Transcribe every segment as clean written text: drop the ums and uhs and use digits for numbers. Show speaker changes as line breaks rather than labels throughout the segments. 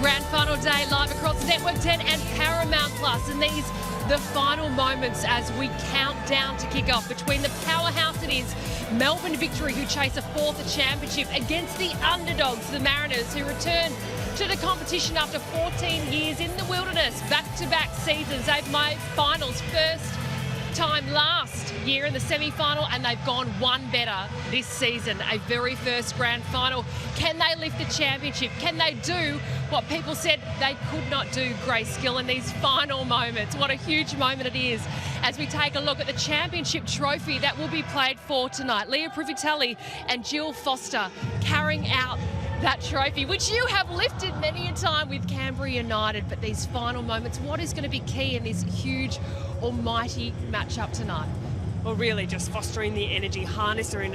Grand Final day live across Network 10 and Paramount Plus, and these the final moments as we count down to kick off between the powerhouse it is Melbourne Victory, who chase a fourth championship, against the underdogs, the Mariners, who return to the competition after 14 years in the wilderness. Back-to-back seasons, they've made finals first time last year in the semi-final, and they've gone one better this season, a very first grand final. Can they lift the championship? Can they do what people said they could not do, Grace Gill, in these final moments? What a huge moment it is as we take a look at the championship trophy that will be played for tonight. Leah Privitelli and Jill Foster carrying out that trophy, which you have lifted many a time with Canberra United. But these final moments, what is going to be key in this huge, almighty matchup tonight?
Well, really just fostering the energy, harnessing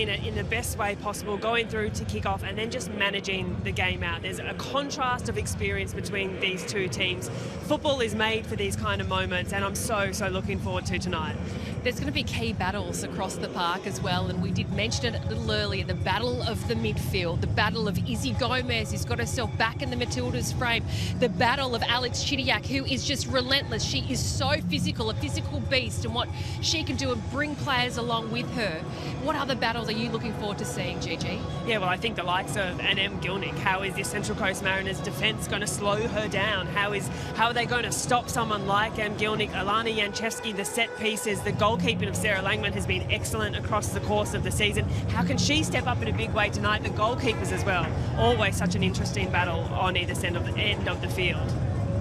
it in the best way possible, going through to kick off and then just managing the game out. There's a contrast of experience between these two teams. Football is made for these kind of moments, and I'm so looking forward to tonight.
There's going to be key battles across the park as well, and we did mention it a little earlier, the battle of the midfield, the battle of Izzy Gomez, who's got herself back in the Matildas frame, the battle of Alex Chidiac, who is just relentless. She is so physical, a physical beast, and what she can do and bring players along with her. What other battles are you looking forward to seeing, Gigi?
Yeah, well, I think the likes of Annem Gilnick. How is this Central Coast Mariners defence going to slow her down? How are they going to stop someone like Gilnick? Alana Janchevsky, the set pieces, the goalkeeping of Sarah Langman has been excellent across the course of the season. How can she step up in a big way tonight? The goalkeepers as well. Always such an interesting battle on either end of the field.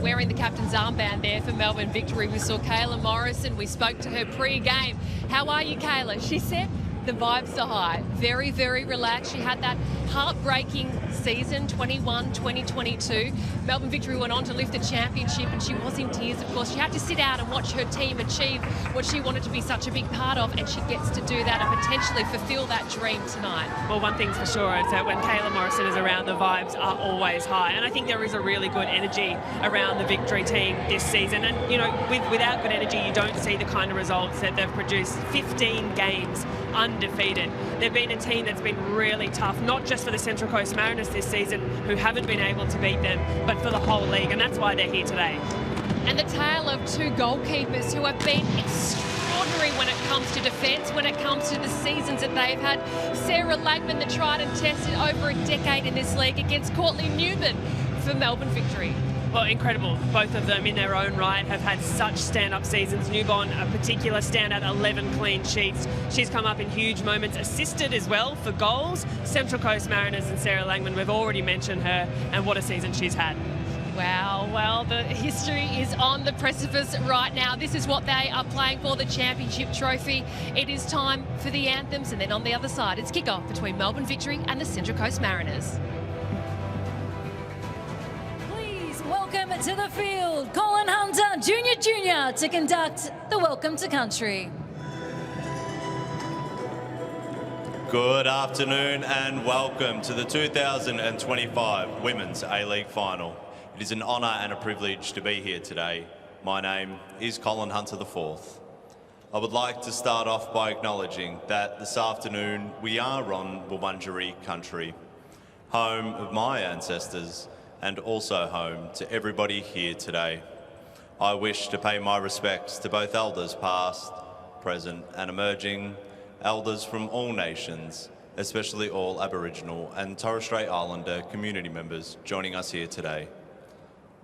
Wearing the captain's armband there for Melbourne Victory, we saw Kayla Morrison. We spoke to her pre-game. How are you, Kayla? She said the vibes are high. Very, very relaxed. She had that heartbreaking season, 21-2022. Melbourne Victory went on to lift the championship, and she was in tears, of course. She had to sit out and watch her team achieve what she wanted to be such a big part of, and she gets to do that and potentially fulfill that dream tonight.
Well, one thing's for sure is that when Kayla Morrison is around, the vibes are always high, and I think there is a really good energy around the Victory team this season. And, you know, without good energy, you don't see the kind of results that they've produced. 15 games undefeated. They've been a team that's been really tough, not just for the Central Coast Mariners this season, who haven't been able to beat them, but for the whole league, and that's why they're here today.
And the tale of two goalkeepers who have been extraordinary when it comes to defence, when it comes to the seasons that they've had. Sarah Langman, the tried and tested over a decade in this league, against Courtney Newman for Melbourne Victory.
Well, incredible. Both of them in their own right have had such stand-up seasons. Newborn, a particular standout, 11 clean sheets. She's come up in huge moments, assisted as well for goals. Central Coast Mariners and Sarah Langman, we've already mentioned her, and what a season she's had.
Wow, well, the history is on the precipice right now. This is what they are playing for, the championship trophy. It is time for the anthems, and then on the other side, it's kick-off between Melbourne Victory and the Central Coast Mariners.
Welcome to the field, Colin Hunter, Junior, to conduct the Welcome to Country.
Good afternoon and welcome to the 2025 Women's A-League Final. It is an honour and a privilege to be here today. My name is Colin Hunter IV. I would like to start off by acknowledging that this afternoon we are on Wurundjeri country, home of my ancestors, and also home to everybody here today. I wish to pay my respects to both elders past, present and emerging, elders from all nations, especially all Aboriginal and Torres Strait Islander community members joining us here today.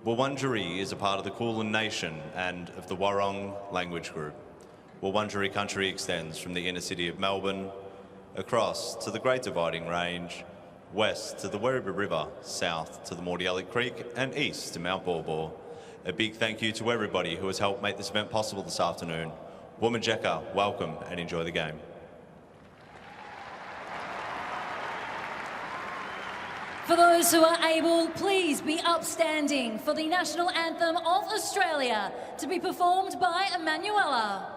Wurundjeri is a part of the Kulin Nation and of the Warong language group. Wurundjeri country extends from the inner city of Melbourne, across to the Great Dividing Range, west to the Werribee River, south to the Mordialloc Creek, and east to Mount Baw. A big thank you to everybody who has helped make this event possible this afternoon. Wominjeka, welcome and enjoy the game.
For those who are able, please be upstanding for the National Anthem of Australia, to be performed by Emanuela.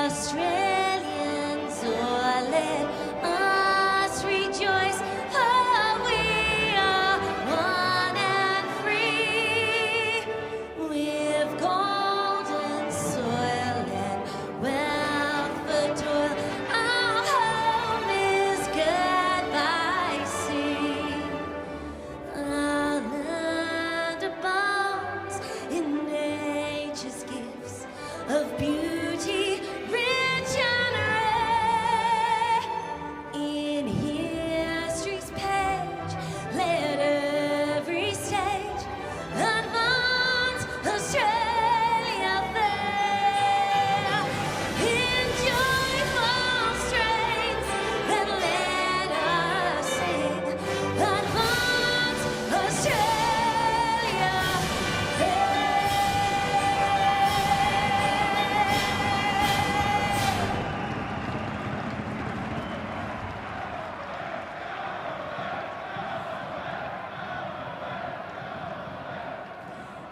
Australians, oh, let us rejoice, for we are one and free, with golden soil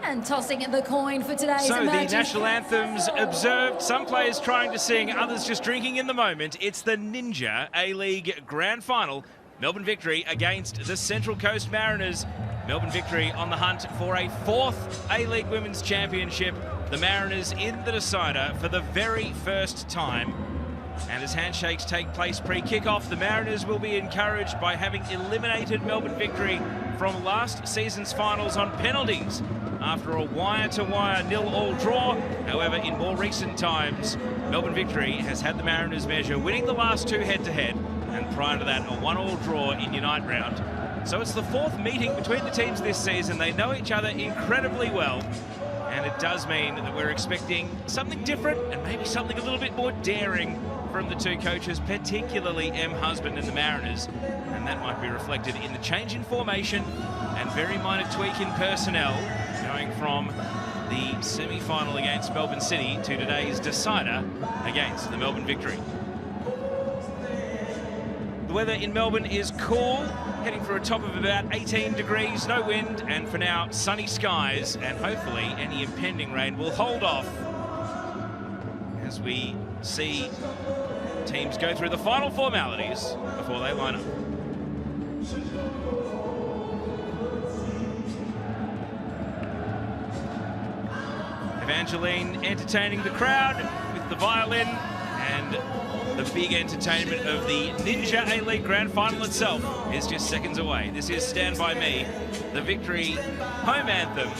And tossing the coin for today's
So the
emerging
national anthems observed, some players trying to sing, others just drinking in the moment. It's the Ninja A-League Grand Final. Melbourne Victory against the Central Coast Mariners. Melbourne Victory on the hunt for a 4th A-League Women's Championship. The Mariners in the decider for the very first time. And as handshakes take place pre-kickoff, the Mariners will be encouraged by having eliminated Melbourne Victory from last season's finals on penalties after a wire-to-wire 0-0 draw. However, in more recent times, Melbourne Victory has had the Mariners measure, winning the last 2 head-to-head, and prior to that, a 1-1 draw in Unite round. So it's the 4th meeting between the teams this season. They know each other incredibly well. And it does mean that we're expecting something different and maybe something a little bit more daring from the 2 coaches, particularly Em Husband and the Mariners. And that might be reflected in the change in formation and very minor tweak in personnel, going from the semi-final against Melbourne City to today's decider against the Melbourne Victory. The weather in Melbourne is cool, heading for a top of about 18 degrees, no wind, and for now, sunny skies, and hopefully any impending rain will hold off as we see teams go through the final formalities before they line up. Evangeline entertaining the crowd with the violin, and the big entertainment of the Ninja A-League Grand Final itself is just seconds away. This is Stand By Me, the Victory home anthem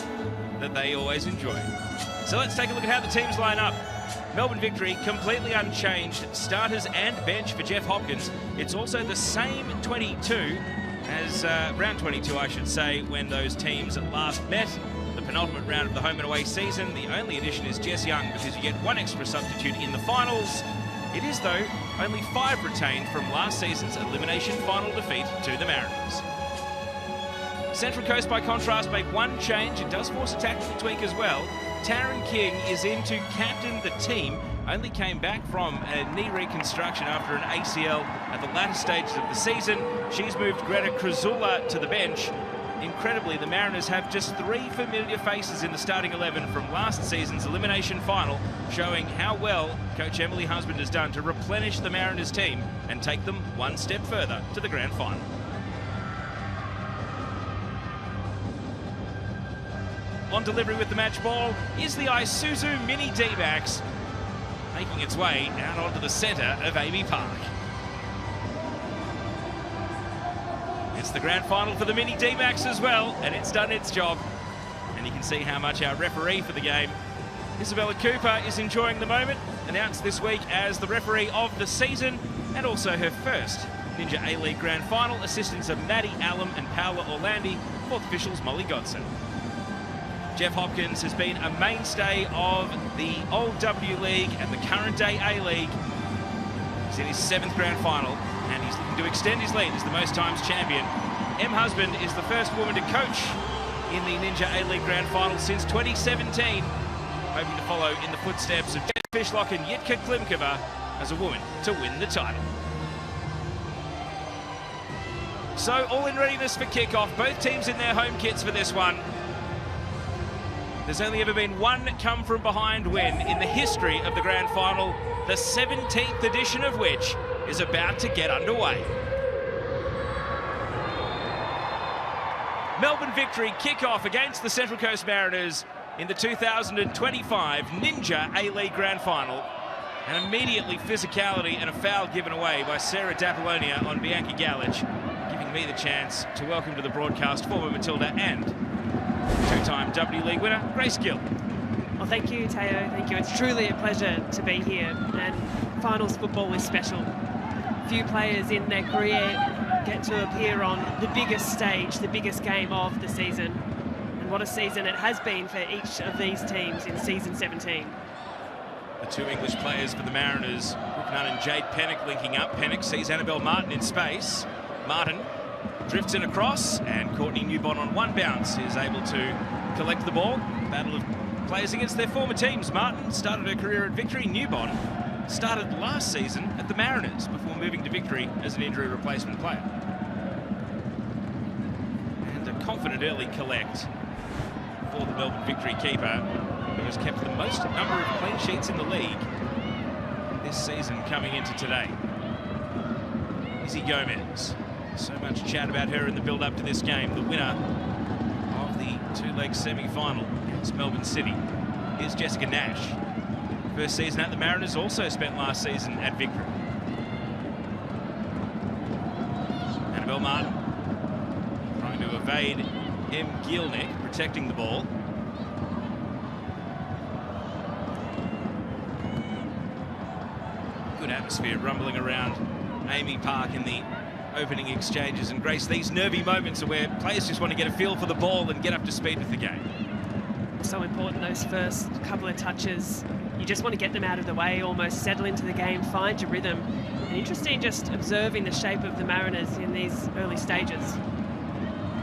that they always enjoy. So let's take a look at how the teams line up. Melbourne Victory completely unchanged, starters and bench for Jeff Hopkins. It's also the same 22 as round 22, I should say, when those teams last met. The penultimate round of the home and away season. The only addition is Jess Young, because you get 1 extra substitute in the finals. It is, though, only 5 retained from last season's elimination final defeat to the Mariners. Central Coast, by contrast, make 1 change. It does force a tactical tweak as well. Taryn King is in to captain the team. Only came back from a knee reconstruction after an ACL at the latter stages of the season. She's moved Greta Kruzula to the bench. Incredibly, the Mariners have just 3 familiar faces in the starting 11 from last season's elimination final, showing how well Coach Emily Husband has done to replenish the Mariners team and take them 1 step further to the grand final. On delivery with the match ball is the Isuzu Mini D-Max, making its way out onto the centre of Amy Park. It's the grand final for the Mini D-Max as well, and it's done its job. And you can see how much our referee for the game, Isabella Cooper, is enjoying the moment, announced this week as the referee of the season, and also her first Ninja A-League Grand Final. Assistants of Maddie Allum and Paola Orlandi, 4th officials Molly Godson. Jeff Hopkins has been a mainstay of the old W League and the current day A-League. He's in his 7th grand final, and he's looking to extend his lead as the most times champion. Em Husband is the first woman to coach in the Ninja A-League Grand Final since 2017, hoping to follow in the footsteps of Jen Fishlock and Yitka Klimkova as a woman to win the title. So all in readiness for kickoff, both teams in their home kits for this one. There's only ever been 1 come-from-behind win in the history of the Grand Final, the 17th edition of which is about to get underway. Melbourne Victory kick-off against the Central Coast Mariners in the 2025 Ninja A-League Grand Final. And immediately physicality and a foul given away by Sarah D'Apollonia on Bianca Galich, giving me the chance to welcome to the broadcast former Matilda and 2-time W League winner, Grace Gill.
Well, thank you, Teo. Thank you. It's truly a pleasure to be here, and finals football is special. Few players in their career get to appear on the biggest stage, the biggest game of the season. And what a season it has been for each of these teams in season 17.
The 2 English players for the Mariners, Brooke Nunn and Jade Pennock linking up. Pennock sees Annabelle Martin in space. Martin drifts in across, and Courtney Newbon on 1 bounce is able to collect the ball. Battle of players against their former teams. Martin started her career at Victory. Newbon started last season at the Mariners before moving to Victory as an injury replacement player. And a confident early collect for the Melbourne Victory keeper, who has kept the most number of clean sheets in the league this season coming into today. Izzy Gomez. So much chat about her in the build-up to this game. The winner of the two-leg semi-final against Melbourne City is Jessica Nash. First season at the Mariners, also spent last season at Victory. Annabelle Martin trying to evade M. Gielnik, protecting the ball. Good atmosphere rumbling around Amy Park in the opening exchanges. And Grace, these nervy moments are where players just want to get a feel for the ball and get up to speed with the game.
So important, those first couple of touches. You just want to get them out of the way, almost settle into the game, find your rhythm. And interesting just observing the shape of the Mariners in these early stages.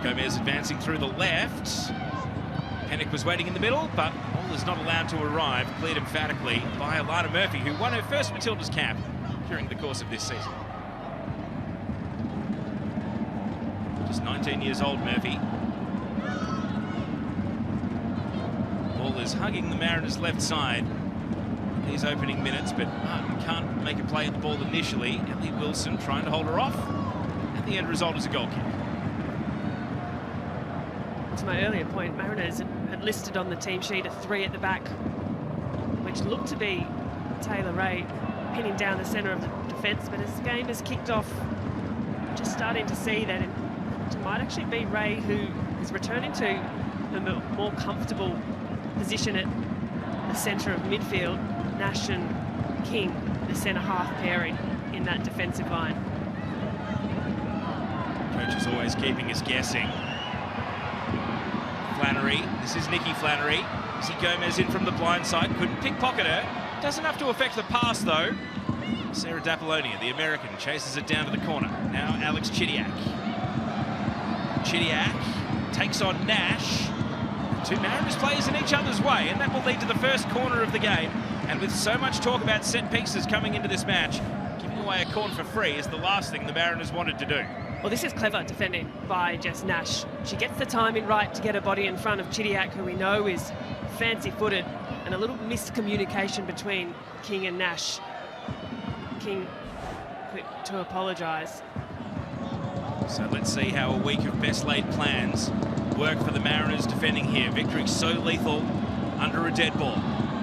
Gomez advancing through the left. Pennick was waiting in the middle, but ball is not allowed to arrive. Cleared emphatically by Alana Murphy, who won her first Matilda's cap during the course of this season. Just 19 years old, Murphy. Ball is hugging the Mariners' left side these opening minutes, but Martin can't make a play at the ball initially. Ellie Wilson trying to hold her off, and the end result is a goal kick.
To my earlier point, Mariners had listed on the team sheet a 3 at the back, which looked to be Taylor Ray pinning down the centre of the defence, but as the game has kicked off, just starting to see that it might actually be Ray who is returning to a more comfortable position at the centre of midfield. Nash and King, the centre-half pairing in that defensive line.
Coach is always keeping us guessing. Flannery, this is Nikki Flannery. Izzy Gomez in from the blind side, couldn't pickpocket her. Does enough to affect the pass though. Sarah Dapolonia, the American, chases it down to the corner. Now Alex Chidiak. Chidiak takes on Nash. Two Mariners players in each other's way, and that will lead to the first corner of the game. And with so much talk about set pieces coming into this match, giving away a corner for free is the last thing the Mariners wanted to do.
Well, this is clever defending by Jess Nash. She gets the timing right to get her body in front of Chidiak, who we know is fancy-footed, and a little miscommunication between King and Nash. King quick to apologise.
So let's see how a week of best-laid plans work for the Mariners defending here. Victory so lethal under a dead ball.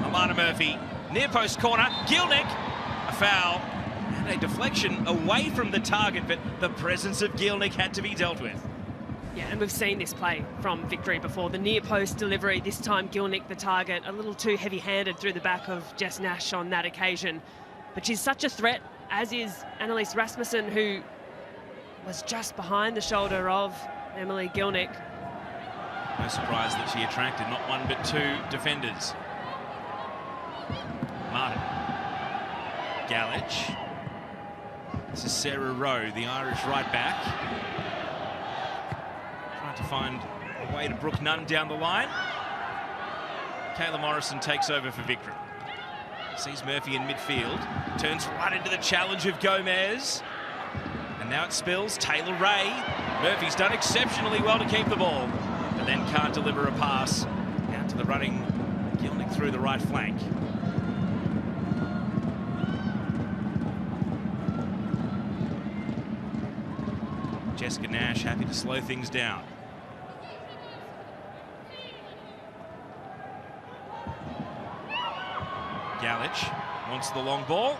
Alana Murphy, near post corner, Gielnik, a foul, and a deflection away from the target, but the presence of Gielnik had to be dealt with.
Yeah, and we've seen this play from Victory before. The near post delivery, this time Gielnik the target, a little too heavy-handed through the back of Jess Nash on that occasion. But she's such a threat, as is Annalise Rasmussen, who was just behind the shoulder of Emily Gielnik.
No surprise that she attracted not one but two defenders. Martin. Galich. This is Sarah Rowe, the Irish right back. Trying to find a way to Brooke Nunn down the line. Kayla Morrison takes over for Victory. Sees Murphy in midfield. Turns right into the challenge of Gomez. And now it spills. Taylor Ray. Murphy's done exceptionally well to keep the ball, but then can't deliver a pass out to the running Gielnik through the right flank. Jessica Nash happy to slow things down. Galich wants the long ball,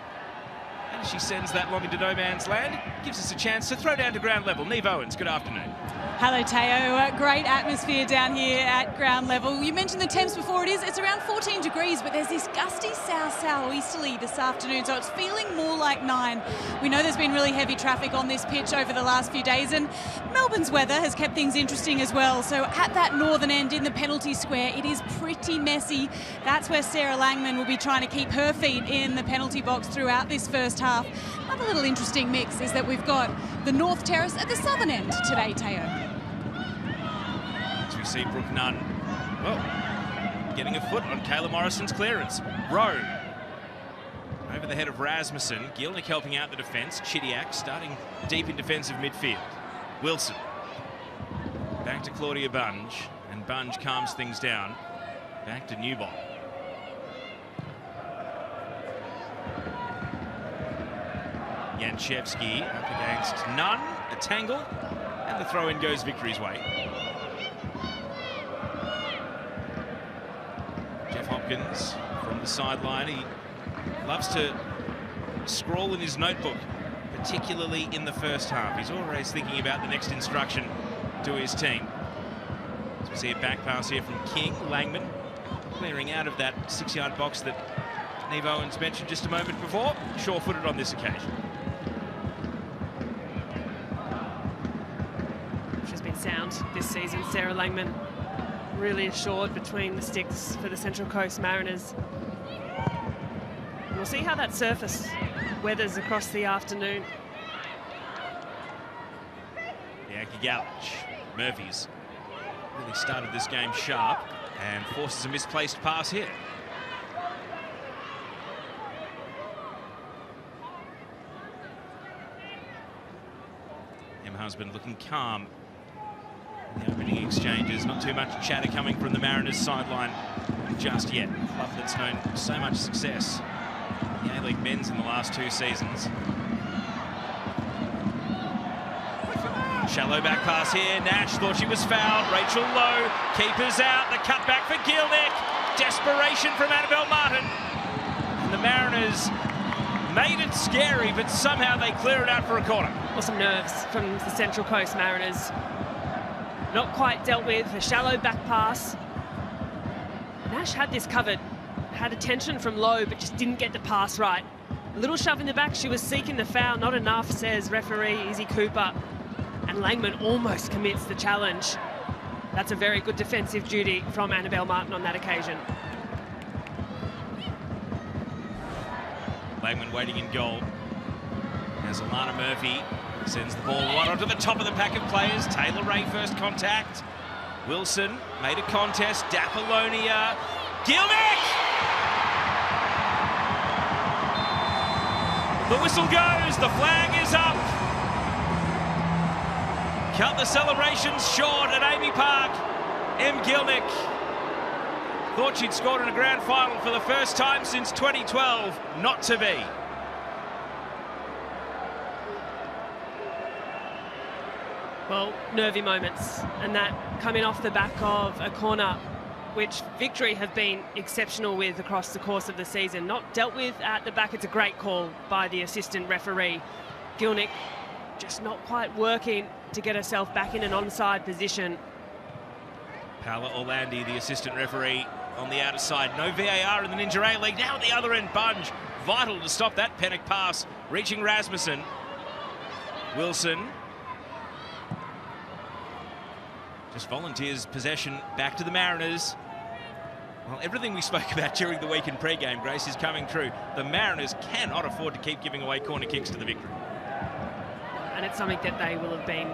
and she sends that long into no man's land. Gives us a chance to throw down to ground level. Neve Owens, good afternoon.
Hello, Teo. Great atmosphere down here at ground level. You mentioned the temps before. It's around 14 degrees, but there's this gusty south-southeasterly this afternoon, so it's feeling more like 9. We know there's been really heavy traffic on this pitch over the last few days, and Melbourne's weather has kept things interesting as well. So at that northern end in the penalty square, it is pretty messy. That's where Sarah Langman will be trying to keep her feet in the penalty box throughout this first half. Another little interesting mix is that we've got the North Terrace at the southern end today, Teo.
As we see Brooke Nunn, well, getting a foot on Kayla Morrison's clearance. Rowe over the head of Rasmussen. Gielnik helping out the defence. Chidiak starting deep in defensive midfield. Wilson back to Claudia Bunge. And Bunge calms things down. Back to Newbon. Janchevsky up against Nunn, a tangle, and the throw-in goes Victory's way. Jeff Hopkins from the sideline. He loves to scroll in his notebook, particularly in the first half. He's always thinking about the next instruction to his team. So we see a back pass here from King. Langman clearing out of that 6-yard box that Neve Owens mentioned just a moment before. Sure-footed on this occasion.
She's been sound this season. Sarah Langman really assured between the sticks for the Central Coast Mariners. And we'll see how that surface weathers across the afternoon.
Bianca Galich, Murphy's really started this game sharp and forces a misplaced pass here. Emma Husband looking calm in the opening exchanges. Not too much chatter coming from the Mariners sideline just yet. A club that's known so much success in the A-League men's in the last 2 seasons. Shallow back pass here. Nash thought she was fouled. Rachel Lowe, keepers out. The cutback for Gilnick. Desperation from Annabelle Martin. And the Mariners made it scary, but somehow they clear it out for a corner.
Well, some nerves from the Central Coast Mariners. Not quite dealt with. A shallow back pass. Nash had this covered. Had attention from Lowe, but just didn't get the pass right. A little shove in the back. She was seeking the foul. Not enough, says referee Izzy Cooper. And Langman almost commits the challenge. That's a very good defensive duty from Annabelle Martin on that occasion.
Langman waiting in goal as Alana Murphy sends the ball right onto the top of the pack of players. Taylor Ray first contact. Wilson made a contest. Dapolonia. Gilnick! The whistle goes. The flag is up. Cut the celebrations short at Amy Park. M. Gilnick thought she'd scored in a grand final for the first time since 2012. Not to be.
Well, nervy moments, and that coming off the back of a corner which Victory have been exceptional with across the course of the season. Not dealt with at the back. It's a great call by the assistant referee. Gilnick just not quite working to get herself back in an onside position.
Paola Orlandi, the assistant referee, on the outer side. No VAR in the Ninja A-League. Now at the other end, Bunge. Vital to stop that panic pass, reaching Rasmussen. Wilson just volunteers possession back to the Mariners. Well, everything we spoke about during the week in pre-game, Grace, is coming true. The Mariners cannot afford to keep giving away corner kicks to the Victory.
And it's something that they will have been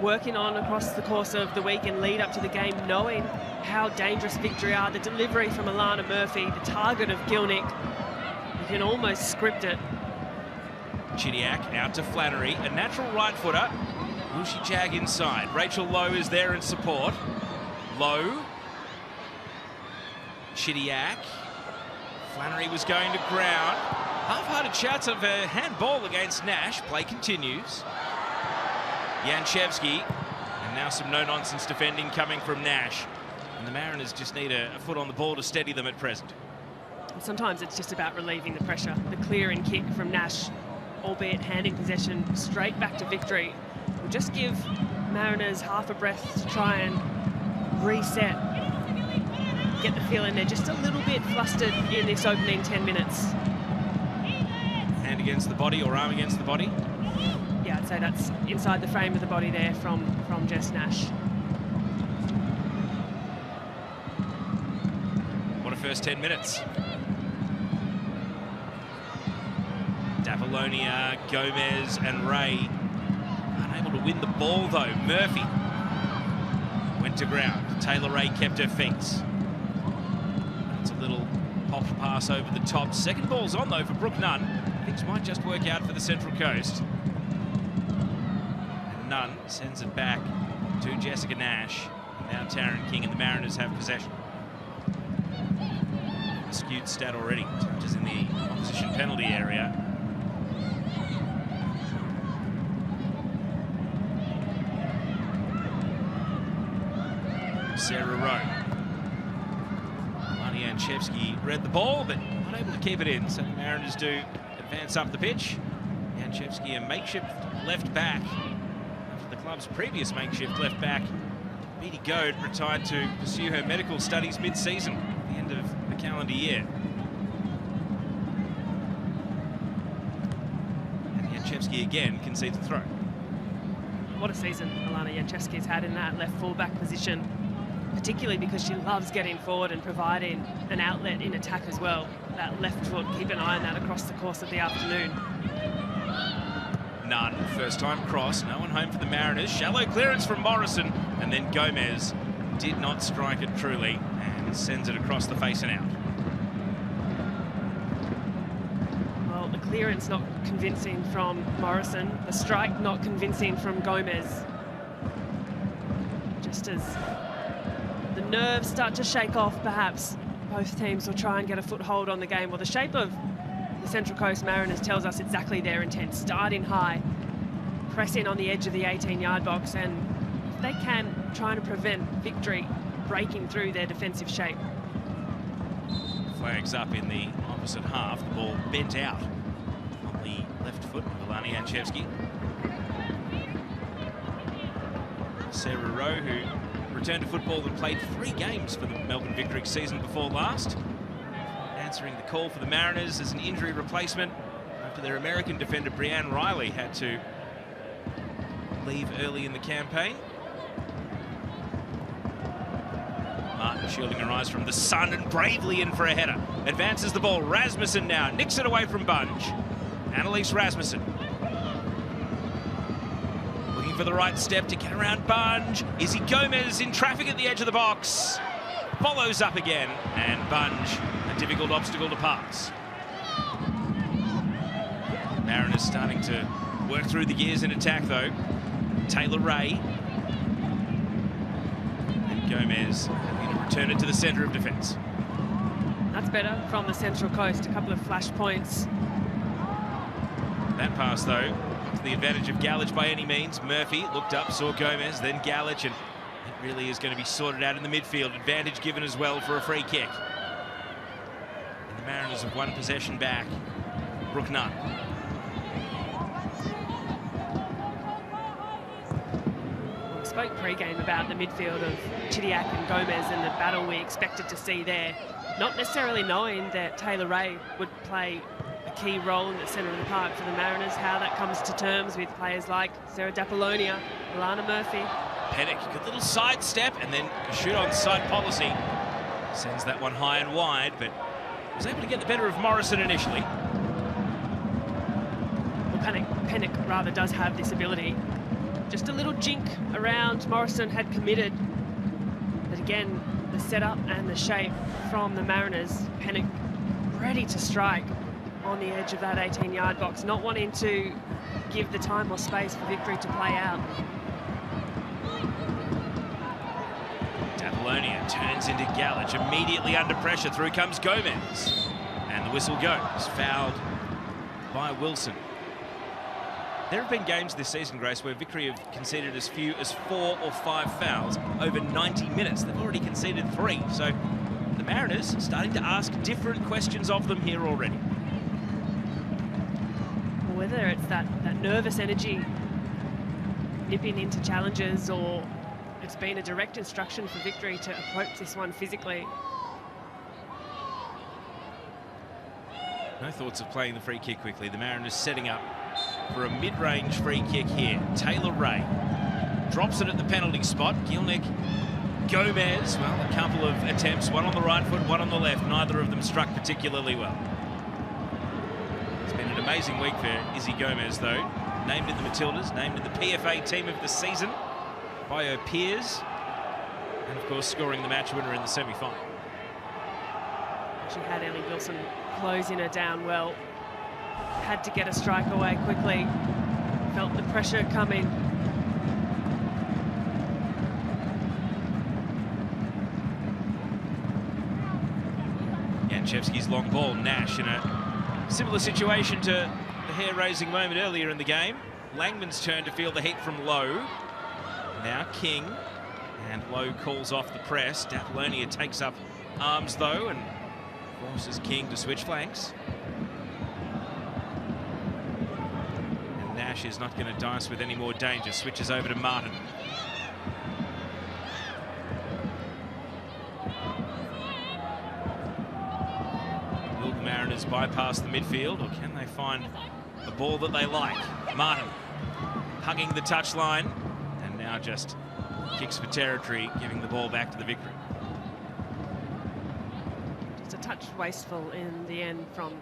working on across the course of the week and lead up to the game, knowing how dangerous Victory are. The delivery from Alana Murphy, the target of Gilnick, you can almost script it.
Chidiac out to Flannery, a natural right footer. Will she jag inside? Rachel Lowe is there in support. Lowe. Chidiac. Flannery was going to ground. Half-hearted shouts of a handball against Nash. Play continues. Janchevsky. And now some no-nonsense defending coming from Nash. And the Mariners just need a foot on the ball to steady them at present.
And sometimes it's just about relieving the pressure. The clearing kick from Nash, albeit handing possession straight back to Victory, will just give Mariners half a breath to try and reset. Get the feeling they're just a little bit flustered in this opening 10 minutes.
Hand against the body or arm against the body?
Yeah, I'd say that's inside the frame of the body there from Jess Nash.
What a first 10 minutes. Dapolonia, Gomez and Ray unable to win the ball though. Murphy went to ground. Taylor Ray kept her feet. It's a little pop pass over the top. Second ball's on though for Brooke Nunn. Things might just work out for the Central Coast. And Nunn sends it back to Jessica Nash. Now Taryn King, and the Mariners have possession. A skewed stat already. Touches in the opposition penalty area. Sarah Rowe. Alana Janchevsky read the ball, but not able to keep it in. So the Mariners do advance up the pitch. Janchevsky, a makeshift left back. After the club's previous makeshift left back, Beattie Goad, retired to pursue her medical studies mid-season at the end of the calendar year. And Janchevsky again concedes a throw.
What a season Alana Janchevsky's had in that left full-back position, particularly because she loves getting forward and providing an outlet in attack as well. That left foot, keep an eye on that across the course of the afternoon.
None. First time cross. No one home for the Mariners. Shallow clearance from Morrison. And then Gomez did not strike it truly and sends it across the face and out.
Well, the clearance not convincing from Morrison. The strike not convincing from Gomez. Just as the nerves start to shake off, perhaps both teams will try and get a foothold on the game. Well, the shape of the Central Coast Mariners tells us exactly their intent. Starting high, pressing on the edge of the 18-yard box, and if they can, trying to prevent Victory breaking through their defensive shape.
Flags up in the opposite half. The ball bent out on the left foot of Alana Janchevsky. Sarah Rowe, who returned to football and played 3 games for the Melbourne Victory season before last, answering the call for the Mariners as an injury replacement after their American defender Brianne Riley had to leave early in the campaign. Martin shielding her eyes from the sun and bravely in for a header. Advances the ball. Rasmussen now nicks it away from Bunge. Annalise Rasmussen looking for the right step to get around Bunge. Izzy Gomez in traffic at the edge of the box. Follows up again, and Bunge, a difficult obstacle to pass. Mariners starting to work through the gears in attack though. Taylor Ray. And Gomez having to return it to the centre of defence.
That's better from the Central Coast. A couple of flash points.
That pass though, to the advantage of Galich by any means. Murphy looked up, saw Gomez, then Galich, and it really is going to be sorted out in the midfield. Advantage given as well for a free kick. And the Mariners have one possession back. Brooke Nunn.
We spoke pre-game about the midfield of Chidiac and Gomez and the battle we expected to see there. Not necessarily knowing that Taylor Ray would play a key role in the centre of the park for the Mariners, how that comes to terms with players like Sarah D'Apollonia, Alana Murphy.
Pennick, good little side step, and then a shoot on side policy. Sends that one high and wide, but was able to get the better of Morrison initially.
Well, Pennick rather does have this ability. Just a little jink around. Morrison had committed. But again, the setup and the shape from the Mariners. Pennick ready to strike on the edge of that 18-yard box, not wanting to give the time or space for Victory to play out.
D'Apollonia turns into Galich, immediately under pressure. Through comes Gomez, and the whistle goes. Fouled by Wilson. There have been games this season, Grace, where Victory have conceded as few as 4 or 5 fouls over 90 minutes. They've already conceded 3, so the Mariners starting to ask different questions of them here already.
Whether it's that nervous energy nipping into challenges, or it's been a direct instruction for Victory to approach this one physically.
No thoughts of playing the free kick quickly. The Mariners setting up for a mid-range free kick here. Taylor Ray drops it at the penalty spot. Gilnick, Gomez, well, a couple of attempts, one on the right foot, one on the left. Neither of them struck particularly well. It's been an amazing week for Izzy Gomez, though. Named in the Matildas, named in the PFA team of the season by her peers, and of course scoring the match winner in the semi-final.
She had Ellie Wilson closing her down well. Had to get a strike away quickly. Felt the pressure coming.
Chevsky's long ball. Nash in a similar situation to the hair-raising moment earlier in the game. Langman's turn to feel the heat from Lowe. Now King, and Lowe calls off the press. Daphlonia takes up arms though and forces King to switch flanks. And Nash is not going to dice with any more danger. Switches over to Martin. Will the Mariners bypass the midfield, or can they find a ball that they like? Martin hugging the touchline, and now just kicks for territory, giving the ball back to the Victory.
Just a touch wasteful in the end from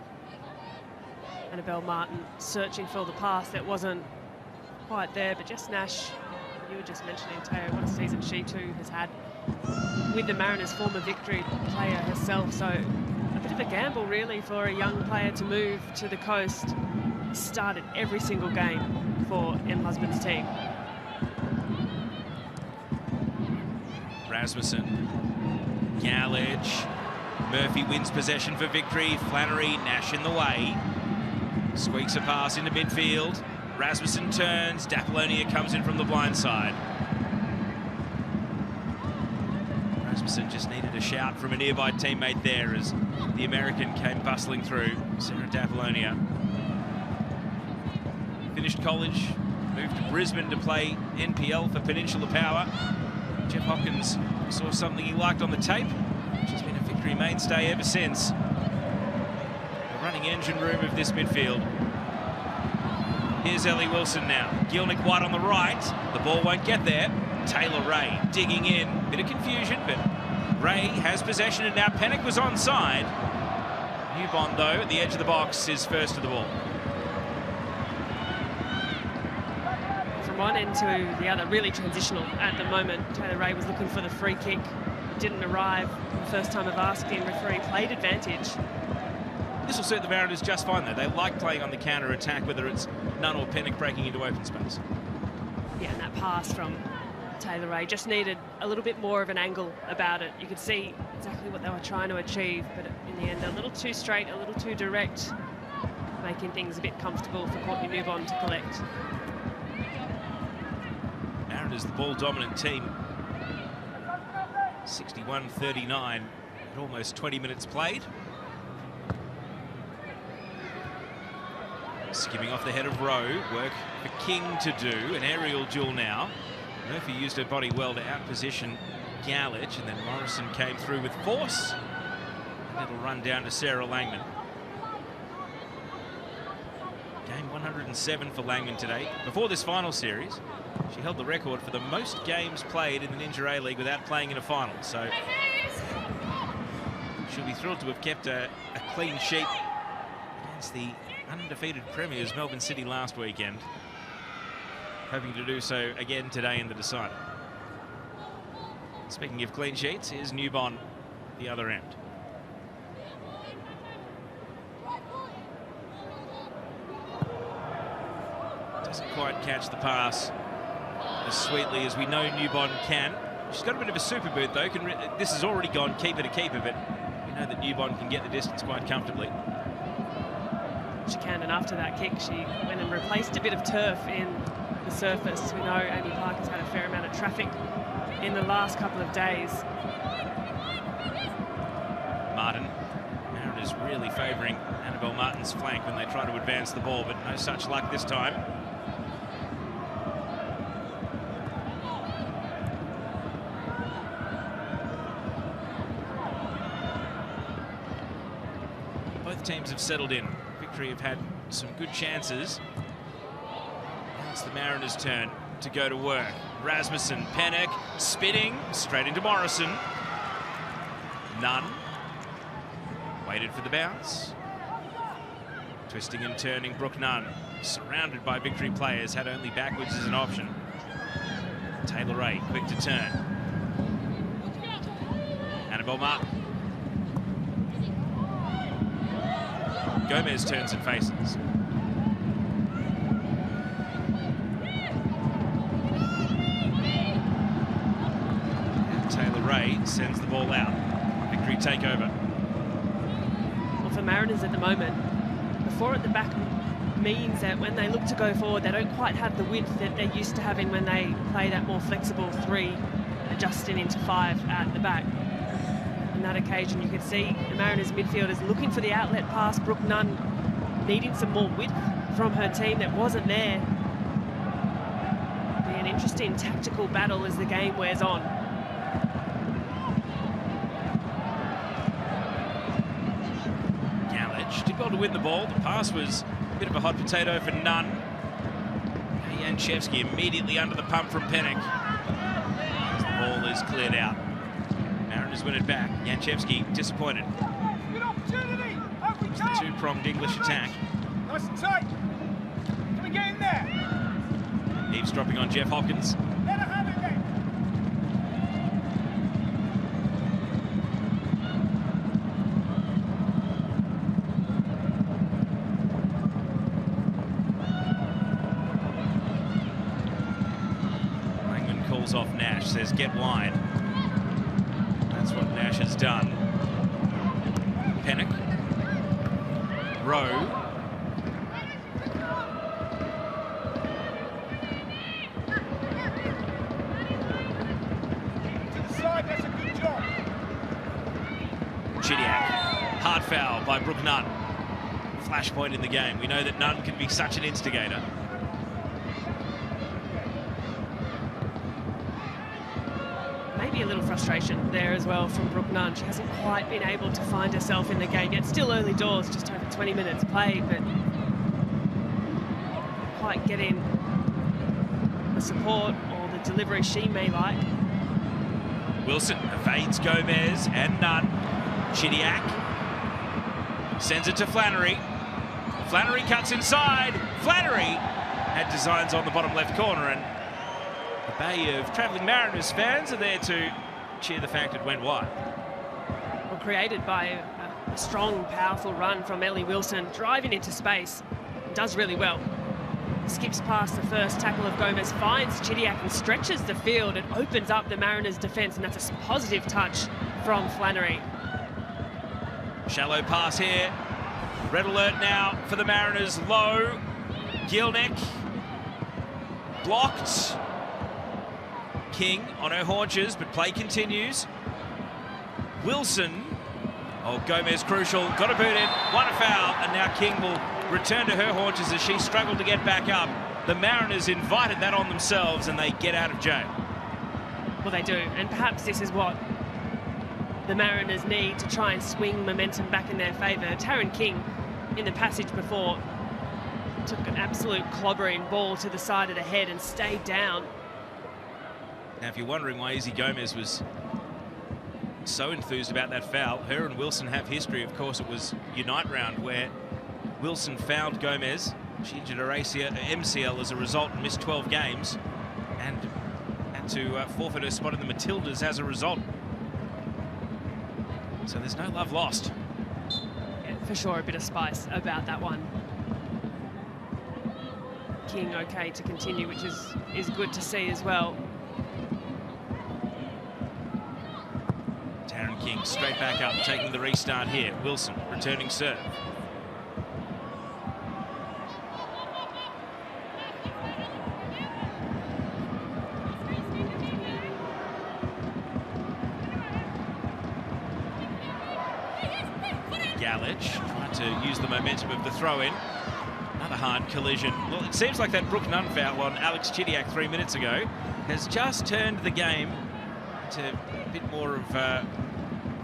Annabelle Martin, searching for the pass that wasn't quite there, but just Nash, you were just mentioning, Teo, what a season she too has had with the Mariners, former Victory player herself, so a bit of a gamble really for a young player to move to the coast. Started every single game for M. Husband's team.
Rasmussen, Gallage, Murphy wins possession for Victory. Flannery, Nash in the way. Squeaks a pass into midfield. Rasmussen turns. Daphlonia comes in from the blind side. Rasmussen just needed a shout from a nearby teammate there as the American came bustling through. Sarah Daphlonia finished college, moved to Brisbane to play NPL for Peninsula Power. Jeff Hopkins saw something he liked on the tape, which has been a Victory mainstay ever since. The running engine room of this midfield. Here's Ellie Wilson now. Gilnick White on the right. The ball won't get there. Taylor Ray digging in. Bit of confusion, but Ray has possession, and now Pennock was onside. Newbond, though, at the edge of the box, is first to the ball.
From one end to the other, really transitional at the moment. Taylor Ray was looking for the free kick. Didn't arrive the first time of asking. Referee played advantage.
This will suit the Mariners just fine, though. They like playing on the counter-attack, whether it's Nunn or Pennock breaking into open space.
Yeah, and that pass from Taylor Ray just needed a little bit more of an angle about it. You could see exactly what they were trying to achieve, but in the end, a little too straight, a little too direct, making things a bit comfortable for Courtney Newbond to collect.
Mariners, the ball-dominant team. 61-39 at almost 20 minutes played. Skipping off the head of Rowe, work for King to do, an aerial duel now. Murphy used her body well to outposition Gallage, and then Morrison came through with force. And it'll run down to Sarah Langman. Game 107 for Langman today. Before this final series, she held the record for the most games played in the Ninja A-League without playing in a final, so she'll be thrilled to have kept a clean sheet against the undefeated premiers Melbourne City last weekend. Hoping to do so again today in the decider. Speaking of clean sheets, here's Newbond at the other end. Doesn't quite catch the pass as sweetly as we know Newbond can. She's got a bit of a super boot though. This has already gone keeper to keeper, but we know that Newbond can get the distance quite comfortably.
She can, and after that kick, she went and replaced a bit of turf in the surface. We know Amy Park has had a fair amount of traffic in the last couple of days.
Martin. Mariners really favouring Annabelle Martin's flank when they try to advance the ball, but no such luck this time. Both teams have settled in. Victory have had some good chances. Now it's the Mariners' turn to go to work. Rasmussen, Pennock, spinning straight into Morrison. Nunn waited for the bounce. Twisting and turning, Brooke Nunn, surrounded by Victory players, had only backwards as an option. Taylor Ray, quick to turn. Annabelle Martin. Gomez turns and faces. And Taylor Ray sends the ball out. Victory takeover.
Mariners at the moment. The 4 at the back means that when they look to go forward, they don't quite have the width that they're used to having when they play that more flexible 3, adjusting into 5 at the back. On that occasion, you could see the Mariners midfielders looking for the outlet pass. Brooke Nunn needing some more width from her team that wasn't there. Be an interesting tactical battle as the game wears on.
Gallage did well to win the ball. The pass was a bit of a hot potato for Nunn. Janchevsky immediately under the pump from Pennock. As the ball is cleared out. Mariners win it back. Janchevsky disappointed.
Good opportunity. Up we
It's
come.
the two-pronged English attack.
Nice and tight. Can we get in there?
Eavesdropping on Jeff Hopkins.
Let her have it then.
Langman calls off Nash, says get wide. That's what Nash has done. Pennock. Rowe.
To the side, that's a good job.
Chidiac. Hard foul by Brooke Nunn. Flashpoint in the game. We know that Nunn can be such an instigator.
Maybe a little frustration there as well from Brooke Nunn. She hasn't quite been able to find herself in the game yet. Still early doors, just over 20 minutes played, but not quite getting the support or the delivery she may like.
Wilson evades Gomez and Nunn. Chidiac sends it to Flannery. Flannery cuts inside. Flannery had designs on the bottom left corner, and a bay of travelling Mariners fans are there to cheer the fact it went wide.
Well, created by a strong, powerful run from Ellie Wilson, driving into space. Does really well. Skips past the first tackle of Gomez, finds Chidiac and stretches the field. It opens up the Mariners' defence, and that's a positive touch from Flannery.
Shallow pass here. Red alert now for the Mariners. Low. Gilnick. Blocked. King on her haunches, but play continues. Wilson. Oh, Gomez crucial. Got a boot in. Won a foul. And now King will return to her haunches as she struggled to get back up. The Mariners invited that on themselves, and they get out of jail.
Well, they do. And perhaps this is what the Mariners need to try and swing momentum back in their favour. Taryn King, in the passage before, took an absolute clobbering ball to the side of the head and stayed down.
Now, if you're wondering why Izzy Gomez was so enthused about that foul, her and Wilson have history. Of course, it was Unite round where Wilson fouled Gomez. She injured her MCL as a result and missed 12 games and had to forfeit her spot in the Matildas as a result. So there's no love lost.
Yeah, for sure, a bit of spice about that one. King okay to continue, which is good to see as well.
Taryn King straight back up, taking the restart here. Wilson returning serve. Gallage trying to use the momentum of the throw-in. Another hard collision. Well, it seems like that Brooke Nunn foul on Alex Chidiac 3 minutes ago has just turned the game to a bit more of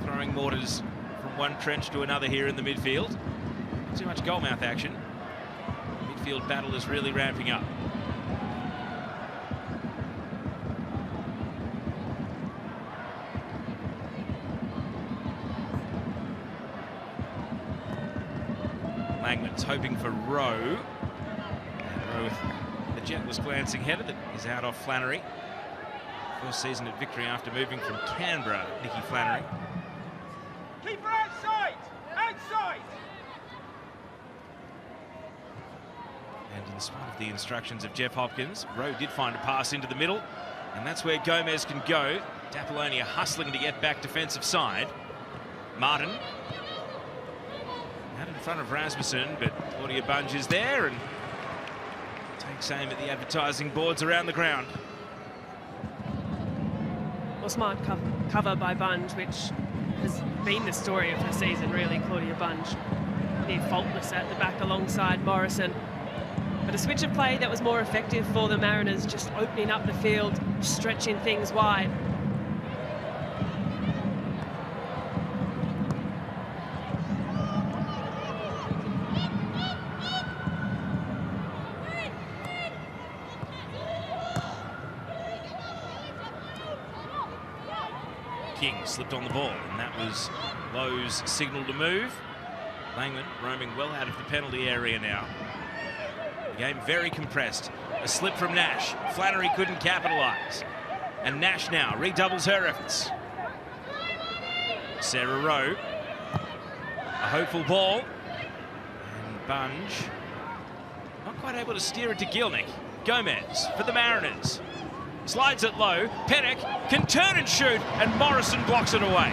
throwing mortars from one trench to another here in the midfield. Not too much goalmouth action. Midfield battle is really ramping up. Langman's hoping for Rowe. And Rowe with the gentlest glancing header that is out off Flannery. First season at Victory after moving from Canberra, Nikki Flannery.
Keep her outside! Outside!
And in spite of the instructions of Jeff Hopkins, Rowe did find a pass into the middle, and that's where Gomez can go. Apollonia hustling to get back defensive side. Martin front of Rasmussen, but Claudia Bunge is there and takes aim at the advertising boards around the ground.
Well, smart cover by Bunge, which has been the story of her season, really. Claudia Bunge near faultless at the back alongside Morrison. But a switch of play that was more effective for the Mariners, just opening up the field, stretching things wide.
King slipped on the ball, and that was Lowe's signal to move. Langman roaming well out of the penalty area now. The game very compressed. A slip from Nash. Flannery couldn't capitalise. And Nash now redoubles her efforts. Sarah Rowe. A hopeful ball. And Bunge not quite able to steer it to Gilnick. Gomez for the Mariners. Slides it low. Pennock can turn and shoot, and Morrison blocks it away.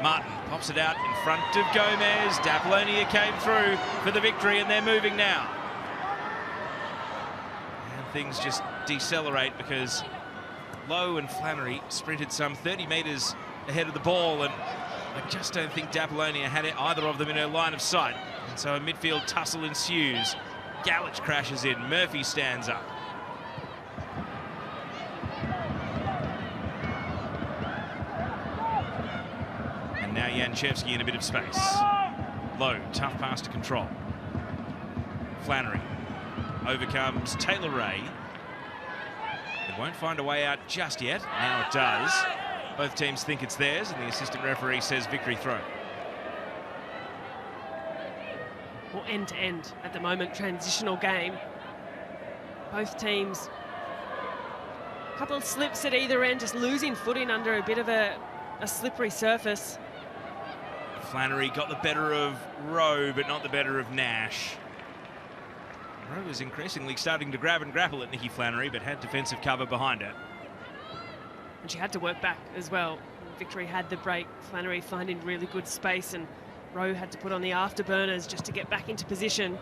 Martin pops it out in front of Gomez. Daplonia came through for the victory, and they're moving now. And things just decelerate because Lowe and Flannery sprinted some 30 metres ahead of the ball, and I just don't think Daplonia had either of them in her line of sight. And so a midfield tussle ensues. Galich crashes in. Murphy stands up. Now Janchevsky in a bit of space. Low, tough pass to control. Flannery overcomes Taylor Ray. It won't find a way out just yet. Now it does. Both teams think it's theirs, and the assistant referee says victory throw.
Well, end to end at the moment, transitional game. Both teams, a couple of slips at either end, just losing footing under a bit of a slippery surface.
Flannery got the better of Rowe, but not the better of Nash. Rowe was increasingly starting to grab and grapple at Nikki Flannery, but had defensive cover behind her.
And she had to work back as well. Victory had the break. Flannery finding really good space, and Rowe had to put on the afterburners just to get back into position.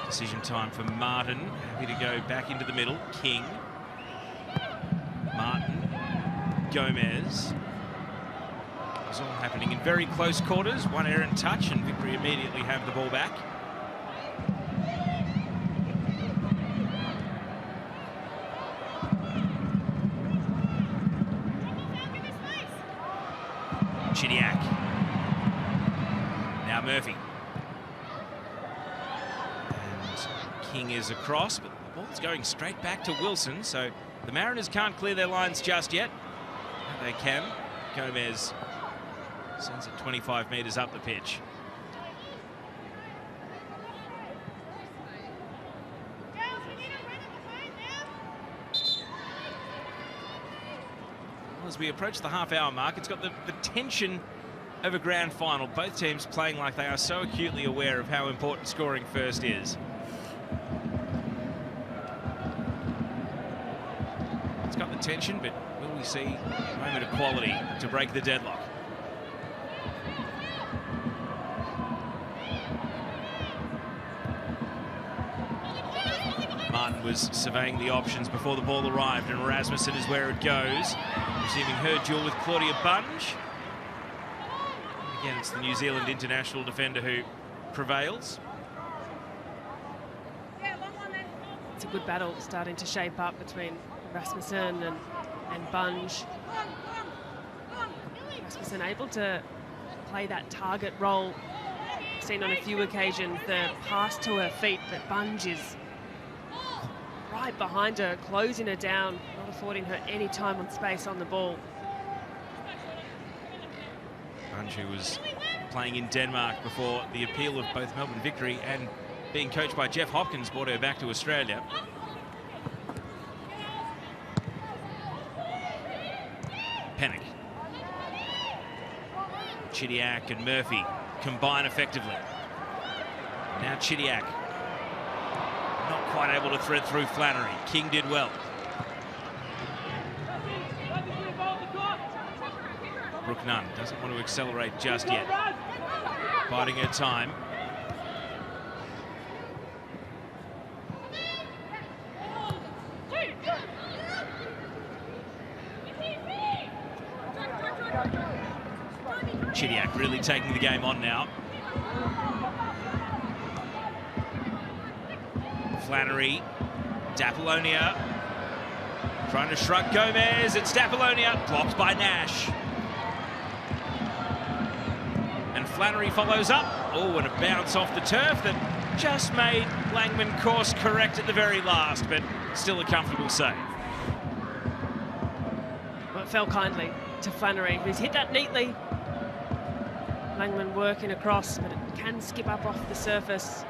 Decision time for Martin. Happy to go back into the middle. King. Martin. Gomez. It's all happening in very close quarters. One errant touch, and Victory immediately have the ball back. Chidiac. Now Murphy. King is across, but the ball's going straight back to Wilson, so the Mariners can't clear their lines just yet. They can. Gomez sends it 25 metres up the pitch. Well, as we approach the half-hour mark, it's got the tension of a grand final. Both teams playing like they are so acutely aware of how important scoring first is. It's got the tension, but will we see a moment of quality to break the deadlock? Martin was surveying the options before the ball arrived, and Rasmussen is where it goes. Receiving her duel with Claudia Bunge. Again, it's the New Zealand international defender who prevails.
It's a good battle starting to shape up between Rasmussen and Bunge. Rasmussen able to play that target role. Seen on a few occasions the pass to her feet, but Bunge is right behind her, closing her down, not affording her any time on space on the ball.
Bunge, who was playing in Denmark before the appeal of both Melbourne Victory and being coached by Jeff Hopkins, brought her back to Australia. Pennock. Chidiac and Murphy combine effectively. Now Chidiac not quite able to thread through Flannery. King did well. Brooke Nunn doesn't want to accelerate just yet. Biding her time. Chidiac really taking the game on now. Flannery, Dapolonia, trying to shrug Gomez. It's Dapolonia, blocked by Nash. And Flannery follows up. Oh, and a bounce off the turf that just made Langman course correct at the very last, but still a comfortable save.
Well, it fell kindly to Flannery, who's hit that neatly. Langman working across, but it can skip up off the surface.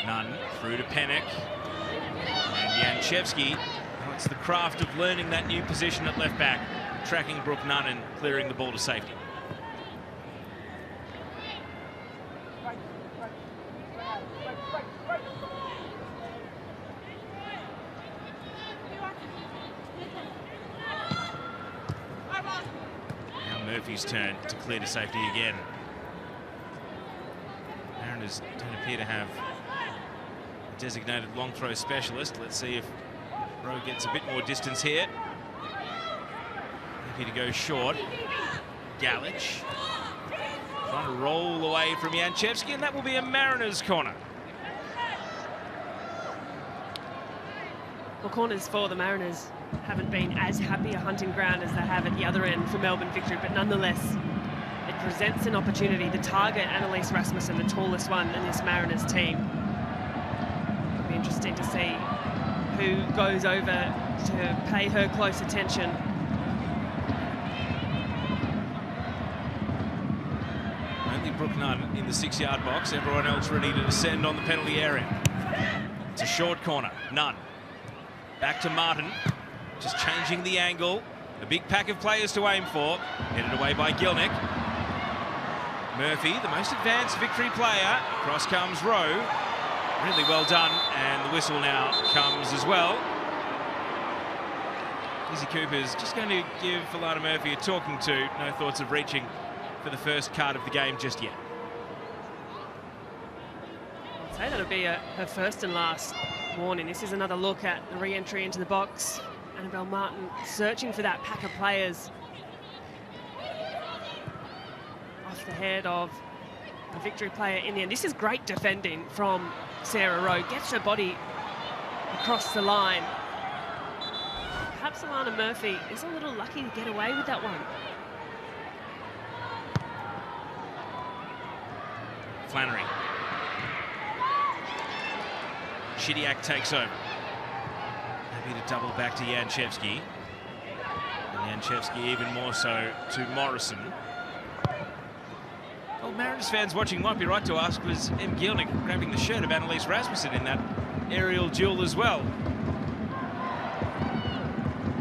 Nunn through to Pennock. And Janchevsky. Now it's the craft of learning that new position at left back, tracking Brooke Nunn and clearing the ball to safety. Murphy's turn to clear to safety again. Mariners don't appear to have a designated long throw specialist. Let's see if Rowe gets a bit more distance here. Happy to go short. Galich trying to roll away from Janchevsky, and that will be a Mariners corner.
Well, corners for the Mariners haven't been as happy a hunting ground as they have at the other end for Melbourne Victory, but nonetheless, it presents an opportunity. The target, Annalise Rasmussen, the tallest one in this Mariners team. It'll be interesting to see who goes over to pay her close attention.
Only Brooke Nunn in the 6-yard box. Everyone else ready to descend on the penalty area. It's a short corner. Nunn. Back to Martin. Just changing the angle. A big pack of players to aim for. Headed away by Gilnick. Murphy, the most advanced Victory player. Across comes Rowe. Really well done. And the whistle now comes as well. Izzy Cooper's just going to give Alana Murphy a talking to. No thoughts of reaching for the first card of the game just yet.
I'd say that'll be her first and last warning. This is another look at the re-entry into the box. Annabelle Martin searching for that pack of players. Off the head of a Victory player in the end. This is great defending from Sarah Rowe. Gets her body across the line. Perhaps Alana Murphy is a little lucky to get away with that one.
Flannery. Chidiac takes over. Happy to double back to Janchevsky. And Janchevsky even more so to Morrison. Well, Mariners fans watching might be right to ask, was M. Gilnick grabbing the shirt of Annalise Rasmussen in that aerial duel as well?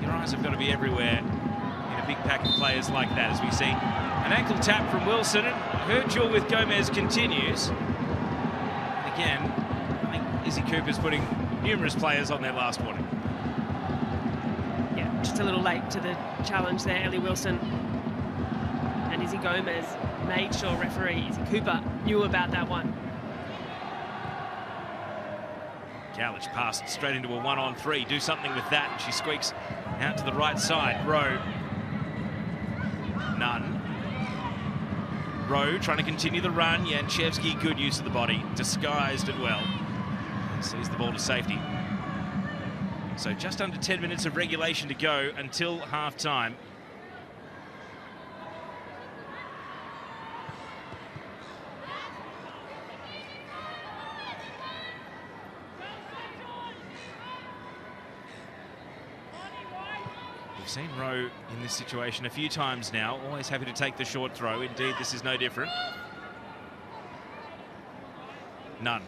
Your eyes have got to be everywhere in a big pack of players like that, as we see an ankle tap from Wilson, and her duel with Gomez continues. And again, I think Izzy Cooper's putting numerous players on their last warning.
Yeah, just a little late to the challenge there, Ellie Wilson. And Izzy Gomez made sure referee Izzy Cooper knew about that one.
Galich passed straight into a 1-on-3. Do something with that. She squeaks out to the right side. Rowe. Nunn. Rowe trying to continue the run. Janchevsky, good use of the body. Disguised it well. Sees the ball to safety. So just under 10 minutes of regulation to go until half-time. We've seen Rowe in this situation a few times now. Always happy to take the short throw. Indeed, this is no different. Nunn.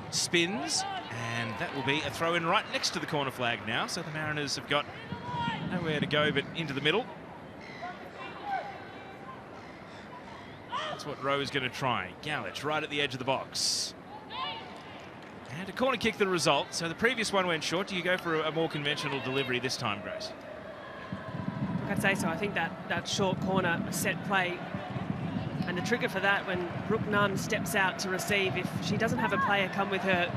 Spins, and that will be a throw-in right next to the corner flag now. So the Mariners have got nowhere to go but into the middle. That's what Rowe is going to try. Galich right at the edge of the box. And a corner kick the result. So the previous one went short. Do you go for a more conventional delivery this time, Grace?
I'd say so. I think that short corner, a set play, and the trigger for that when Brooke Nunn steps out to receive, if she doesn't have a player come with her,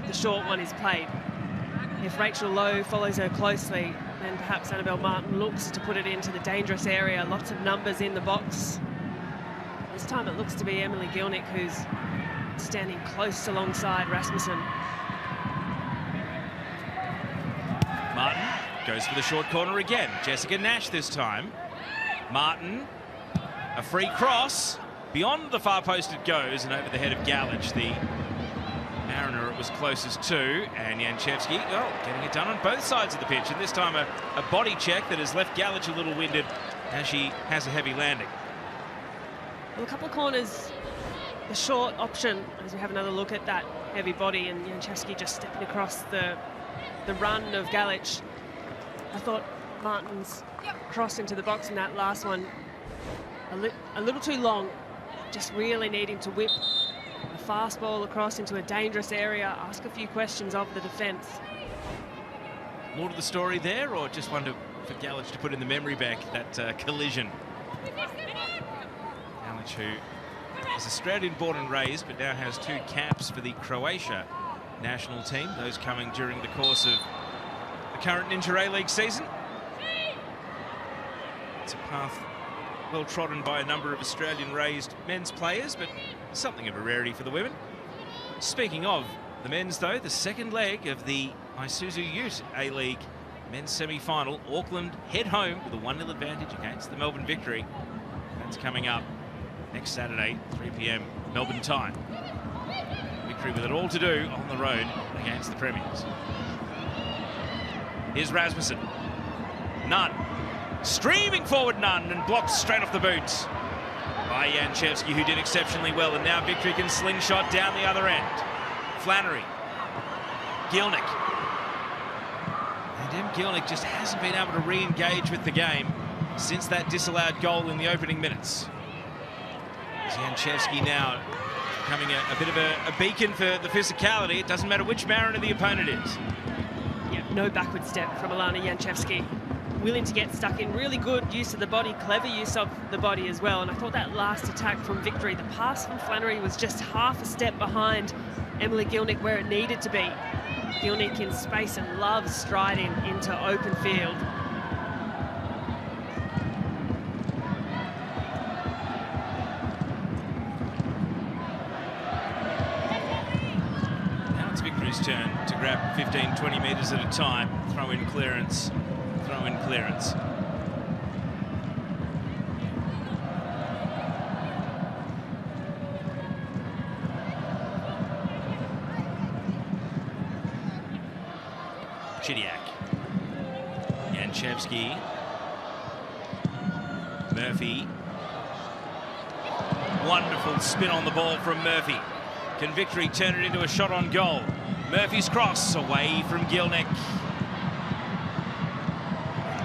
the short one is played. If Rachel Lowe follows her closely, then perhaps Annabelle Martin looks to put it into the dangerous area. Lots of numbers in the box. This time it looks to be Emily Gilnick who's standing close alongside Rasmussen.
Martin goes for the short corner again. Jessica Nash this time. Martin, a free cross. Beyond the far post it goes and over the head of Galich, the Mariner it was closest to. And Janchevsky, getting it done on both sides of the pitch. And this time a body check that has left Galich a little winded as she has a heavy landing.
Well, a couple of corners, the short option, as we have another look at that heavy body, and Janchevsky just stepping across the run of Galich. I thought Martin's cross into the box in that last one a little too long, just really needing to whip a fast ball across into a dangerous area, ask a few questions of the defence.
More to the story there, or just one for Galich to put in the memory bank, that collision? Galich, who is Australian born and raised, but now has 2 caps for the Croatia national team, those coming during the course of the current Ninja A-League season. It's a path well trodden by a number of Australian-raised men's players, but something of a rarity for the women. Speaking of the men's, though, the second leg of the Isuzu Ute A-League men's semi-final. Auckland head home with a 1-0 advantage against the Melbourne Victory. That's coming up next Saturday, 3 p.m. Melbourne time. Victory with it all to do on the road against the Premiers. Here's Rasmussen. Nunn. Streaming forward Nunn and blocked straight off the boot by Janchevsky, who did exceptionally well. And now Victory can slingshot down the other end. Flannery. Gilnick. And Gilnick just hasn't been able to re-engage with the game since that disallowed goal in the opening minutes. Janchevsky now becoming a bit of a beacon for the physicality. It doesn't matter which Mariner the opponent is.
Yeah, no backward step from Alana Janchevsky. Willing to get stuck in, really good use of the body, clever use of the body as well. And I thought that last attack from Victory, the pass from Flannery was just half a step behind Emily Gilnick where it needed to be. Gilnick in space and loves striding into open field.
Now it's Victory's turn to grab 15, 20 metres at a time. Throw in clearance. Throw-in clearance. Chidiac. Janchevsky. Murphy. Wonderful spin on the ball from Murphy. Can Victory turn it into a shot on goal? Murphy's cross away from Gilnick.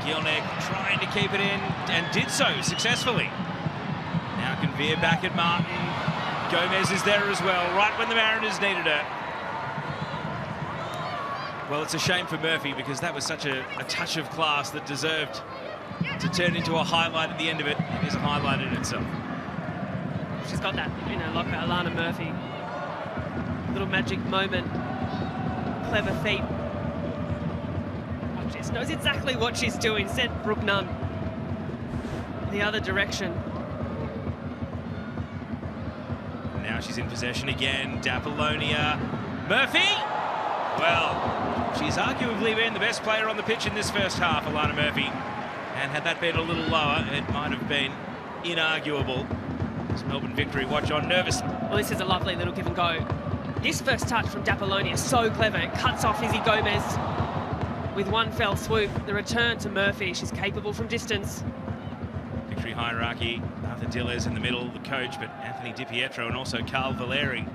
Gilnick trying to keep it in and did so successfully. Now can veer back at Martin. Gomez is there as well, right when the Mariners needed her. Well, it's a shame for Murphy because that was such a touch of class that deserved to turn into a highlight at the end of it. It is a highlight in itself.
She's got that in her locker, Alana Murphy. Little magic moment. Clever feet. She knows exactly what she's doing. Sent Brooke Nunn the other direction.
Now she's in possession again. D'Apollonia. Murphy! Well, she's arguably been the best player on the pitch in this first half, Alana Murphy. And had that been a little lower, it might have been inarguable. As Melbourne Victory watch on nervously.
Well, this is a lovely little give and go. This first touch from D'Apollonia is so clever. It cuts off Izzy Gomez with one fell swoop. The return to Murphy. She's capable from distance.
Victory hierarchy. Arthur Dillers in the middle, the coach, but Anthony Di Pietro and also Carl Valeri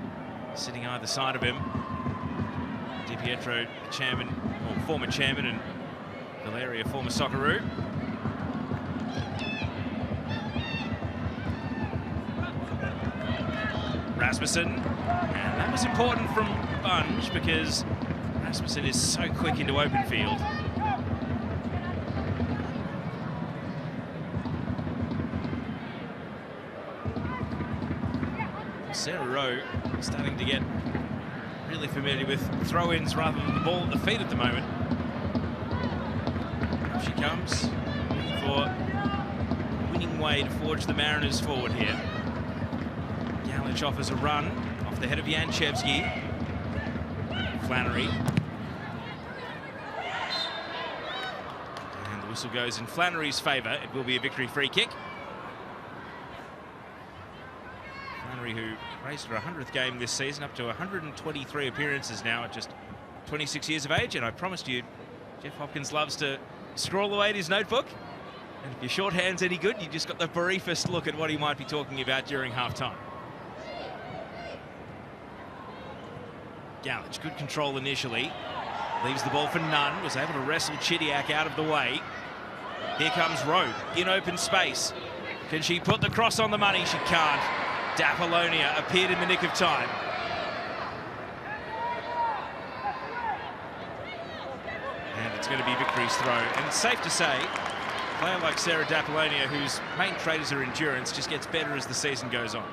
sitting either side of him. Di Pietro, the chairman, or former chairman, and Valeri, a former Socceroo. Rasmussen. And that was important from Bunge because Rasmussen is so quick into open field. Sarah Rowe starting to get really familiar with throw-ins rather than the ball at the feet at the moment. She comes for a winning way to forge the Mariners forward here. Galich offers a run off the head of Janchevsky. Flannery. And the whistle goes in Flannery's favour. It will be a victory free kick. Flannery, who raced her 100th game this season, up to 123 appearances now at just 26 years of age. And I promised you, Jeff Hopkins loves to scroll away at his notebook. And if your shorthand's any good, you just got the briefest look at what he might be talking about during half-time. Galich, good control initially. Leaves the ball for Nunn. Was able to wrestle Chidiac out of the way. Here comes Rowe in open space. Can she put the cross on the money? She can't. Dapolonia appeared in the nick of time. And it's going to be victory's throw. And it's safe to say, a player like Sarah Dapolonia, whose main trait is her endurance, just gets better as the season goes on.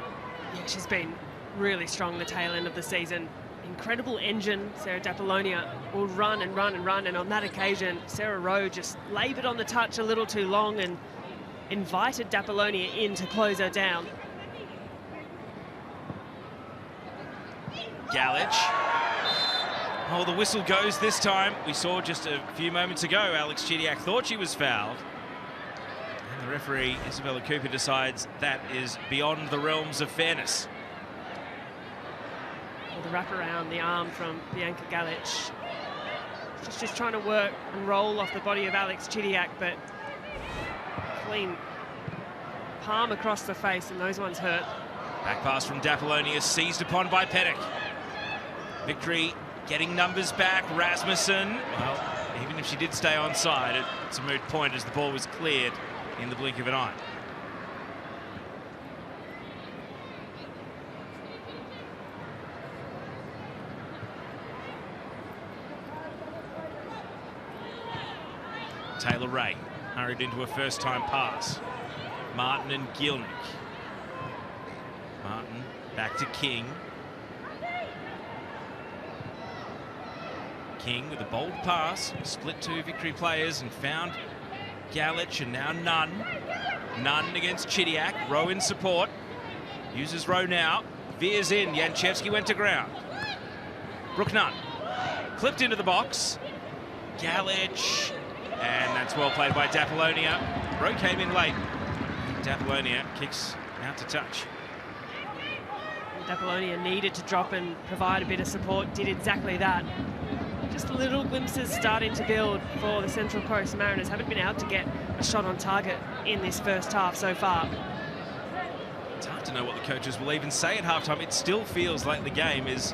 Yeah, she's been really strong the tail end of the season. Incredible engine. Sarah Dapolonia will run and run and run, and on that occasion Sarah Rowe just laboured on the touch a little too long and invited Dapolonia in to close her down. Galich. Oh, the whistle goes this time. We saw just a few moments ago Alex Chidiac thought she was fouled, and the referee Isabella Cooper decides that is beyond the realms of fairness. The wrap around the arm from Bianca Galich. She's just trying to work and roll off the body of Alex Chidiac, but clean palm across the face, and those ones hurt. Back pass from Dapolonia, seized upon by Pettick. Victory getting numbers back. Rasmussen, well, even if she did stay onside, it's a moot point as the ball was cleared in the blink of an eye. Taylor Ray hurried into a first-time pass. Martin and Gielnik. Martin back to King. King with a bold pass, split two Victory players and found Galich, and now Nunn. Nunn against Chidiac. Rowe in support. Uses Rowe now. Veers in. Janchevsky went to ground. Brooke Nunn. Clipped into the box. Galich. And that's well played by Dapolonia. Rowe came in late. Dapolonia kicks out to touch. Dapolonia needed to drop and provide a bit of support. Did exactly that. Just little glimpses starting to build for the Central Coast Mariners. Haven't been able to get a shot on target in this first half so far. It's hard to know what the coaches will even say at halftime. It still feels like the game is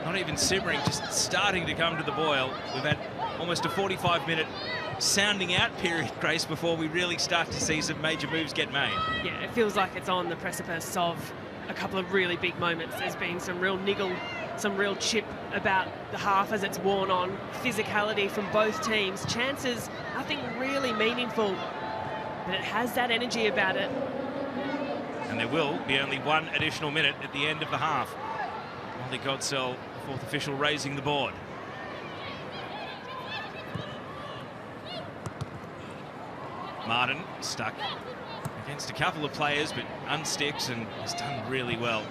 not even simmering, just starting to come to the boil. We've had almost a 45-minute sounding out period, Grace, before we really start to see some major moves get made. Yeah, it feels like it's on the precipice of a couple of really big moments. There's been some real niggle, some real chip about the half as it's worn on. Physicality from both teams. Chances, nothing really meaningful, but it has that energy about it. And there will be only one additional minute at the end of the half. Molly Godsell, fourth official, raising the board. Martin stuck against a couple of players, but unsticks and has done really well.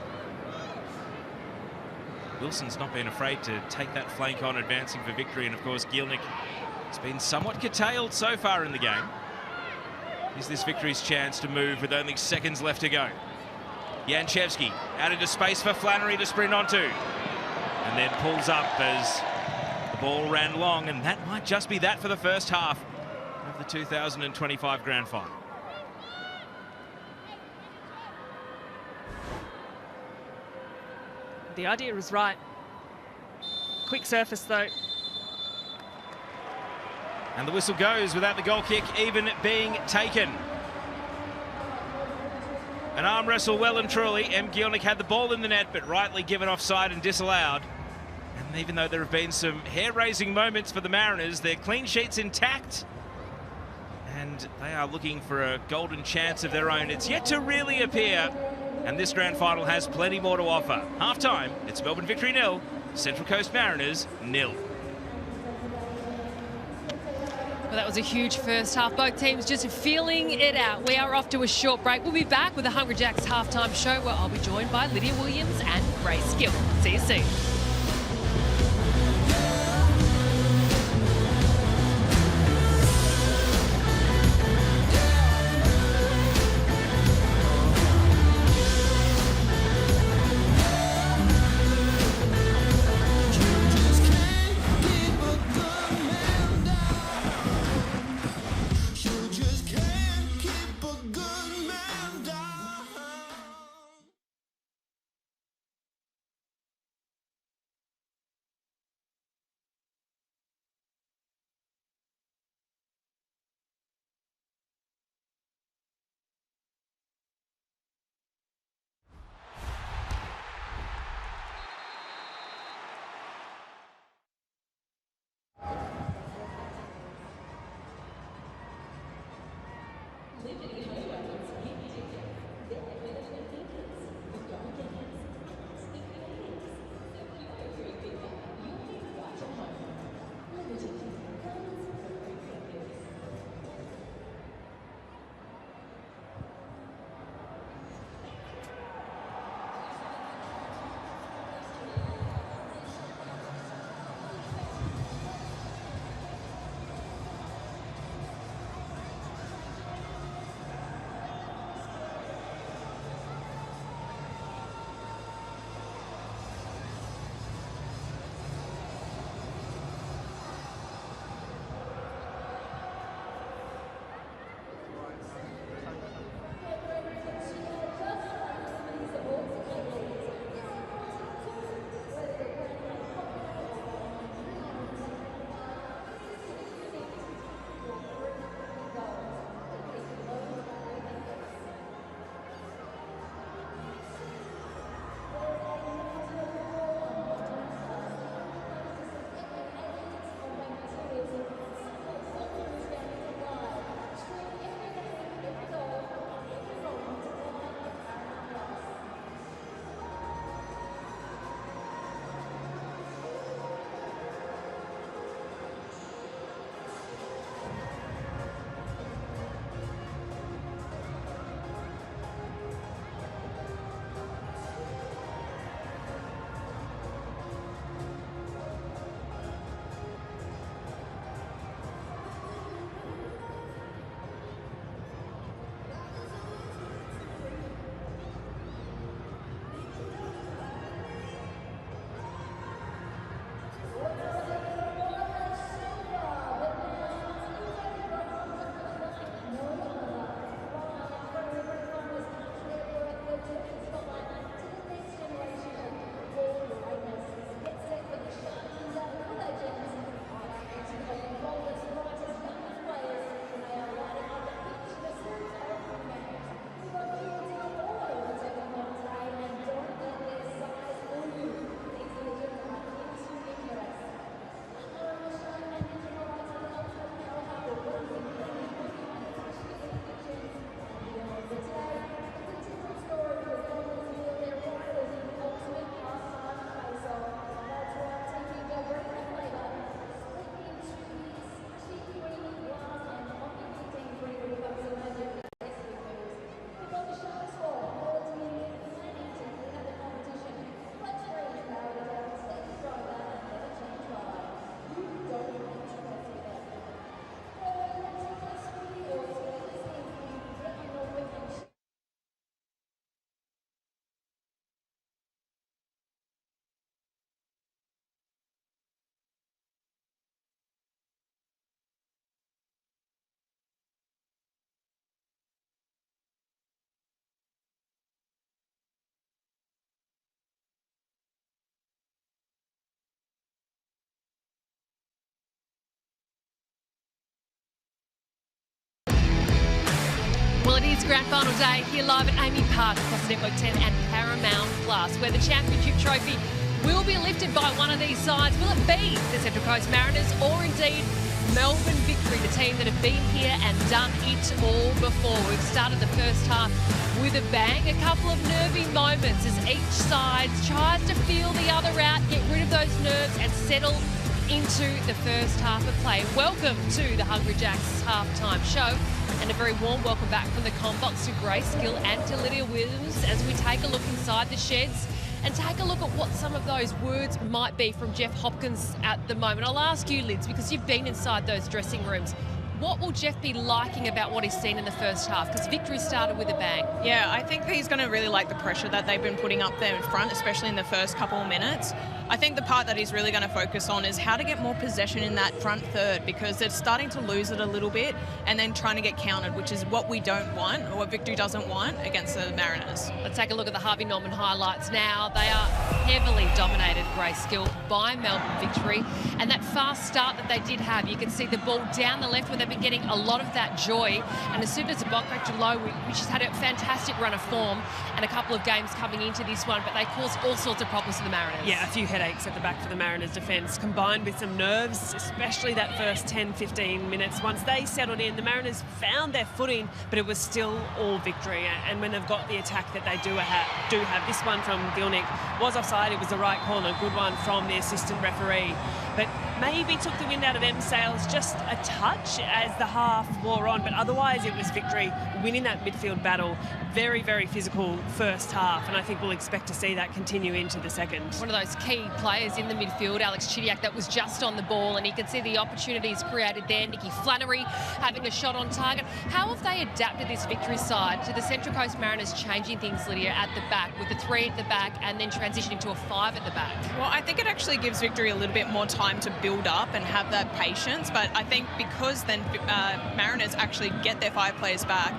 Wilson's not been afraid to take that flank on, advancing for victory, and of course Gielnik has been somewhat curtailed so far in the game. Is this Victory's chance to move with only seconds left to go? Janchevsky out into space for Flannery to sprint onto, and then pulls up as the ball ran long, and that might just be that for the first half of the 2025 Grand Final. The idea was right. Quick surface though. And the whistle goes without the goal kick even being taken.
An arm wrestle well and truly. M. Gielnik had the ball in the net, but rightly given offside and disallowed. And even though there have been some hair-raising moments for the Mariners, their clean sheet's intact. And they are looking for a golden chance of their own. It's yet to really appear. And this grand final has plenty more to offer. Half-time, it's Melbourne Victory 0, Central Coast Mariners 0.
Well, that was a huge first half. Both teams just feeling it out. We are off to a short break. We'll be back with the Hungry Jacks halftime show where I'll be joined by Lydia Williams and Grace Gill. See you soon. It is grand final day here live at Amy Park across Network 10 and Paramount Plus, where the championship trophy will be lifted by one of these sides. Will it be the Central Coast Mariners or indeed Melbourne Victory, the team that have been here and done it all before? We've started the first half with a bang, a couple of nervy moments as each side tries to feel the other out, get rid of those nerves and settle into the first half of play. Welcome to the Hungry Jacks halftime show, and a very warm welcome back from the Combox to Grace Gill and to Lydia Williams as we take a look inside the sheds and take a look at what some of those words might be from Jeff Hopkins at the moment. I'll ask you, Lids, because you've been inside those dressing rooms. What will Jeff be liking about what he's seen in the first half? Because Victory started with a bang.
Yeah, I think he's going to really like the pressure that they've been putting up there in front, especially in the first couple of minutes. I think the part that he's really going to focus on is how to get more possession in that front third, because they're starting to lose it a little bit and then trying to get countered, which is what we don't want, or what Victory doesn't want against the Mariners.
Let's take a look at the Harvey Norman highlights now. They are heavily dominated, Grace Gill, by Melbourne Victory. And that fast start that they did have, you can see the ball down the left where they've been getting a lot of that joy. And as soon as Bokrak-Jalo, which has had a fantastic run of form and a couple of games coming into this one, but they cause all sorts of problems for the Mariners.
Yeah, a few headaches at the back for the Mariners defence, combined with some nerves, especially that first 10-15 minutes. Once they settled in, the Mariners found their footing, but it was still all Victory. And when they've got the attack that they do have, this one from Gilnick was offside. It was the right call, a good one from the assistant referee. But maybe took the wind out of them sails just a touch as the half wore on, but otherwise it was Victory winning that midfield battle. Very, very physical first half, and I think we'll expect to see that continue into the second.
One of those key players in the midfield, Alex Chidiac, that was just on the ball, and you can see the opportunities created there. Nikki Flannery having a shot on target. How have they adapted this Victory side to the Central Coast Mariners changing things, Lydia, at the back, with the 3 at the back and then transitioning to a 5 at the back?
Well, I think it actually gives Victory a little bit more time to build up and have that patience, but I think because then Mariners actually get their 5 players back,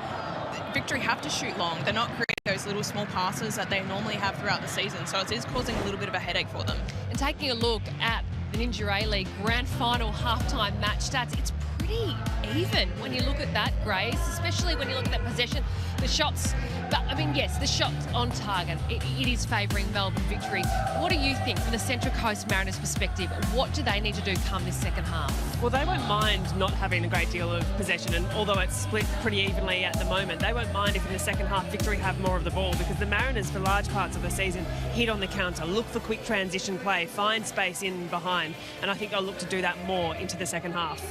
Victory have to shoot long. They're not creating those little small passes that they normally have throughout the season, so it is causing a little bit of a headache for them.
And taking a look at the Ninja A-League Grand Final halftime match stats, it's pretty even when you look at that, Grace, especially when you look at that possession, the shots. But, I mean, yes, the shots on target, it is favouring Melbourne Victory. What do you think from the Central Coast Mariners perspective? What do they need to do come this second half?
Well, they won't mind not having a great deal of possession, and although it's split pretty evenly at the moment, they won't mind if in the second half Victory have more of the ball, because the Mariners, for large parts of the season, hit on the counter, look for quick transition play, find space in behind, and I think they'll look to do that more into the second half.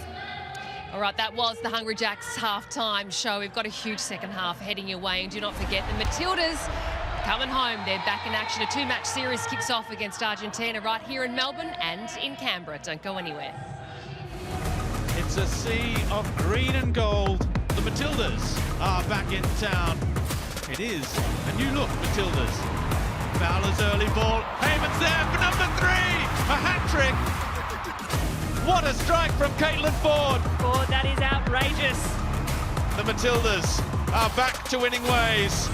All right, that was the Hungry Jacks halftime show. We've got a huge second half heading your way, and do not forget the Matildas coming home. They're back in action. A 2-match series kicks off against Argentina right here in Melbourne and in Canberra. Don't go anywhere.
It's a sea of green and gold. The Matildas are back in town. It is a new look, Matildas. Fowler's early ball. Heyman's there for number 3. A hat-trick. What a strike from Caitlin Ford.
Ford, that is outrageous.
The Matildas are back to winning ways.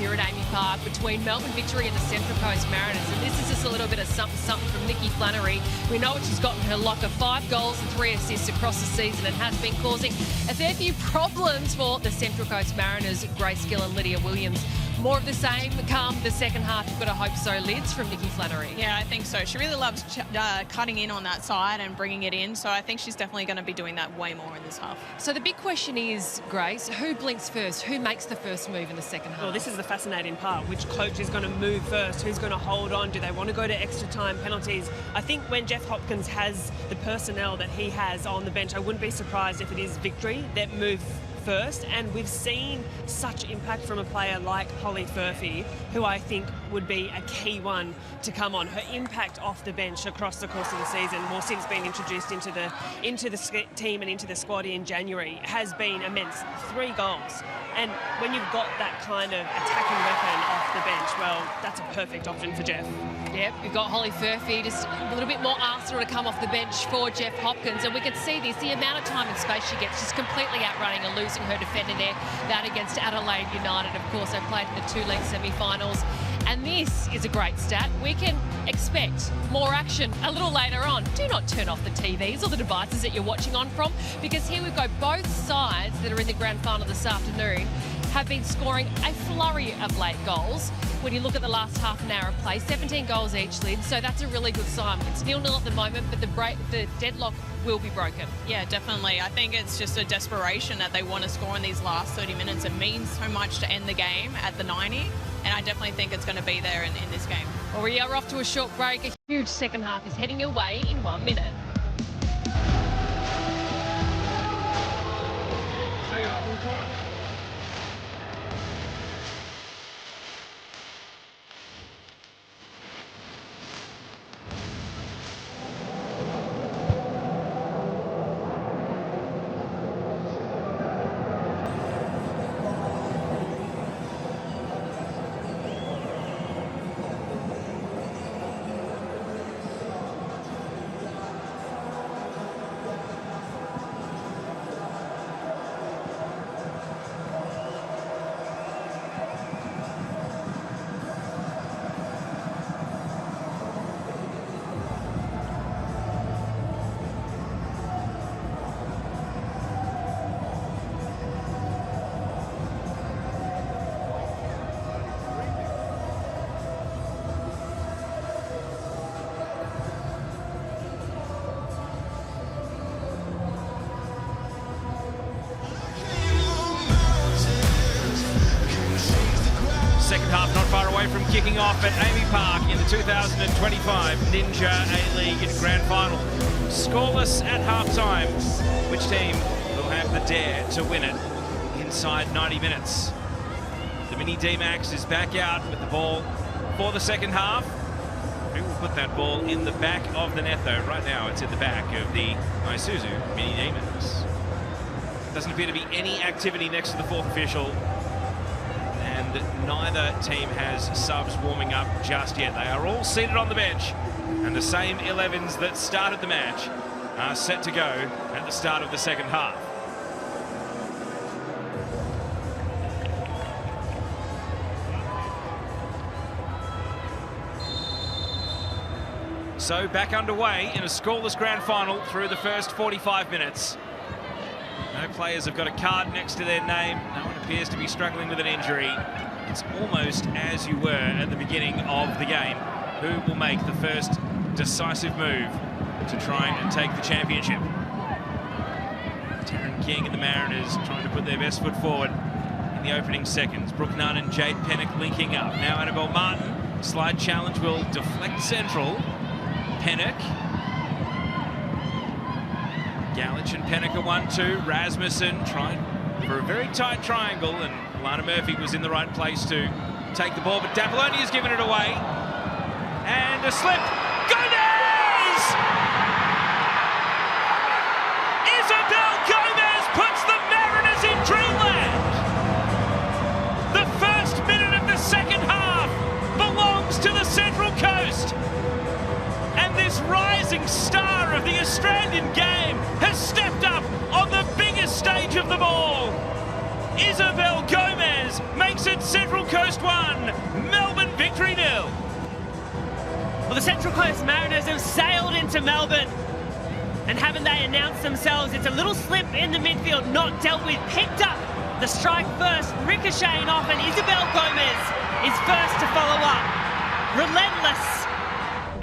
here at Amy Park between Melbourne Victory and the Central Coast Mariners. And this is just a little bit of something from Nikki Flannery. We know what she's got in her locker, 5 goals and 3 assists across the season, and has been causing a fair few problems for the Central Coast Mariners, Grace Gill and Lydia Williams. More of the same come the second half. You've got to hope so, Lids, from Nikki Flannery.
Yeah, I think so. She really loves cutting in on that side and bringing it in, so I think she's definitely going to be doing that way more in this half.
So the big question is, Grace, who blinks first? Who makes the first move in the second half?
Well, this is the fascinating part. Which coach is going to move first? Who's going to hold on? Do they want to go to extra time penalties? I think when Jeff Hopkins has the personnel that he has on the bench, I wouldn't be surprised if it is Victory that move first, and we've seen such impact from a player like Holly Furphy, who I think would be a key one to come on. Her impact off the bench across the course of the season, well, since being introduced into the team and into the squad in January, has been immense. 3 goals. And when you've got that kind of attacking weapon off the bench, well, that's a perfect option for Jeff.
Yep, you've got Holly Furphy, just a little bit more arsenal to come off the bench for Jeff Hopkins. And we can see this, the amount of time and space she gets, she's completely outrunning and losing her defender there. That against Adelaide United, of course, they played in the 2 league semi-finals. And this is a great stat. We can expect more action a little later on. Do not turn off the TVs or the devices that you're watching on from, because here we go. Both sides that are in the grand final this afternoon have been scoring a flurry of late goals. When you look at the last half an hour of play, 17 goals each, Lid, so that's a really good sign. It's 0-0 at the moment, but the deadlock will be broken.
Yeah, definitely. I think it's just a desperation that they want to score in these last 30 minutes. It means so much to end the game at the 90, and I definitely think it's going to be there in this game.
Well, we are off to a short break. A huge second half is heading your way in 1 minute.
Second half not far away from kicking off at Amy Park in the 2025 Ninja A-League Grand Final. Scoreless at half-time. Which team will have the dare to win it inside 90 minutes? The Mini D-Max is back out with the ball for the second half. Who will put that ball in the back of the net, though? Right now it's in the back of the Isuzu Mini D-Max. Doesn't appear to be any activity next to the 4th official. And neither team has subs warming up just yet. They are all seated on the bench, and the same 11s that started the match are set to go at the start of the second half. So back underway in a scoreless grand final through the first 45 minutes. No players have got a card next to their name. No one appears to be struggling with an injury. It's almost as you were at the beginning of the game. Who will make the first decisive move to try and take the championship? Taryn King and the Mariners trying to put their best foot forward in the opening seconds. Brooke Nunn and Jade Pennock linking up. Now Annabelle Martin. Slide challenge will deflect central. Pennock. Galich and Pennock are 1-2. Rasmussen trying for a very tight triangle, and Lana Murphy was in the right place to take the ball, but Dapoloni has given it away. And a slip. Gomez! Isabel Gomez puts the Mariners in dreamland. The first minute of the second half belongs to the Central Coast. And this rising star of the Australian game has stepped up on the biggest stage of them all. Isabel Gomez makes it Central Coast Coast 1, Melbourne Victory 0.
Well, the Central Coast Mariners have sailed into Melbourne. And haven't they announced themselves? It's a little slip in the midfield, not dealt with. Picked up the strike first, ricocheting off, and Isabel Gomez is first to follow up. Relentless,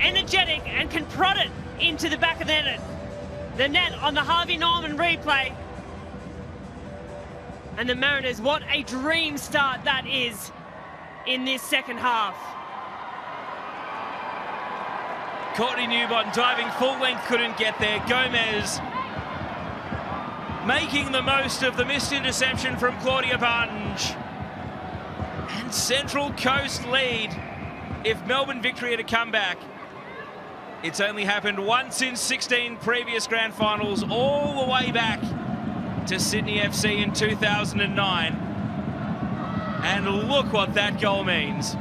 energetic, and can prod it into the back of the net. The net on the Harvey Norman replay. And the Mariners, what a dream start that is in this second half.
Courtney Newbon diving full length, couldn't get there. Gomez making the most of the missed interception from Claudia Bunge. And Central Coast lead. If Melbourne Victory had a comeback, it's only happened once in 16 previous grand finals, all the way back to Sydney FC in 2009. And look what that goal means.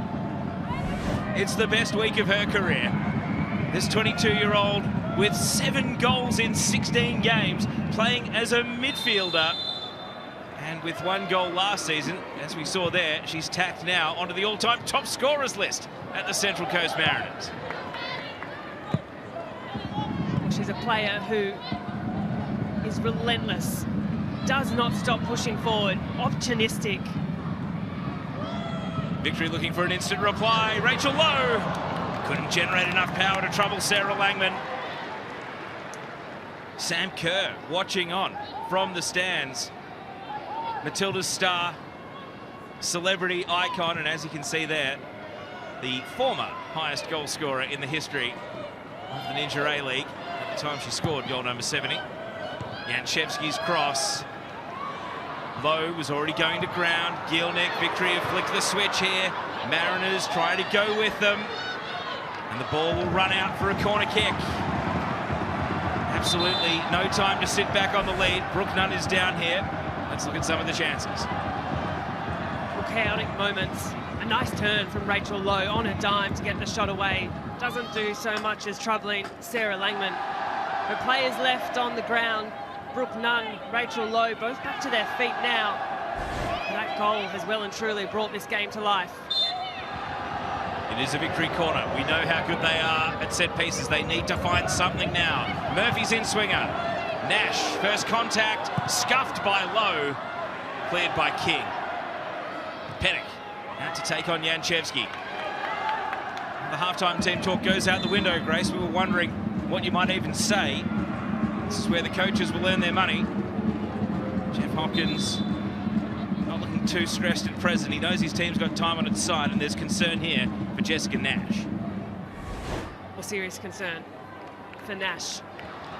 It's the best week of her career. This 22-year-old with 7 goals in 16 games, playing as a midfielder. And with 1 goal last season, as we saw there, she's tacked now onto the all-time top scorers list at the Central Coast Mariners.
Well, she's a player who is relentless, does not stop pushing forward, opportunistic.
Victory looking for an instant reply. Rachel Lowe couldn't generate enough power to trouble Sarah Langman. Sam Kerr watching on from the stands. Matilda's star, celebrity icon, and as you can see there, the former highest goal scorer in the history of the Ninja A-League. At the time she scored goal number 70. Janchevsky's cross. Lowe was already going to ground. Gielnik, Victory have flicked the switch here. Mariners try to go with them. And the ball will run out for a corner kick. Absolutely no time to sit back on the lead. Brooke Nunn is down here. Let's look at some of the chances.
Well, chaotic moments. A nice turn from Rachel Lowe on a dime to get the shot away. Doesn't do so much as troubling Sarah Langman. Her players left on the ground. Brooke Nunn, Rachel Lowe, both back to their feet now. That goal has well and truly brought this game to life.
It is a Victory corner. We know how good they are at set pieces. They need to find something now. Murphy's in swinger. Nash, first contact, scuffed by Lowe, cleared by King. Pennick out to take on Janchevsky. The halftime team talk goes out the window, Grace. We were wondering what you might even say. This is where the coaches will earn their money. Jeff Hopkins not looking too stressed at present. He knows his team's got time on its side, and there's concern here for Jessica Nash.
Well, serious concern for Nash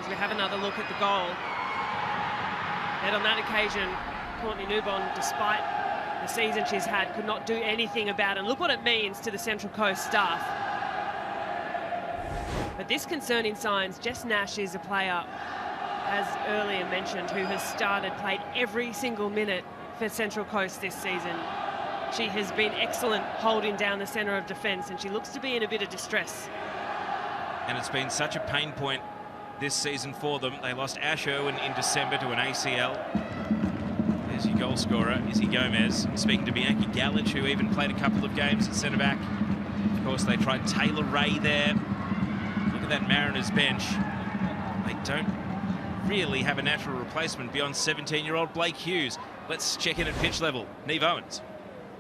as we have another look at the goal. And on that occasion, Courtney Newbon, despite the season she's had, could not do anything about it. And look what it means to the Central Coast staff. But this concerning signs, Jess Nash is a player, as earlier mentioned, who has played every single minute for Central Coast this season. She has been excellent holding down the centre of defence, and she looks to be in a bit of distress.
And it's been such a pain point this season for them. They lost Ash Irwin in December to an ACL. There's your goal scorer, Izzy Gomez. Speaking to Bianca Gallage, who even played a couple of games at centre-back. Of course, they tried Taylor Ray there. Look at that Mariners bench. They don't really have a natural replacement beyond 17-year-old Blake Hughes. Let's check in at pitch level. Neve Owens.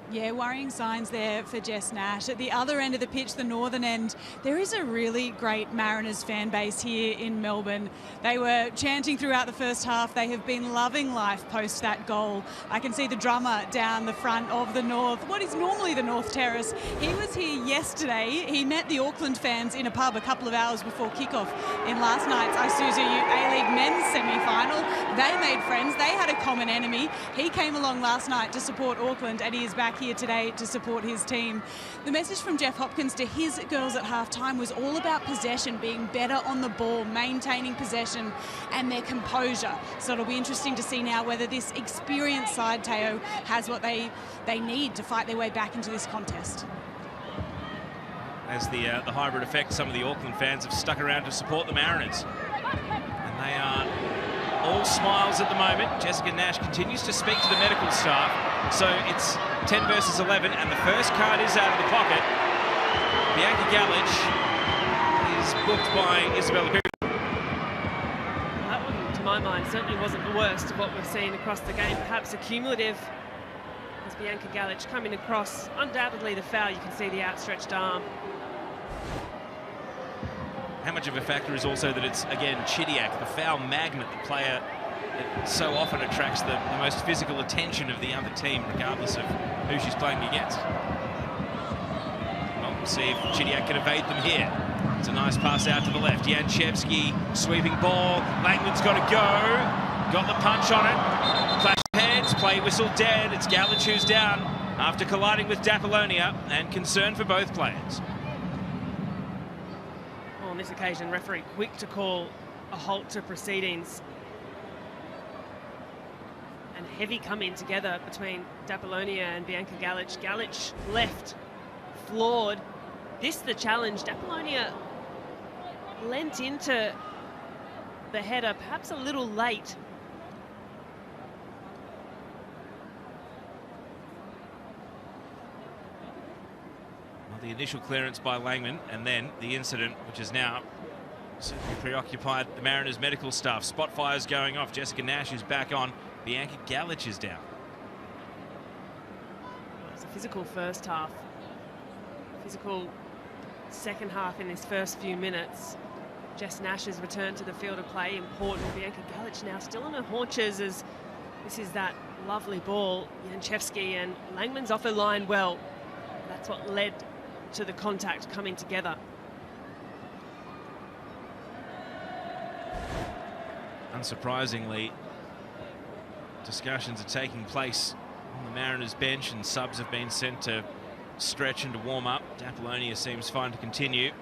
Yeah, worrying signs there for Jess Nash. At the other end of the pitch, the northern end, there is a really great Mariners fan base here in Melbourne. They were chanting throughout the first half. They have been loving life post that goal. I can see the drummer down the front of the north, what is normally the North Terrace. He was here yesterday. He met the Auckland fans in a pub a couple of hours before kickoff in last night's Isuzu A-League men's semi-final. They made friends. They had a common enemy. He came along last night to support Auckland, and he is back here today to support his team. The message from Jeff Hopkins to his girls at halftime was all about possession, being better on the ball, maintaining possession and their composure. So it'll be interesting to see now whether this experienced side, Teo, has what they need to fight their way back into this contest.
As the hybrid effect, some of the Auckland fans have stuck around to support the Mariners. And they are all smiles at the moment. Jessica Nash continues to speak to the medical staff. So it's 10 versus 11, and the first card is out of the pocket. Bianca Galich is booked by Isabella Perry.
That one, to my mind, certainly wasn't the worst of what we've seen across the game. Perhaps accumulative, as Bianca Galich coming across. Undoubtedly the foul, you can see the outstretched arm.
How much of a factor is also that it's, again, Chidiac, the foul magnet, the player that so often attracts the most physical attention of the other team, regardless of who she's playing against. Well, we'll see if Chidiac can evade them here. It's a nice pass out to the left. Janchevsky, sweeping ball. Langman's got to go. Got the punch on it. Clash of heads, play whistle dead. It's Galich who's down after colliding with Dapolonia, and concern for both players.
On this occasion, referee quick to call a halt to proceedings. And heavy coming together between Dapolonia and Bianca Galich. Galich left, floored. This the challenge. Dapolonia lent into the header, perhaps a little late.
The initial clearance by Langman, and then the incident, which is now certainly preoccupied the Mariners medical staff. Spot fires going off. Jessica Nash is back on. Bianca Galich is down.
It was a physical first half. Physical second half in this first few minutes. Jess Nash's return to the field of play, important. Bianca Galich now still on her haunches as this is that lovely ball. Janchevsky and Langman's off her line well. That's what led to the contact coming together.
Unsurprisingly, discussions are taking place on the Mariners bench, and subs have been sent to stretch and to warm up. Dapolonia seems fine to continue.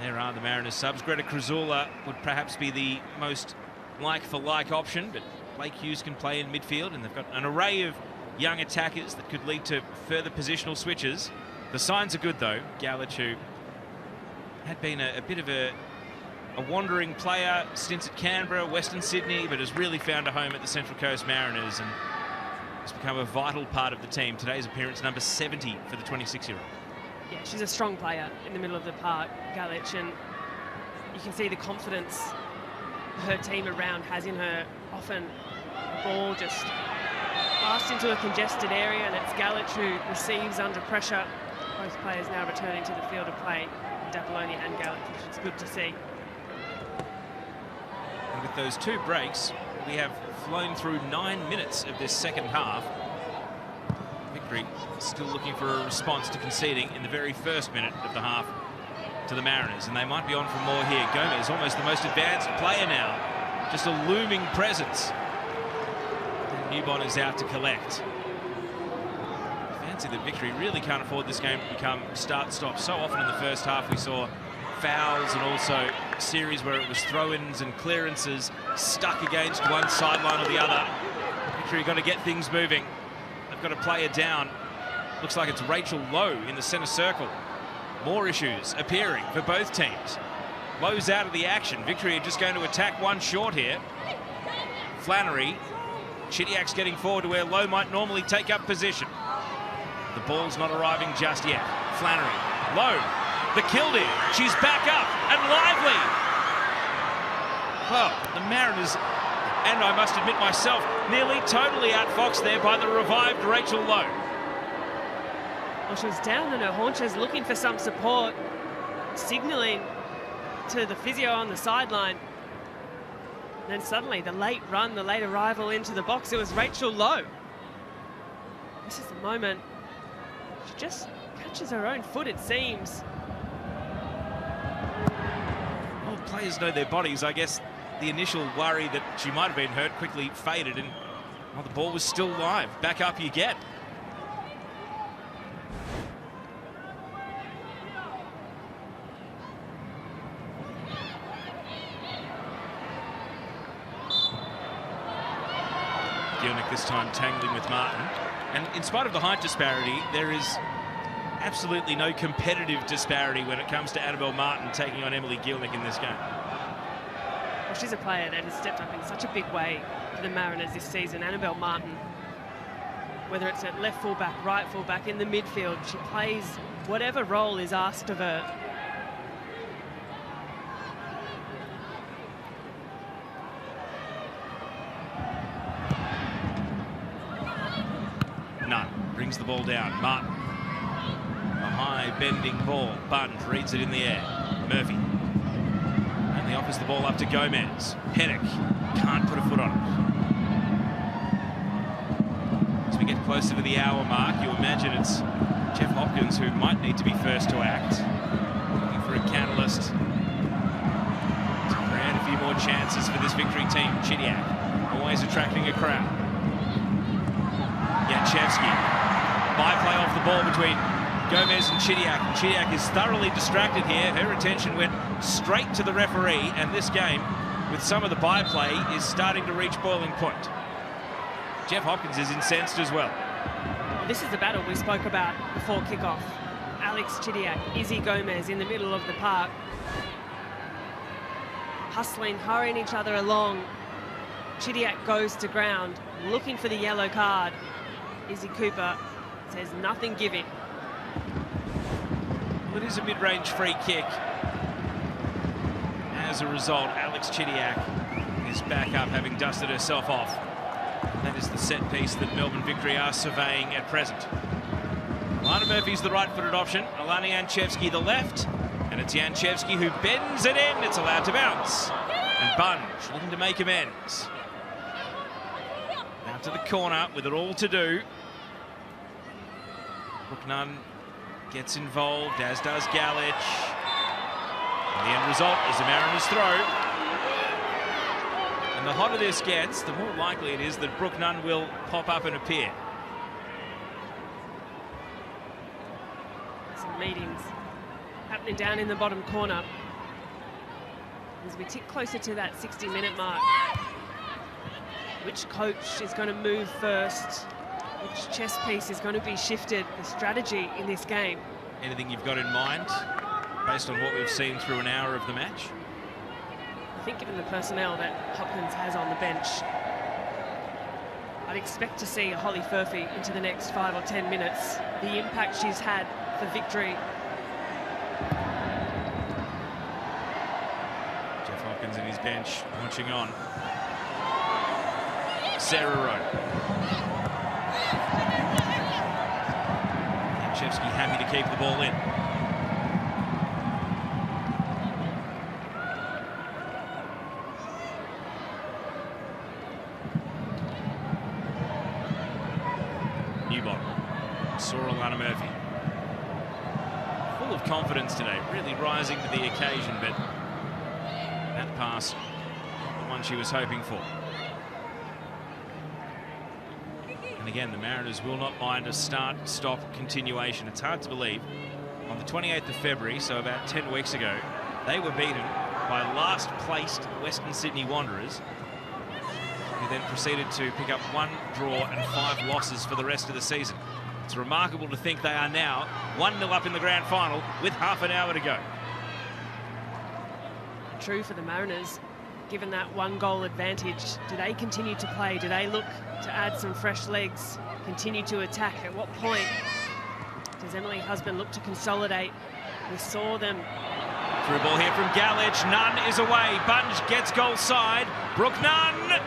There are the Mariners subs. Greta Krasula would perhaps be the most like-for-like option, but Blake Hughes can play in midfield, and they've got an array of young attackers that could lead to further positional switches. The signs are good, though. Galich, who had been a bit of a wandering player, stints at Canberra, Western Sydney, but has really found a home at the Central Coast Mariners and has become a vital part of the team. Today's appearance, number 70 for the 26-year-old.
Yeah, she's a strong player in the middle of the park, Galich, and you can see the confidence her team around has in her. Often the ball just passed into a congested area, and it's Galich who receives under pressure. Both players now returning to the field of play, Dapolonia and Galich, which is good to see.
And with those two breaks, we have flown through 9 minutes of this second half. Victory still looking for a response to conceding in the very first minute of the half to the Mariners, and they might be on for more here. Gomez, almost the most advanced player now, just a looming presence. Newbon is out to collect. Fancy that Victory really can't afford this game to become start-stop. So often in the first half we saw fouls and also series where it was throw-ins and clearances stuck against one sideline or the other. Victory got to get things moving. They've got a player down. Looks like it's Rachel Lowe in the centre circle. More issues appearing for both teams. Lowe's out of the action. Victory are just going to attack one short here. Flannery. Chidiac's getting forward to where Lowe might normally take up position. The ball's not arriving just yet. Flannery. Lowe. The kill there. She's back up and lively. Well, the Mariners, and I must admit myself, nearly totally outfoxed there by the revived Rachel Lowe.
Well, she was down on her haunches looking for some support, signalling to the physio on the sideline. And then suddenly the late run, the late arrival into the box, it was Rachel Lowe. This is the moment. She just catches her own foot, it seems.
Well, players know their bodies. I guess the initial worry that she might have been hurt quickly faded, and well, the ball was still live. Back up you get. Gielnik this time tangling with Martin. And in spite of the height disparity, there is absolutely no competitive disparity when it comes to Annabelle Martin taking on Emily Gielnik in this game.
Well, she's a player that has stepped up in such a big way for the Mariners this season. Annabelle Martin, whether it's at left fullback, right fullback, in the midfield, she plays whatever role is asked of her.
Nunn brings the ball down. Martin. A high bending ball. Bunge reads it in the air. Murphy. And he offers the ball up to Gomez. Pennock can't put a foot on it. As we get closer to the hour mark, you imagine it's Jeff Hopkins who might need to be first to act. Looking for a catalyst to create a few more chances for this victory team. Chidiac always attracting a crowd. Janchevsky. Byplay off the ball between Gomez and Chidiac. And Chidiac is thoroughly distracted here. Her attention went straight to the referee, and this game, with some of the byplay, is starting to reach boiling point. Jeff Hopkins is incensed as well.
This is the battle we spoke about before kickoff. Alex Chidiac, Izzy Gomez in the middle of the park. Hustling, hurrying each other along. Chidiac goes to ground, looking for the yellow card. Izzy Cooper says nothing giving.
Well, it is a mid-range free kick. As a result, Alex Chidiac is back up, having dusted herself off. That is the set piece that Melbourne Victory are surveying at present. Alana Murphy's the right-footed option, Alana Janchevsky the left, and it's Janchevsky who bends it in. It's allowed to bounce. And Bunge looking to make amends. Now to the corner with it all to do. Brooke Nunn gets involved, as does Galich. And the end result is a Mariners throw. And the hotter this gets, the more likely it is that Brooke Nunn will pop up and appear.
Some meetings happening down in the bottom corner as we tick closer to that 60-minute mark. Which coach is going to move first? Which chess piece is going to be shifted? The strategy in this game.
Anything you've got in mind based on what we've seen through an hour of the match?
I think given the personnel that Hopkins has on the bench, I'd expect to see Holly Furphy into the next 5 or 10 minutes. The impact she's had for victory.
Jeff Hopkins and his bench watching on. Sarah Rowe. Janchevsky happy to keep the ball in. Newbottom. Saw Alana Murphy. Full of confidence today, really rising to the occasion, but that pass, the one she was hoping for. And again, the Mariners will not mind a start-stop continuation. It's hard to believe. On the 28th of February, so about 10 weeks ago, they were beaten by last-placed Western Sydney Wanderers, who then proceeded to pick up 1 draw and 5 losses for the rest of the season. It's remarkable to think they are now 1-0 up in the grand final with half an hour to go.
True for the Mariners. Given that 1-goal advantage, do they continue to play? Do they look to add some fresh legs, continue to attack? At what point does Emily Husband look to consolidate? We saw them.
Through ball here from Galich. Nunn is away. Bunge gets goal side. Brooke Nunn.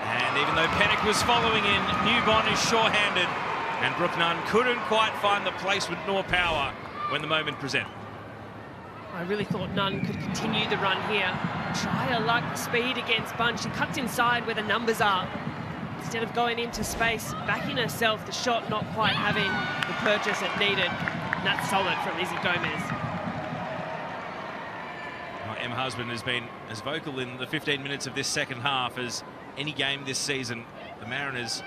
And even though Pennock was following in, Newbon is sure-handed. And Brooke Nunn couldn't quite find the placement nor power when the moment presented.
I really thought Nunn could continue the run here. Try her luck, speed against Bunge. She cuts inside where the numbers are. Instead of going into space, backing herself, the shot not quite having the purchase it needed. And that's solid from Izzy Gomez.
Well, Emma Husband has been as vocal in the 15 minutes of this second half as any game this season. The Mariners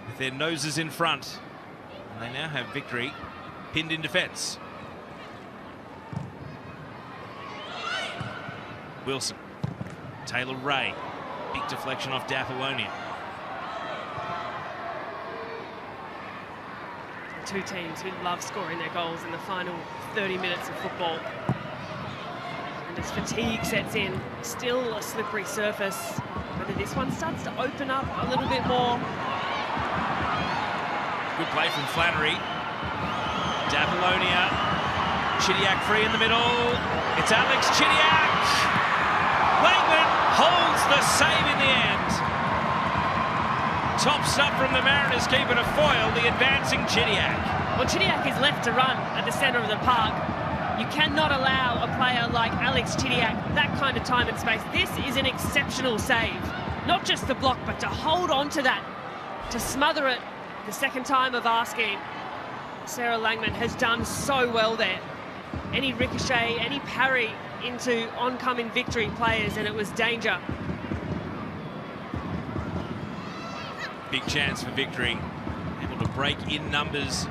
with their noses in front. And they now have victory pinned in defence. Wilson, Taylor Ray, big deflection off D'Apollonia.
Two teams who love scoring their goals in the final 30 minutes of football. And As fatigue sets in, still a slippery surface. Whether this one starts to open up a little bit more.
Good play from Flannery. D'Apollonia. Chidiac free in the middle. It's Alex Chidiac. Langman holds the save in the end. Tops up from the Mariners keeper to foil the advancing Chidiac.
Well, Chidiac is left to run at the centre of the park. You cannot allow a player like Alex Chidiac that kind of time and space. This is an exceptional save. Not just the block, but to hold on to that, to smother it the second time of asking. Sarah Langman has done so well there. Any ricochet, any parry into oncoming Victory players, and it was danger.
Big chance for Victory. Able to break in numbers.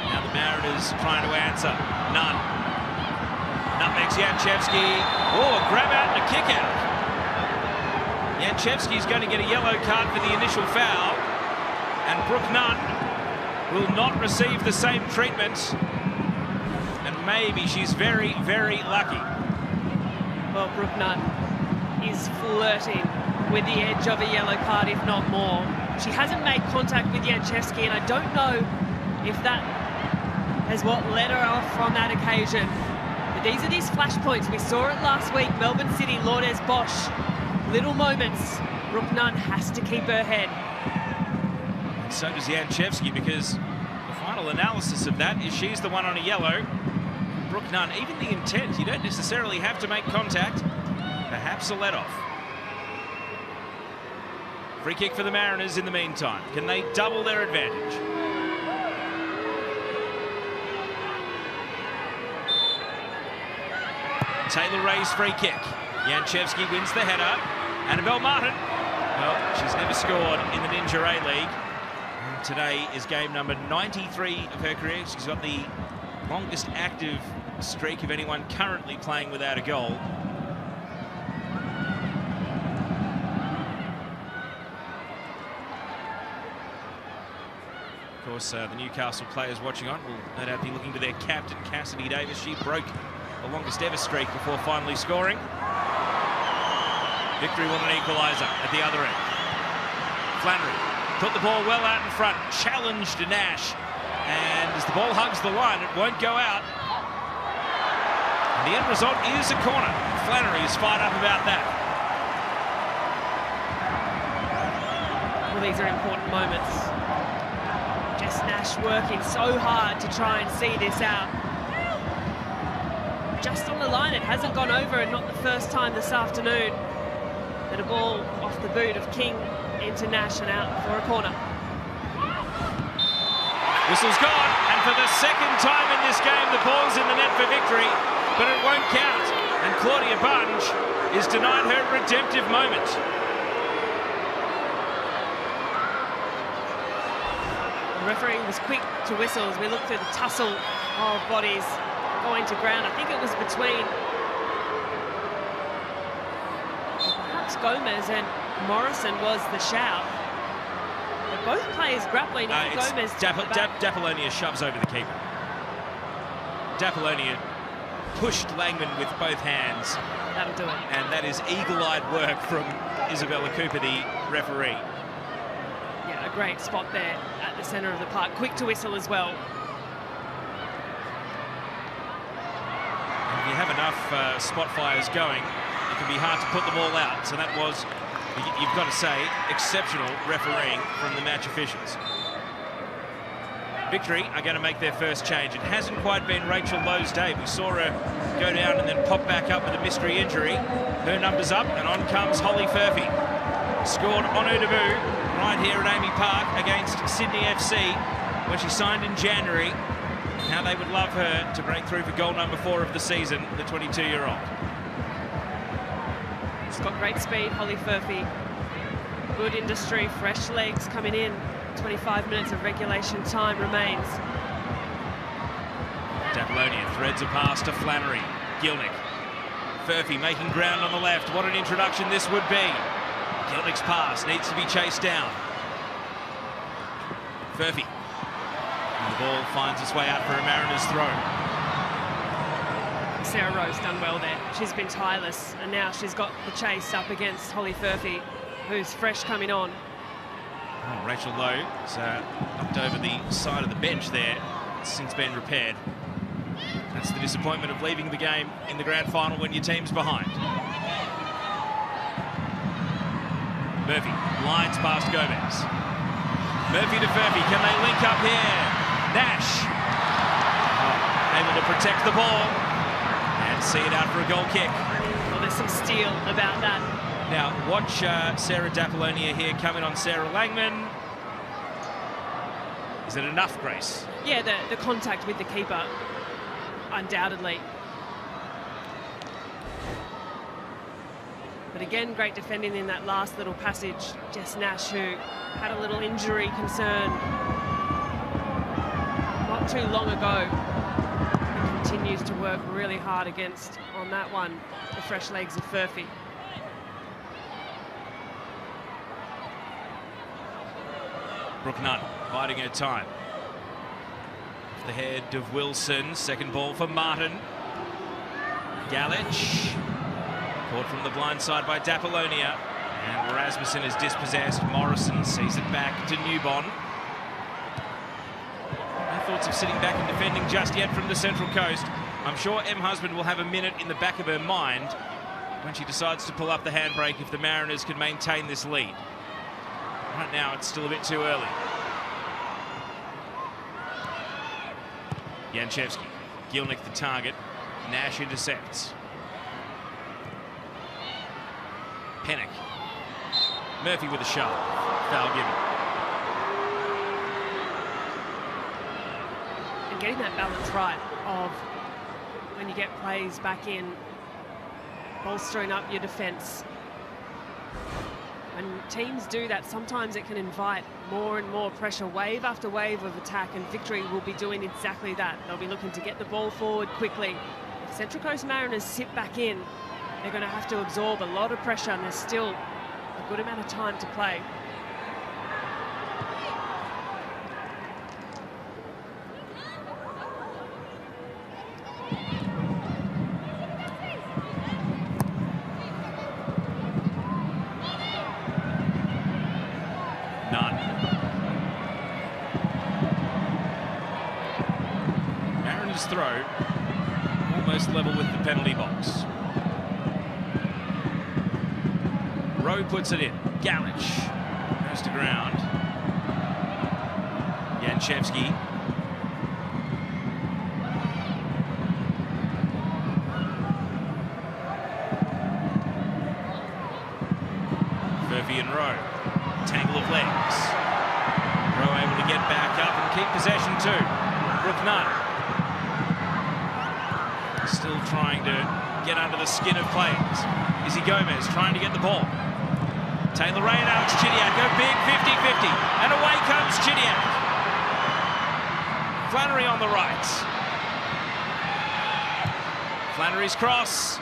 Now the Mariners trying to answer. None. Nutmegs Janchevski. Oh, a grab out and a kick out. Janchevski's going to get a yellow card for the initial foul. And Brooke Nunn will not receive the same treatment. And maybe she's very, very lucky.
Well, Brooke Nunn is flirting with the edge of a yellow card, if not more. She hasn't made contact with Janchevski, and I don't know if that is what led her off on that occasion. But these are these flashpoints. We saw it last week, Melbourne City, Lourdes Bosch. Little moments. Brooke Nunn has to keep her head.
And so does Janchevski, because the final analysis of that is she's the one on a yellow. Brooke Nunn, even the intent, you don't necessarily have to make contact. Perhaps a let-off. Free kick for the Mariners in the meantime. Can they double their advantage? Taylor Ray's free kick. Janchevski wins the header. Annabelle Martin, well, she's never scored in the Ninja A-League. And today is game number 93 of her career. She's got the longest active streak of anyone currently playing without a goal. Of course, the Newcastle players watching on will no doubt be looking to their captain, Cassidy Davis. She broke the longest ever streak before finally scoring. Victory want an equaliser at the other end. Flannery put the ball well out in front, challenged Nash, and as the ball hugs the line, it won't go out. And the end result is a corner. Flannery is fired up about that.
Well, these are important moments. Jess Nash working so hard to try and see this out. Just on the line, it hasn't gone over, and not the first time this afternoon. And a ball off the boot of King into Nash and out for a corner.
Whistle's gone, and for the second time in this game, the ball's in the net for Victory, but it won't count. And Claudia Bunge is denied her redemptive moment.
The referee was quick to whistle as we looked through the tussle of bodies going to ground. I think it was between perhaps Gomez and Morrison was the shout. But both players grappling. Gomez.
D'Apollonia shoves over the keeper. D'Apollonia pushed Langman with both hands.
That'll do it.
And that is eagle-eyed work from Isabella Cooper, the referee.
Yeah, a great spot there at the centre of the park. Quick to whistle as well.
If you have enough spot fires going, it can be hard to put them all out. So that was, you've got to say, exceptional refereeing from the match officials. Victory are going to make their first change. It hasn't quite been Rachel Lowe's day. We saw her go down and then pop back up with a mystery injury. Her number's up, and on comes Holly Furphy. Scored on her debut right here at Amy Park against Sydney FC when she signed in January. Now they would love her to break through for goal number 4 of the season, the 22-year-old.
She's got great speed, Holly Furphy. Good industry, fresh legs coming in. 25 minutes of regulation time remains.
D'Apollonia threads a pass to Flannery. Gilnick. Furphy making ground on the left. What an introduction this would be. Gilnick's pass needs to be chased down. Furphy. And the ball finds its way out for a Mariners throw.
Sarah Rowe's done well there. She's been tireless, and now she's got the chase up against Holly Furphy, who's fresh coming on.
Oh, Rachel Lowe has knocked over the side of the bench there. It's since been repaired. That's the disappointment of leaving the game in the grand final when your team's behind. Murphy lines past Gomez. Murphy to Furphy. Can they link up here? Nash able to protect the ball and see it out for a goal kick.
Well, there's some steel about that.
Now, watch Sarah Dapolonia here coming on Sarah Langman. Is it enough, Grace?
Yeah, the contact with the keeper, undoubtedly. But again, great defending in that last little passage. Jess Nash, who had a little injury concern not too long ago, and continues to work really hard against, on that one, the fresh legs of Furphy.
Brooke Nunn biding her time. Off the head of Wilson. Second ball for Martin. Galich. Caught from the blind side by Dapolonia. And Rasmussen is dispossessed. Morrison sees it back to Newbon. No thoughts of sitting back and defending just yet from the Central Coast. I'm sure Em Husband will have a minute in the back of her mind when she decides to pull up the handbrake if the Mariners can maintain this lead. Right now, it's still a bit too early. Janchevsky, Gielnik the target. Nash intercepts. Pennick. Murphy with a shot. Foul given.
And getting that balance right of when you get plays back in, bolstering up your defence. When teams do that, sometimes it can invite more and more pressure, wave after wave of attack, and Victory will be doing exactly that. They'll be looking to get the ball forward quickly. If Central Coast Mariners sit back in, they're going to have to absorb a lot of pressure, and there's still a good amount of time to play.
Throw almost level with the penalty box. Rowe puts it in. Galich goes to ground. Janchevsky. Furphy and Rowe. Tangle of legs. Rowe able to get back up and keep possession too. Brooke Nunn. Still trying to get under the skin of players. Izzy Gomez trying to get the ball. Taylor Ray and Alex Chidiac, a big 50-50. And away comes Chidiac. Flannery on the right. Flannery's cross.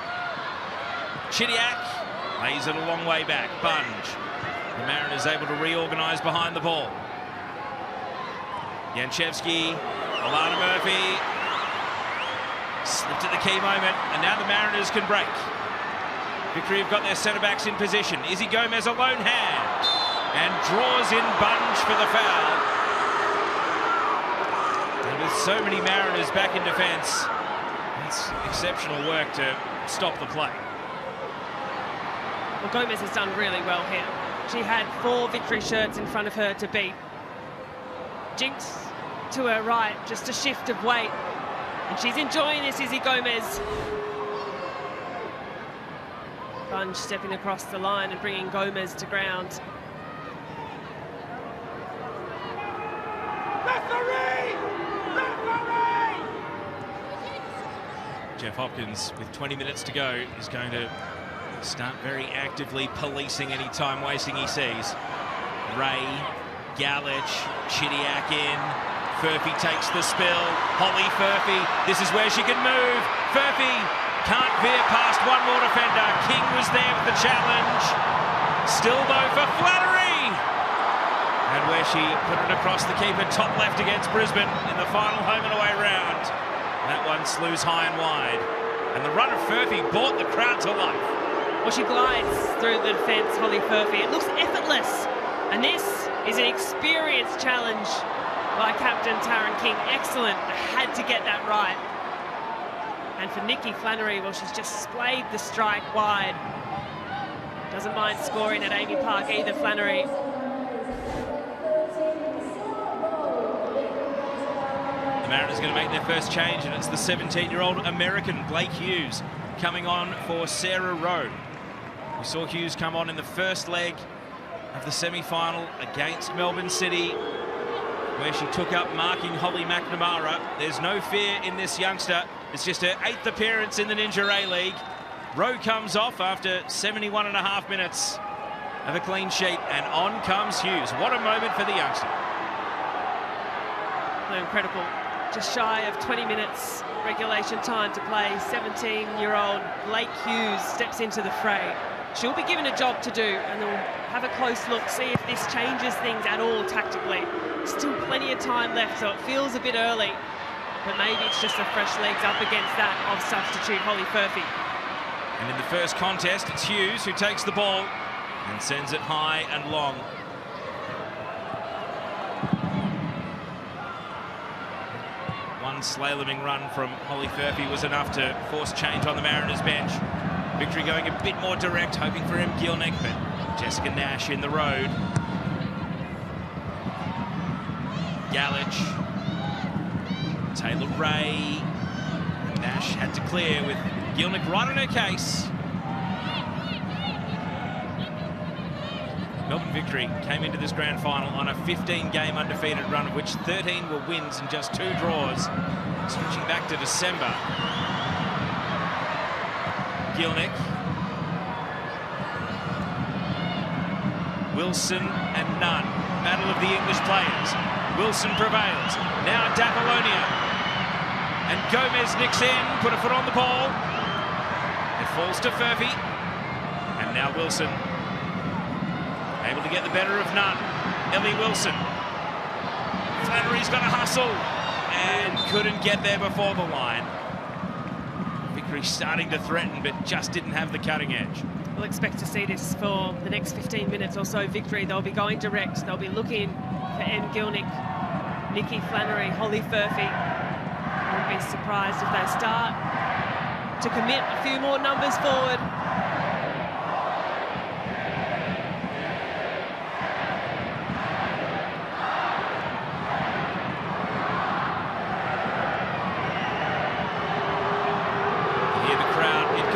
Chidiac lays it a long way back. Bunge. The Mariners able to reorganise behind the ball. Janchevsky, Alana Murphy. Slipped at the key moment, and now the Mariners can break. Victory have got their centre-backs in position. Izzy Gomez a lone hand, and draws in Bunge for the foul. And with so many Mariners back in defence, that's exceptional work to stop the play.
Well, Gomez has done really well here. She had 4 Victory shirts in front of her to beat. Jinx to her right, just a shift of weight. And she's enjoying this, Izzy Gomez. Bunge stepping across the line and bringing Gomez to ground.
Referee! Referee!
Jeff Hopkins, with 20 minutes to go, is going to start very actively policing any time wasting he sees. Ray, Galich, Chidiac in. Furphy takes the spill. Holly Furphy, this is where she can move. Furphy can't veer past one more defender. King was there with the challenge. Still though for Flannery. And where she put it across the keeper, top left against Brisbane in the final home and away round. That one slews high and wide. And the run of Furphy brought the crowd to life.
Well, she glides through the defence, Holly Furphy. It looks effortless. And this is an experienced challenge by Captain Taryn King. Excellent. Had to get that right. And for Nikki Flannery, well, she's just splayed the strike wide. Doesn't mind scoring at Amy Park either, Flannery.
The Mariners are going to make their first change, and it's the 17-year-old American Blake Hughes coming on for Sarah Rowe. We saw Hughes come on in the first leg of the semi-final against Melbourne City, where she took up marking Holly McNamara. There's no fear in this youngster. It's just her 8th appearance in the Ninja A-League. Rowe comes off after 71.5 minutes of a clean sheet, and on comes Hughes. What a moment for the youngster.
Incredible. Just shy of 20 minutes regulation time to play. 17-year-old Blake Hughes steps into the fray. She'll be given a job to do, and we'll have a close look, see if this changes things at all tactically. Still plenty of time left, so it feels a bit early, but maybe it's just the fresh legs up against that of substitute Holly Furphy.
And in the first contest, it's Hughes who takes the ball and sends it high and long. One slaloming run from Holly Furphy was enough to force change on the Mariners bench. Victory going a bit more direct, hoping for M. Gilnick, but Jessica Nash in the road. Galich, Taylor Ray. Nash had to clear with Gilnick right on her case. Melbourne Victory came into this grand final on a 15-game undefeated run, of which 13 were wins and just 2 draws. Switching back to December. Gilnick. Wilson and Nunn. Battle of the English players. Wilson prevails. Now D'Apollonia. And Gomez nicks in, put a foot on the ball. It falls to Furphy. And now Wilson able to get the better of Nunn. Ellie Wilson. Flannery's got a hustle and couldn't get there before the line. Victory starting to threaten, but just didn't have the cutting edge.
We'll expect to see this for the next 15 minutes or so. Victory, they'll be going direct. They'll be looking for M. Gilnick, Nikki Flannery, Holly Furphy. Won't be surprised if they start to commit a few more numbers forward.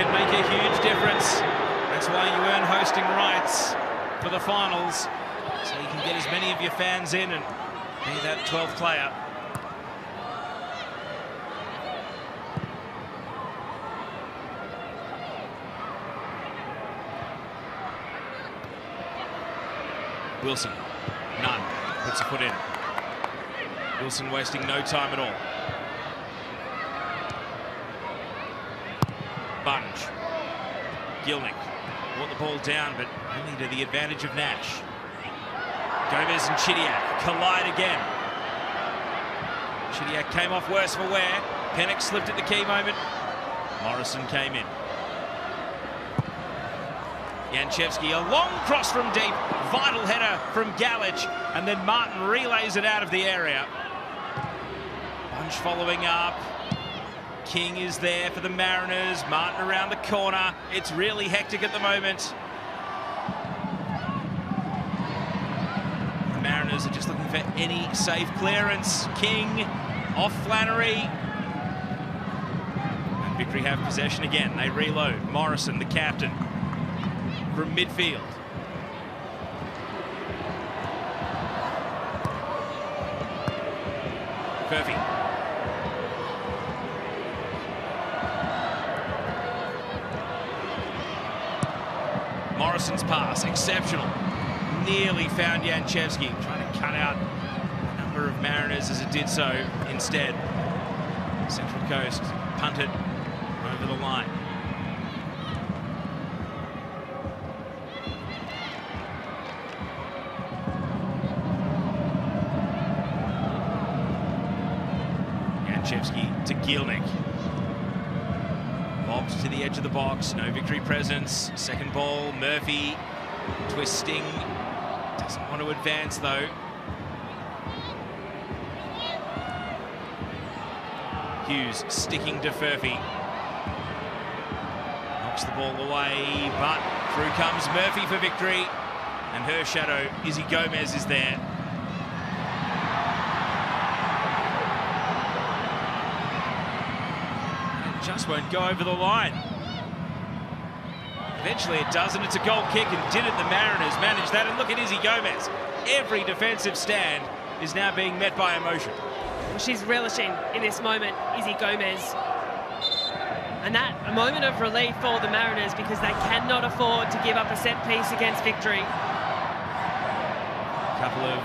Make a huge difference. That's why you earn hosting rights for the finals, so you can get as many of your fans in and be that 12th player. Wilson, Nunn puts a foot in. Wilson wasting no time at all. Bunge. Gilnick brought the ball down, but only to the advantage of Nash. Gomez and Chidiac collide again. Chidiac came off worse for wear. Pennock slipped at the key moment. Morrison came in. Janchevsky, a long cross from deep. Vital header from Galich, and then Martin relays it out of the area. Bunge following up. King is there for the Mariners. Martin around the corner. It's really hectic at the moment. The Mariners are just looking for any safe clearance. King off Flannery. And Victory have possession again. They reload. Morrison, the captain, from midfield. Furphy. Morrison's pass, exceptional. Nearly found Janchevsky, trying to cut out a number of Mariners as it did so instead. Central Coast punted over the line. Janchevsky to Gilnick. Ball Lobbed to the edge of the box, no Victory presence. Second ball, Murphy twisting. Doesn't want to advance though. Hughes sticking to Furphy. Knocks the ball away, but through comes Murphy for Victory. And her shadow, Izzy Gomez, is there. It just won't go over the line. Eventually it does, and it's a goal kick, and did it the Mariners manage that? And look at Izzy Gomez. Every defensive stand is now being met by emotion.
Well, she's relishing in this moment, Izzy Gomez. And that, a moment of relief for the Mariners, because they cannot afford to give up a set piece against Victory.
A couple of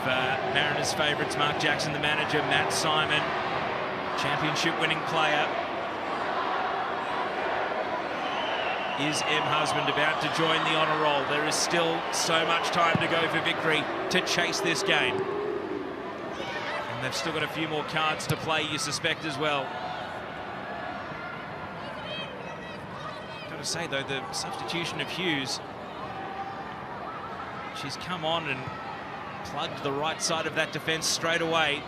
Mariners favourites, Mark Jackson, the manager, Matt Simon, championship winning player. Is M. Husband about to join the honour roll? There is still so much time to go for Victory to chase this game. And they've still got a few more cards to play, you suspect, as well. Got to say, though, the substitution of Hughes, she's come on and plugged the right side of that defence straight away.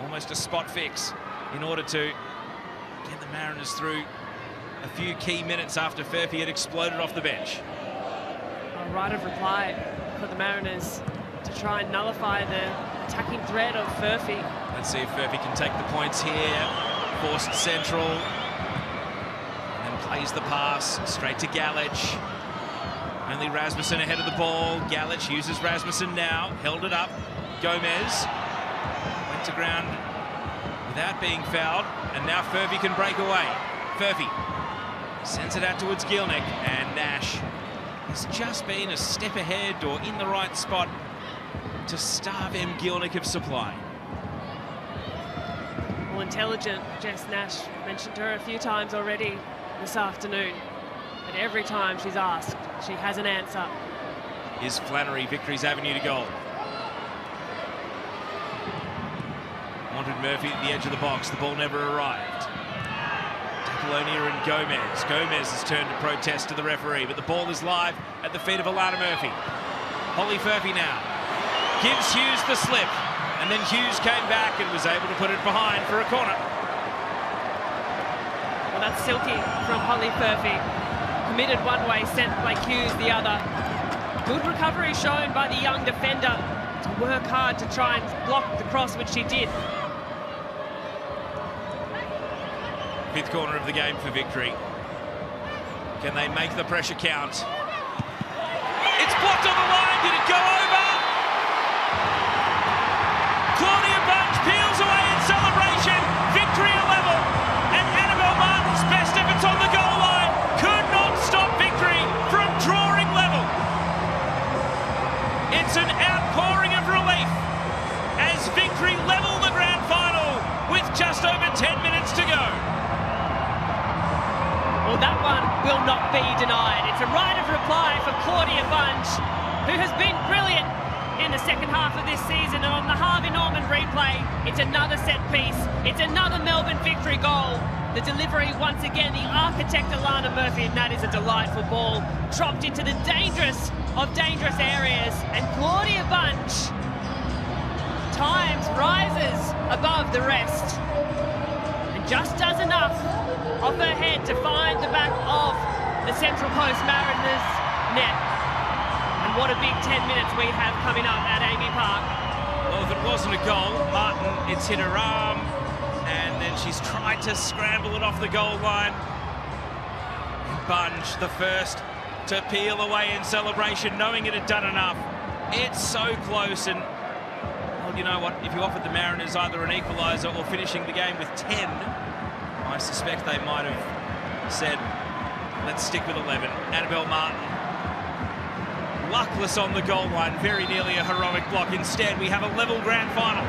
Almost a spot fix in order to get the Mariners through a few key minutes after Furphy had exploded off the bench.
A right of reply for the Mariners to try and nullify the attacking threat of Furphy.
Let's see if Furphy can take the points here. Forced central. And then plays the pass straight to Galich. Only Rasmussen ahead of the ball. Galich uses Rasmussen now. Held it up. Gomez went to ground without being fouled. And now Furphy can break away. Furphy sends it out towards Gielnik, and Nash has just been a step ahead or in the right spot to starve M. Gielnik of supply.
Well, intelligent Jess Nash. Mentioned her a few times already this afternoon, but every time she's asked, she has an answer.
Is Flannery Victory's avenue to goal? Wanted Murphy at the edge of the box. The ball never arrived. Apollonia and Gomez. Gomez has turned to protest to the referee, but the ball is live at the feet of Alana Murphy. Holly Furphy now gives Hughes the slip, and then Hughes came back and was able to put it behind for a corner.
Well, that's silky from Holly Furphy. Committed one way, sent Blake Hughes the other. Good recovery shown by the young defender to work hard to try and block the cross, which she did.
Fifth corner of the game for Victory. Can they make the pressure count? It's blocked on the line. Did it go over? Claudia Bunch peels away in celebration. Victory a level. And Annabelle Martin's best efforts on the goal line could not stop Victory from drawing level. It's an outpouring of relief as Victory level the grand final with just over 10 minutes to go.
Well, that one will not be denied. It's a right of reply for Claudia Bunch, who has been brilliant in the second half of this season. And on the Harvey Norman replay, it's another set piece. It's another Melbourne Victory goal. The delivery, once again, the architect Alana Murphy, and that is a delightful ball. Dropped into the dangerous of dangerous areas. And Claudia Bunch times rises above the rest. And just does enough off her head to find the back of the Central Coast Mariners net. And what a big 10 minutes we have coming up at Amy Park.
Well, if it wasn't a goal, Martin, it's hit her arm, and then she's tried to scramble it off the goal line. Bunch, the first to peel away in celebration, knowing it had done enough. It's so close, and, well, you know what? If you offered the Mariners either an equaliser or finishing the game with 10, I suspect they might have said, let's stick with 11. Annabelle Martin, luckless on the goal line, very nearly a heroic block. Instead, we have a level grand final.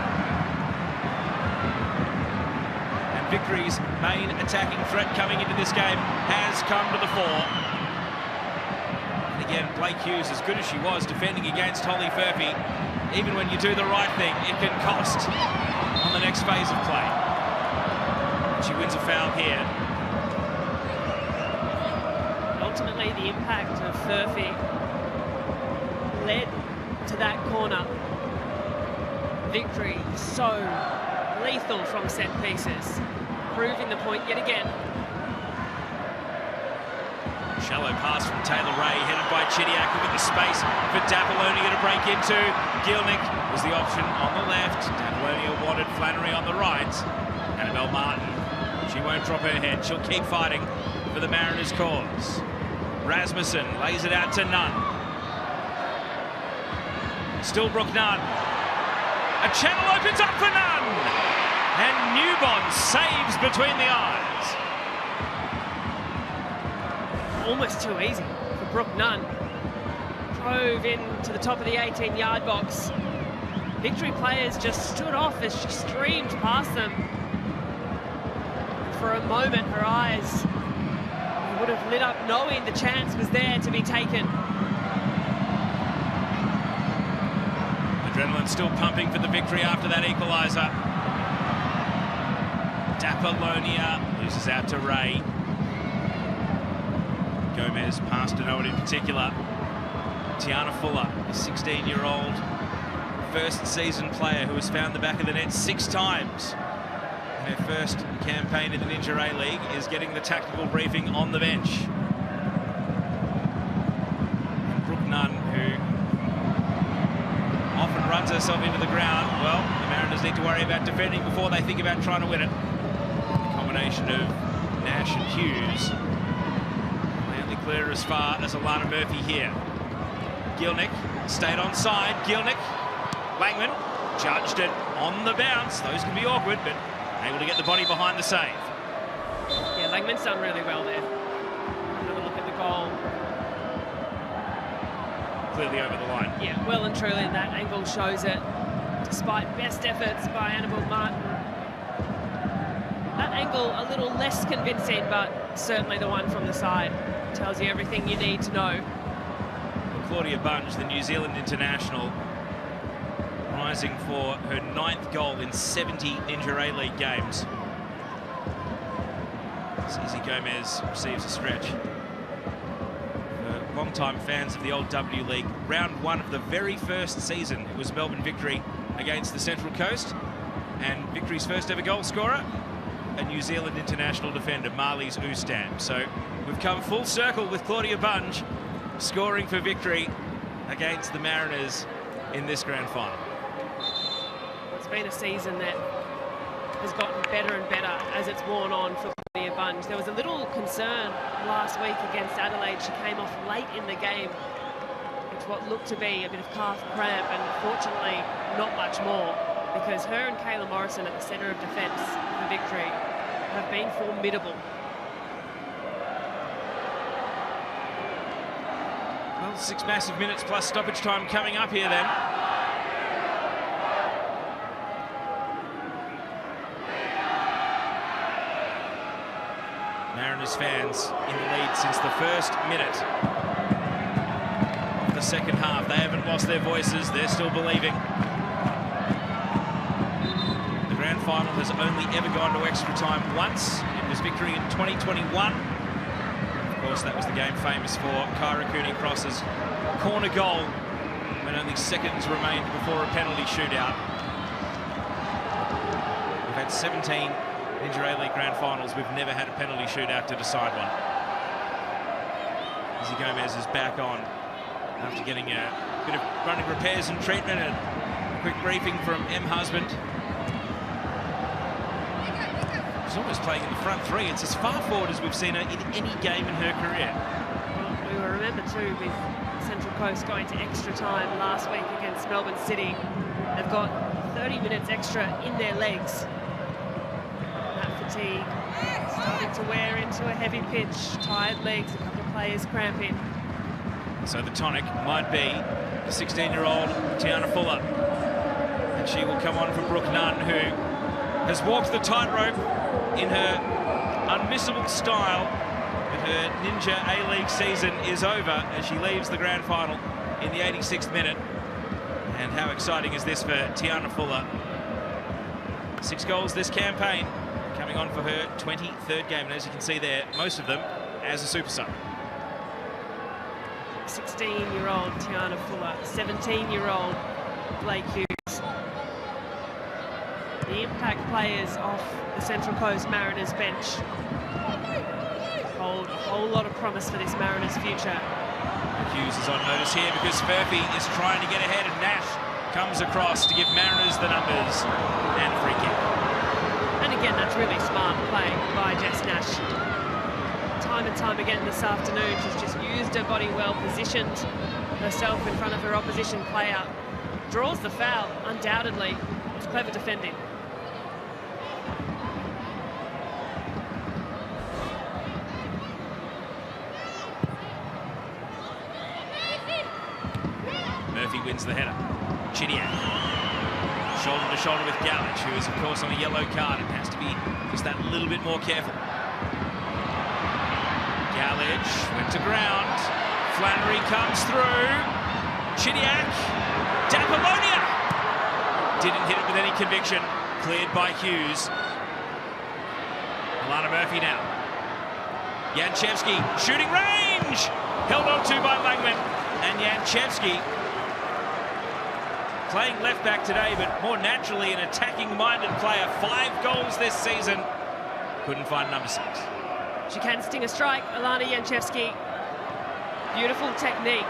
And Victory's main attacking threat coming into this game has come to the fore. And again, Blake Hughes, as good as she was defending against Holly Furphy, even when you do the right thing, it can cost on the next phase of play. She wins a foul here.
ultimately the impact of Furphy led to that corner. Victory so lethal from set pieces, proving the point yet again.
Shallow pass from Taylor Ray, headed by Chidiac. Look at the space for Dapolonia to break into. Gilnick was the option on the left. Dapolonia wanted Flannery on the right. Annabelle Martin, she won't drop her head. She'll keep fighting for the Mariners' cause. Rasmussen lays it out to Nunn. Still Brooke Nunn. A channel opens up for Nunn. And Newbon saves between the eyes.
Almost too easy for Brooke Nunn. Drove into the top of the 18-yard box. Victory players just stood off as she streamed past them. For a moment, her eyes would have lit up knowing the chance was there to be taken.
Adrenaline still pumping for the Victory after that equaliser. Dapolonia loses out to Ray. Gomez passed to no one in particular. Tiana Fuller, a 16-year-old first season player who has found the back of the net 6 times in her first campaign in the Ninja A-League, is getting the tactical briefing on the bench. And Brooke Nunn, who often runs herself into the ground, well, the Mariners need to worry about defending before they think about trying to win it. A combination of Nash and Hughes. Clear as far as Alana Murphy here. Gilnick stayed onside. Gilnick, Langman judged it on the bounce. Those can be awkward, but able to get the body behind the save.
Yeah, Langman's done really well there. Another look at the goal.
Clearly over the line.
Yeah, well and truly, that angle shows it. Despite best efforts by Annabelle Martin. That angle a little less convincing, but certainly the one from the side. Tells you everything you need to know.
Claudia Bunge, the New Zealand international, rising for her 9th goal in 70 Ninja A-League games. Zizi Gomez receives a stretch. For long-time fans of the old W League, round 1 of the very first season, it was Melbourne Victory against the Central Coast, and Victory's first ever goal scorer, a New Zealand international defender, Marlies Oostam. So we've come full circle with Claudia Bunge scoring for Victory against the Mariners in this grand final.
It's been a season that has gotten better and better as it's worn on for Claudia Bunge. There was a little concern last week against Adelaide. She came off late in the game. It's what looked to be a bit of calf cramp, and fortunately not much more, because her and Kayla Morrison at the centre of defence for Victory have been formidable.
Well, 6 massive minutes plus stoppage time coming up here then. Mariners fans in the lead since the first minute of the second half. They haven't lost their voices, they're still believing. The grand final has only ever gone to extra time once. It was Victory in 2021. Of course, that was the game famous for Kyra Cooney Cross's corner goal when only seconds remained before a penalty shootout. We've had 17 Ninja A-League grand finals. We've never had a penalty shootout to decide one. Zizi Gomez is back on after getting a bit of running repairs and treatment, and a quick briefing from M. Husband. She's almost playing in the front 3. It's as far forward as we've seen her in any game in her career.
We will remember too with Central Coast going to extra time last week against Melbourne City. They've got 30 minutes extra in their legs. That fatigue starting to wear into a heavy pitch, tired legs, a couple of players cramping.
So the tonic might be the 16-year-old Tiana Fuller. And she will come on for Brooke Nunn, who has walked the tightrope in her unmissable style. But her Ninja A-League season is over as she leaves the grand final in the 86th minute. And how exciting is this for Tiana Fuller? 6 goals this campaign, coming on for her 23rd game. And as you can see there, most of them as a super sub.
16-year-old Tiana Fuller, 17-year-old Blake Hughes. The impact players off the Central Coast Mariners bench hold a whole lot of promise for this Mariners future.
Hughes is on notice here because Furphy is trying to get ahead, and Nash comes across to give Mariners the numbers and a free kick.
And again, that's really smart play by Jess Nash. Time and time again this afternoon, she's just used her body well, positioned herself in front of her opposition player. Draws the foul, undoubtedly. It's clever defending.
Murphy wins the header. Chidiac. Shoulder to shoulder with Galich, who is, of course, on a yellow card and has to be just that little bit more careful. Galich went to ground. Flannery comes through. Chidiac. Dapolonia. Didn't hit it with any conviction. Cleared by Hughes. Alana Murphy now. Janchevski, shooting range! Held on to by Langman. And Janchevski, playing left back today, but more naturally an attacking-minded player. 5 goals this season. Couldn't find number 6.
She can sting a strike, Alana Janchevski. Beautiful technique.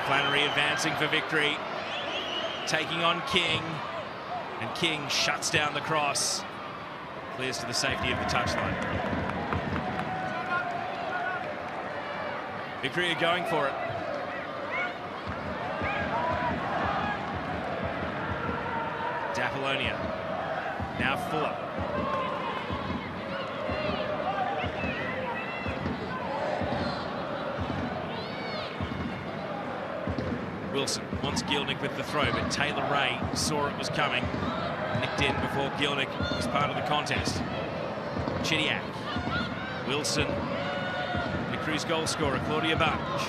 Flannery advancing for victory. Taking on King. And King shuts down the cross. Clears to the safety of the touchline. Victory are going for it. Dapolonia. Now Fuller. Wilson wants Gielnik with the throw, but Taylor Ray saw it was coming. Nicked in before Gielnik was part of the contest. Chidiac. Wilson. The Cruise goal scorer, Claudia Bunch.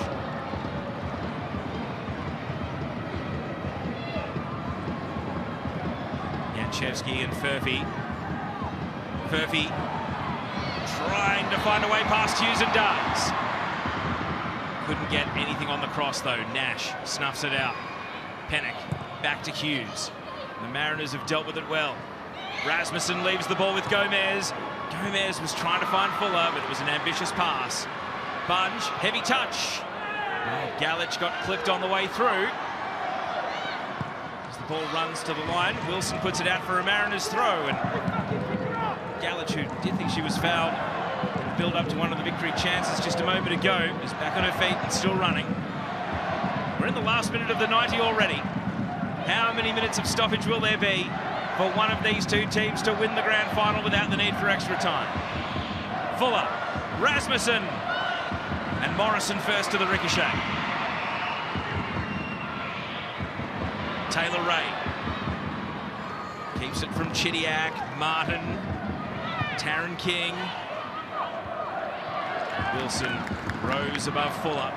Janchevski and Furphy. Furphy trying to find a way past Hughes and does. Couldn't get anything on the cross though. Nash snuffs it out. Pennock back to Hughes. The Mariners have dealt with it well. Rasmussen leaves the ball with Gomez. Gomez was trying to find Fuller, but it was an ambitious pass. Bunge, heavy touch. Oh, Galich got clipped on the way through. As the ball runs to the line, Wilson puts it out for a Mariners throw. And Galich, who did think she was fouled, build up to one of the victory chances just a moment ago, is back on her feet and still running. We're in the last minute of the 90 already. How many minutes of stoppage will there be for one of these two teams to win the grand final without the need for extra time? Fuller, Rasmussen, and Morrison first to the ricochet. Taylor Ray keeps it from Chidiac, Martin, Taryn King. Wilson rose above Fuller.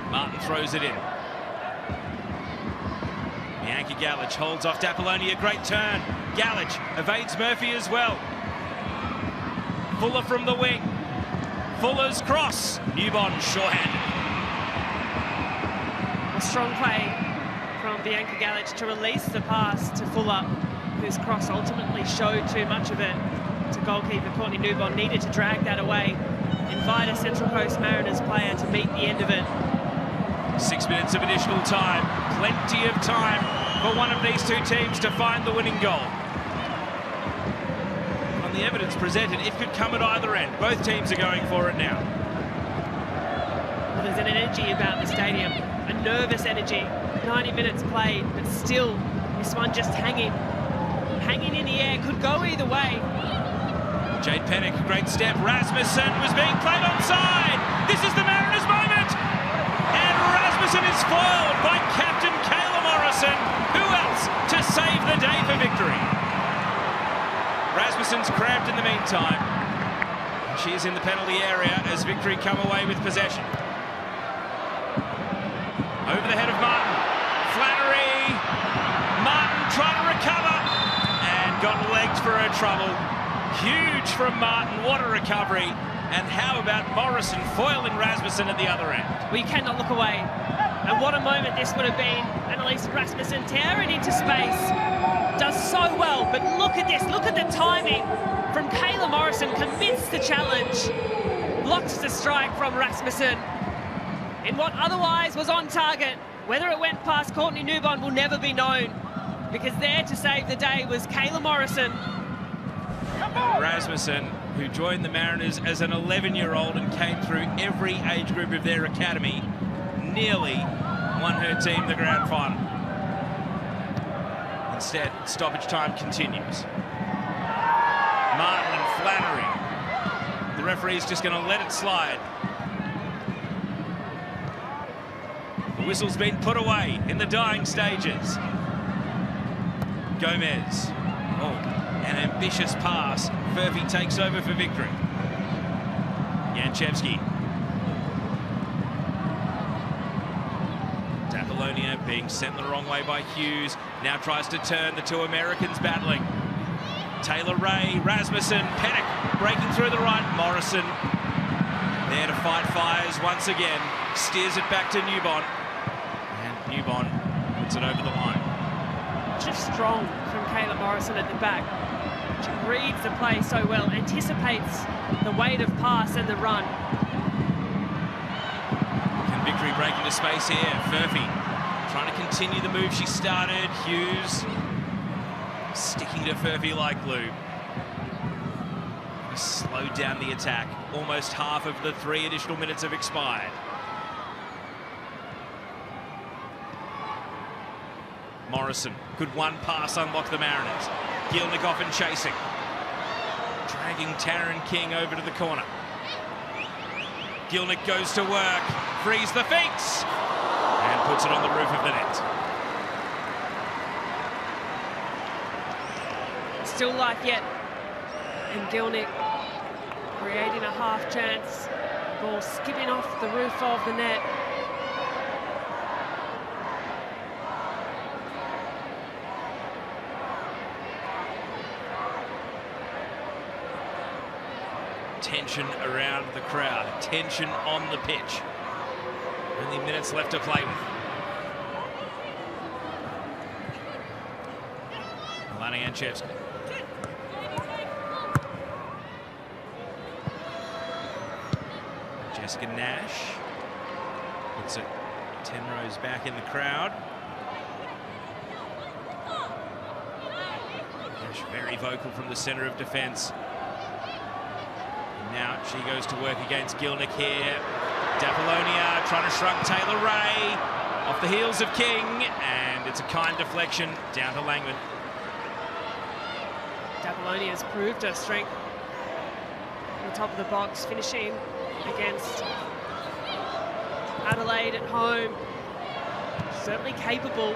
Martin throws it in. Bianca Galich holds off Dapolonia, great turn. Galich evades Murphy as well. Fuller from the wing. Fuller's cross. Newbon short-handed.
A strong play from Bianca Galich to release the pass to Fuller, whose cross ultimately showed too much of it to goalkeeper Courtney Newbon. Needed to drag that away, invite a Central Coast Mariners player to meet the end of it.
6 minutes of additional time. Plenty of time for one of these two teams to find the winning goal. On the evidence presented, it could come at either end. Both teams are going for it now.
Well, there's an energy about the stadium, a nervous energy. 90 minutes played, but still, this one just hanging in the air. Could go either way.
Jade Pennock, great step. Rasmussen was being played onside. This is the Mariners' moment. And Rasmussen is foiled by captain Kayla Morrison. Who else to save the day for victory? Rasmussen's cramped in the meantime. She is in the penalty area as victory come away with possession. Over the head of Martin. Flannery. Martin trying to recover and got legged for her trouble. Huge from Martin. What a recovery. And how about Morrison foiling Rasmussen at the other end?
Well, you cannot look away. And what a moment this would have been. Annalise Rasmussen tearing into space. Does so well, but look at this. Look at the timing from Kayla Morrison. Commits the challenge. Blocks the strike from Rasmussen in what otherwise was on target. Whether it went past Courtney Newbon will never be known, because there to save the day was Kayla Morrison.
Rasmussen, who joined the Mariners as an 11-year-old and came through every age group of their academy, nearly won her team the grand final. Instead, stoppage time continues. Martin and Flannery. The referee's just going to let it slide. The whistle's been put away in the dying stages. Gomez. Oh, an ambitious pass. Furphy takes over for victory. Janchevsky. Apollonia being sent the wrong way by Hughes. Now tries to turn, the two Americans battling. Taylor Ray, Rasmussen, Pennock breaking through the right. Morrison there to fight fires once again. Steers it back to Newbon. And Newbon puts it over the line.
Just strong from Kayla Morrison at the back. She reads the play so well, anticipates the weight of pass and the run.
Can Victory break into space here? Furphy trying to continue the move she started. Hughes sticking to Furphy like glue. Slowed down the attack. Almost half of the 3 additional minutes have expired. Morrison, could one pass unlock the Mariners? Gielnik off and chasing. Dragging Taryn King over to the corner. Gielnik goes to work, frees the fence, and puts it on the roof of the net.
Still life yet. And Gielnik creating a half chance. Ball skipping off the roof of the net.
Tension around the crowd, tension on the pitch. Only minutes left to play with. Alana Janchevsky. Jessica Nash puts it 10 rows back in the crowd. Nash very vocal from the centre of defence. Now she goes to work against Gielnik here. D'Apollonia trying to shrug Taylor Ray off the heels of King, and it's a kind deflection down to Langman.
D'Apollonia has proved her strength on the top of the box, finishing against Adelaide at home. Certainly capable.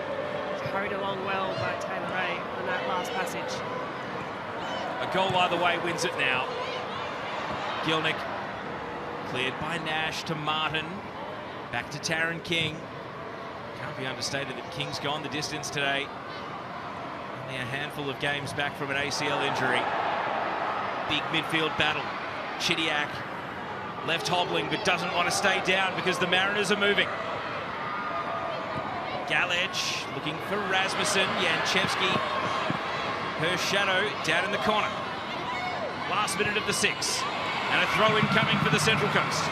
Hurried along well by Taylor Ray on that last passage.
A goal either way wins it now. Gielnik cleared by Nash to Martin. Back to Taryn King. Can't be understated that King's gone the distance today. Only a handful of games back from an ACL injury. Big midfield battle. Chidiac left hobbling but doesn't want to stay down because the Mariners are moving. Galich looking for Rasmussen. Janchevsky, her shadow down in the corner. Last minute of the 6. And a throw-in coming for the Central Coast.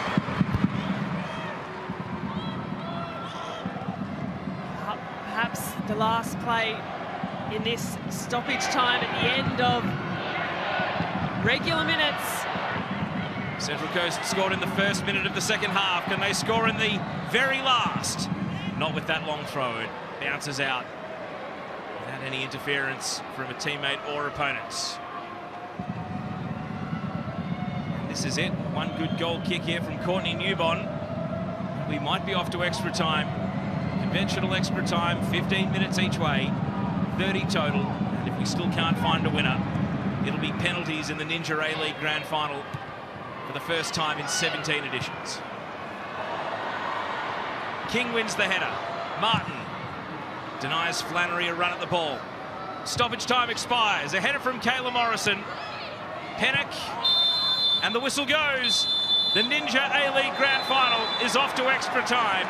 Perhaps the last play in this stoppage time at the end of regular minutes.
Central Coast scored in the first minute of the second half. Can they score in the very last? Not with that long throw. It bounces out without any interference from a teammate or opponents. This is it. One good goal kick here from Courtney Newbon. We might be off to extra time. Conventional extra time, 15 minutes each way, 30 total. And if we still can't find a winner, it'll be penalties in the Ninja A-League Grand Final for the first time in 17 editions. King wins the header. Martin denies Flannery a run at the ball. Stoppage time expires. A header from Kayla Morrison. Pennock, and the whistle goes. The Ninja A-League Grand Final is off to extra time.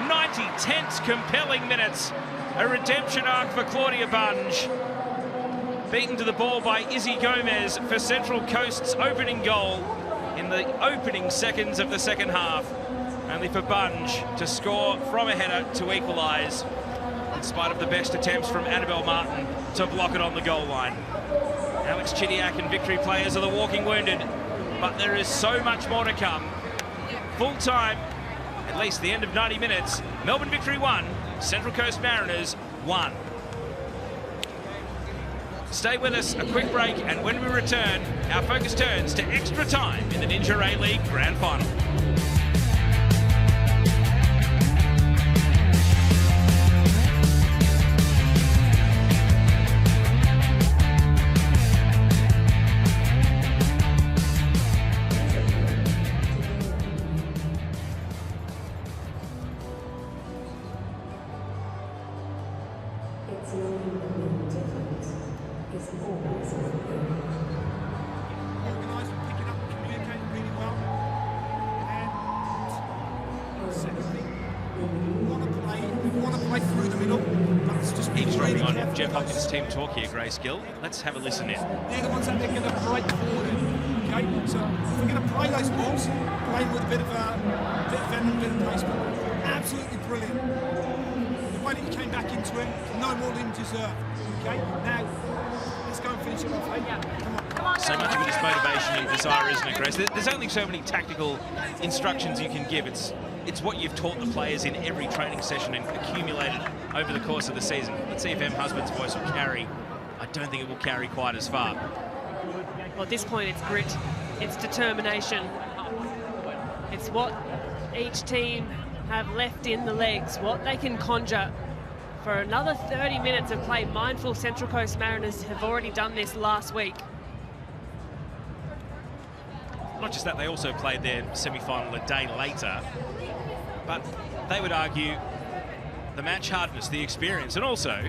90 tense, compelling minutes. A redemption arc for Claudia Bunge. Beaten to the ball by Izzy Gomez for Central Coast's opening goal in the opening seconds of the second half. Only for Bunge to score from a header to equalise, in spite of the best attempts from Annabelle Martin to block it on the goal line. Alex Chidiac and Victory players are the walking wounded, but there is so much more to come. Full time, at least the end of 90 minutes, Melbourne Victory 1, Central Coast Mariners 1. Stay with us, a quick break, and when we return, our focus turns to extra time in the Ninja A-League Grand Final. Team talk here, Grayscale. Let's have a listen in.
They're the ones that they're going to break forward in. Okay, so if we're going to play those balls, play with a bit of venom, a bit of pace, but absolutely brilliant. The way that you came back into it, no more than deserved. Okay, now let's go and finish it off. Hey? Come on.
So much of it is motivation and desire, isn't it, Grace? There's only so many tactical instructions you can give. It's what you've taught the players in every training session and accumulated over the course of the season. Let's see if Em Husband's voice will carry. I don't think it will carry quite as far.
Well, at this point, it's grit, it's determination. It's what each team have left in the legs, what they can conjure for another 30 minutes of play. Mindful Central Coast Mariners have already done this last week.
Not just that, they also played their semi-final a day later, but they would argue the match hardness, the experience, and also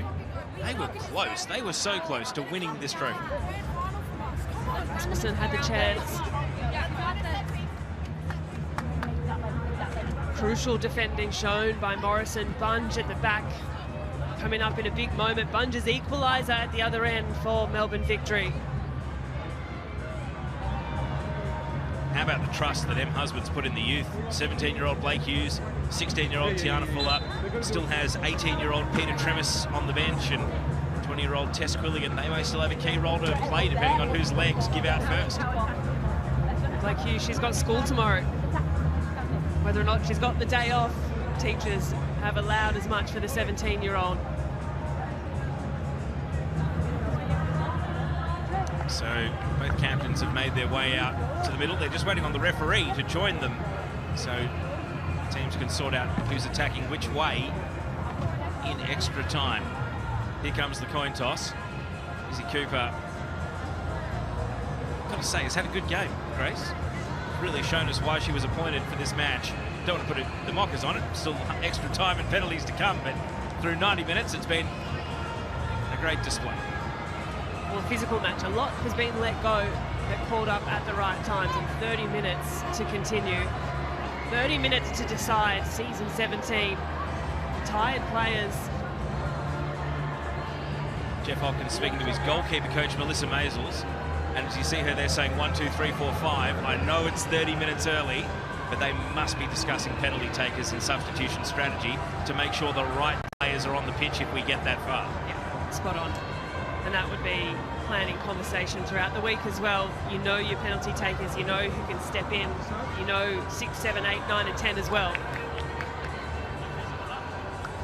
they were close. They were so close to winning this trophy.
Rasmussen had the chance. Crucial defending shown by Morrison. Bunge at the back, coming up in a big moment. Bunge's equaliser at the other end for Melbourne Victory.
How about the trust that Em Husband's put in the youth? 17-year-old Blake Hughes, 16-year-old Tiana Fuller, still has 18-year-old Peter Tremis on the bench, and 20-year-old Tess Quilligan. They may still have a key role to play depending on whose legs give out first.
Blake Hughes, she's got school tomorrow. Whether or not she's got the day off, teachers have allowed as much for the 17-year-old.
So both captains have made their way out to the middle. They're just waiting on the referee to join them, so teams can sort out who's attacking which way in extra time. Here comes the coin toss. Izzy Cooper, got to say, has had a good game, Grace. Really shown us why she was appointed for this match. Don't want to put the mockers on it. Still extra time and penalties to come, but through 90 minutes, it's been a great display.
Well, a physical match. A lot has been let go, but called up at the right times, and 30 minutes to continue. 30 minutes to decide season 17. Tired players.
Jeff Hopkins speaking to his goalkeeper coach, Melissa Maisels. And as you see her there saying 1, 2, 3, 4, 5, I know it's 30 minutes early, but they must be discussing penalty takers and substitution strategy to make sure the right players are on the pitch if we get that far.
Yeah, spot on. And that would be planning conversation throughout the week as well. You know your penalty takers, you know who can step in, you know 6, 7, 8, 9 and 10 as well.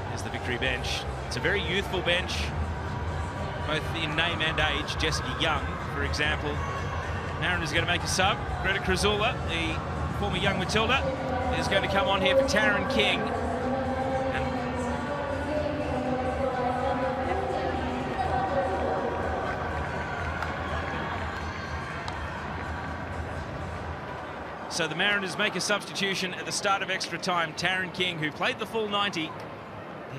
There's the Victory bench. It's a very youthful bench, both in name and age. Jessica Young, for example. Mariners going to make a sub. Greta Krasula, the former young Matilda, is going to come on here for Taryn King. So the Mariners make a substitution at the start of extra time. Taryn King, who played the full 90,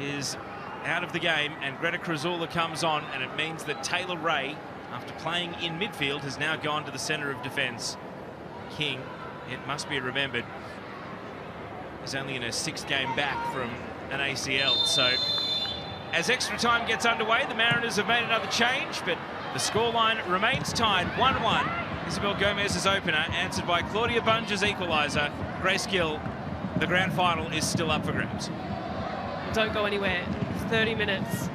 is out of the game, and Greta Krasula comes on, and it means that Taylor Ray after playing in midfield, has now gone to the centre of defence. King, it must be remembered, is only in her 6th game back from an ACL. So as extra time gets underway, the Mariners have made another change, but the scoreline remains tied 1-1. Isabel Gomez's opener, answered by Claudia Bunge's equaliser. Grace Gill, the grand final is still up for grabs.
Don't go anywhere. 30 minutes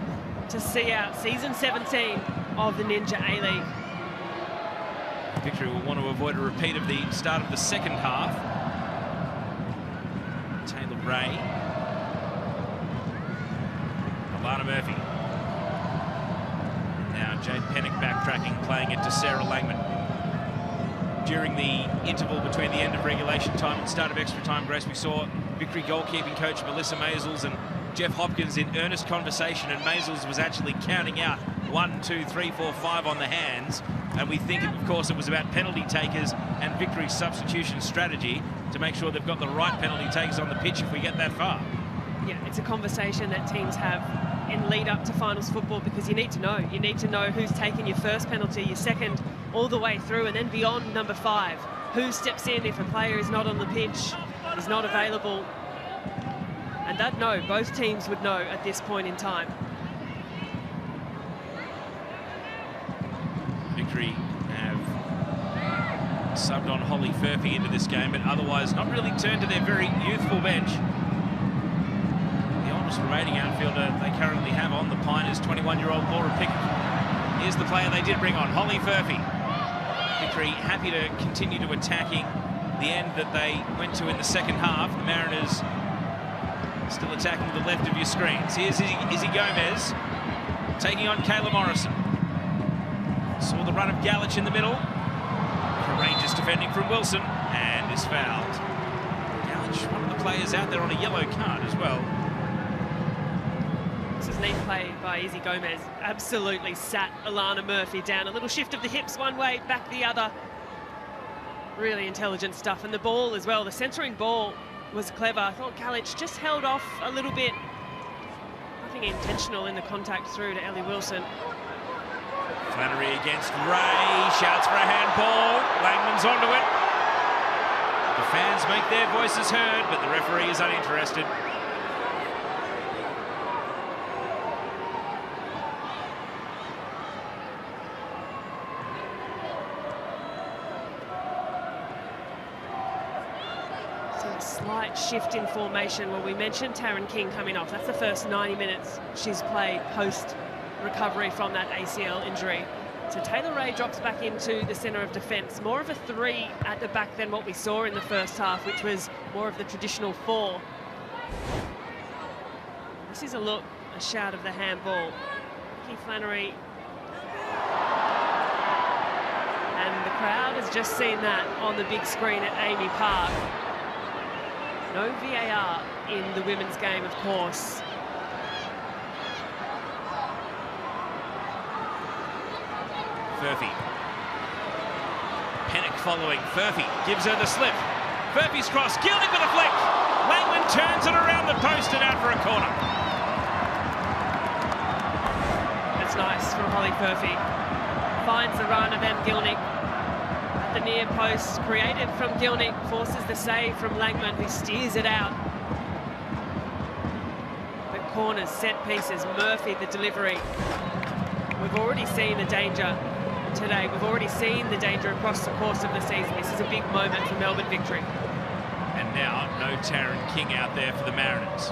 to see out season 17 of the Ninja A-League.
Victory will want to avoid a repeat of the start of the second half. Taylor Ray. Alana Murphy. Now Jade Pennick backtracking, playing it to Sarah Langman. During the interval between the end of regulation time and start of extra time, Grace, we saw Victory goalkeeping coach Melissa Maisels and Jeff Hopkins in earnest conversation, and Maisels was actually counting out 1, 2, 3, 4, 5 on the hands. And we think, of course, it was about penalty takers and Victory's substitution strategy to make sure they've got the right penalty takers on the pitch if we get that far.
Yeah, it's a conversation that teams have in lead up to finals football, because you need to know. You need to know who's taking your first penalty, your second, all the way through, and then beyond number 5. Who steps in if a player is not on the pitch, is not available. And that know, both teams would know at this point in time. Victory have subbed on Holly Furphy into this game, but otherwise not really turned to their very youthful bench. The oldest remaining outfielder they currently have on the pine is 21-year-old Laura Pickett. Here's the player they did bring on, Holly Furphy. Victory happy to continue to attacking the end that they went to in the second half. The Mariners still attacking to the left of your screens. Here's Izzy Gomez taking on Kayla Morrison. Saw the run of Galich in the middle. Courageous defending from Wilson, and is fouled. Galich, one of the players out there on a yellow card as well. This is neat play by Izzy Gomez. Absolutely sat Alana Murphy down. A little shift of the hips one way, back the other. Really intelligent stuff. And the ball as well, the centering ball was clever. I thought Galich just held off a little bit. Nothing intentional in the contact through to Ellie Wilson. Flannery against Ray, shouts for a handball. Langman's onto it. The fans make their voices heard, but the referee is uninterested. Slight shift in formation. Well, we mentioned Taryn King coming off. That's the first 90 minutes she's played post-recovery from that ACL injury. So Taylor Ray drops back into the centre of defence. More of a 3 at the back than what we saw in the first half, which was more of the traditional 4. This is a shout of the handball. Keith Flannery. And the crowd has just seen that on the big screen at Amy Park. No VAR in the women's game, of course. Furphy. Pennick following. Furphy gives her the slip. Furphy's cross. Gilding with a flick. Langman turns it around the post and out for a corner. That's nice from Holly Furphy. Finds the run of Em Gilnick. The near post created from Gilnick, forces the save from Langman, who steers it out. The corners, set pieces, Murphy the delivery. We've already seen the danger today. We've already seen the danger across the course of the season. This is a big moment for Melbourne Victory. And now no Taryn King out there for the Mariners.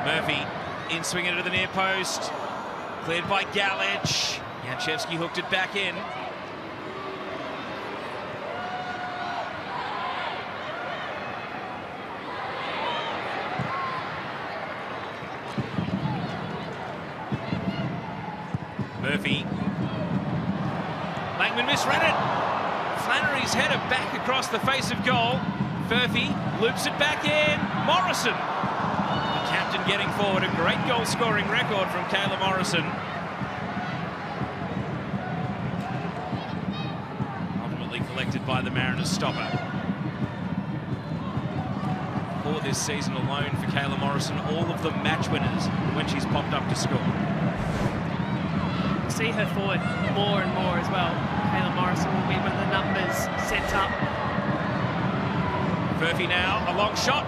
Murphy in swinging to the near post. Cleared by Galich. Janchevsky hooked it back in. Murphy. Langman misread it. Flannery's header back across the face of goal. Furphy loops it back in. Morrison. The captain getting forward. A great goal-scoring record from Kayla Morrison. Ultimately collected by the Mariners stopper. For this season alone for Kayla Morrison, all of the match winners when she's popped up to score. see her forward more and more as well. Kayla Morrison will be one of the numbers sent up.
Furphy now, a long shot.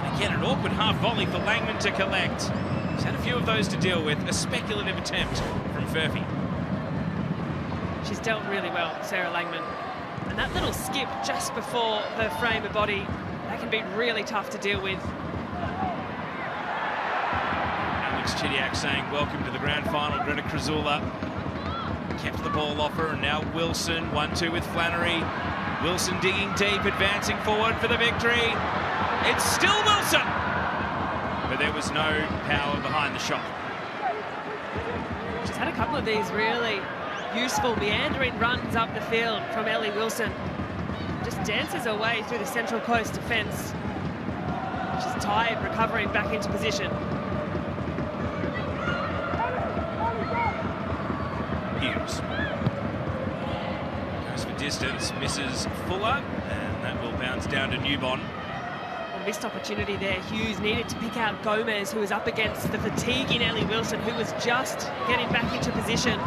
And again, an awkward half volley for Langman to collect. He's had a few of those to deal with. A speculative attempt from Furphy.
She's dealt really well, Sarah Langman. And that little skip just before her frame of body, that can be really tough to deal with.
Alex Chidiac saying welcome to the grand final. Greta Krasula kept the ball off her, and now Wilson, 1-2 with Flannery. Wilson digging deep, advancing forward for the victory. It's still Wilson! But there was no power behind the shot.
She's had a couple of these really useful meandering runs up the field from Ellie Wilson. Just dances her way through the Central Coast defence. She's tired, recovering back into position.
Hughes goes for distance, misses Fuller, and that will bounce down to Newbon.
A missed opportunity there. Hughes needed to pick out Gomez, who was up against the fatiguing Ellie Wilson, who was just getting back into position.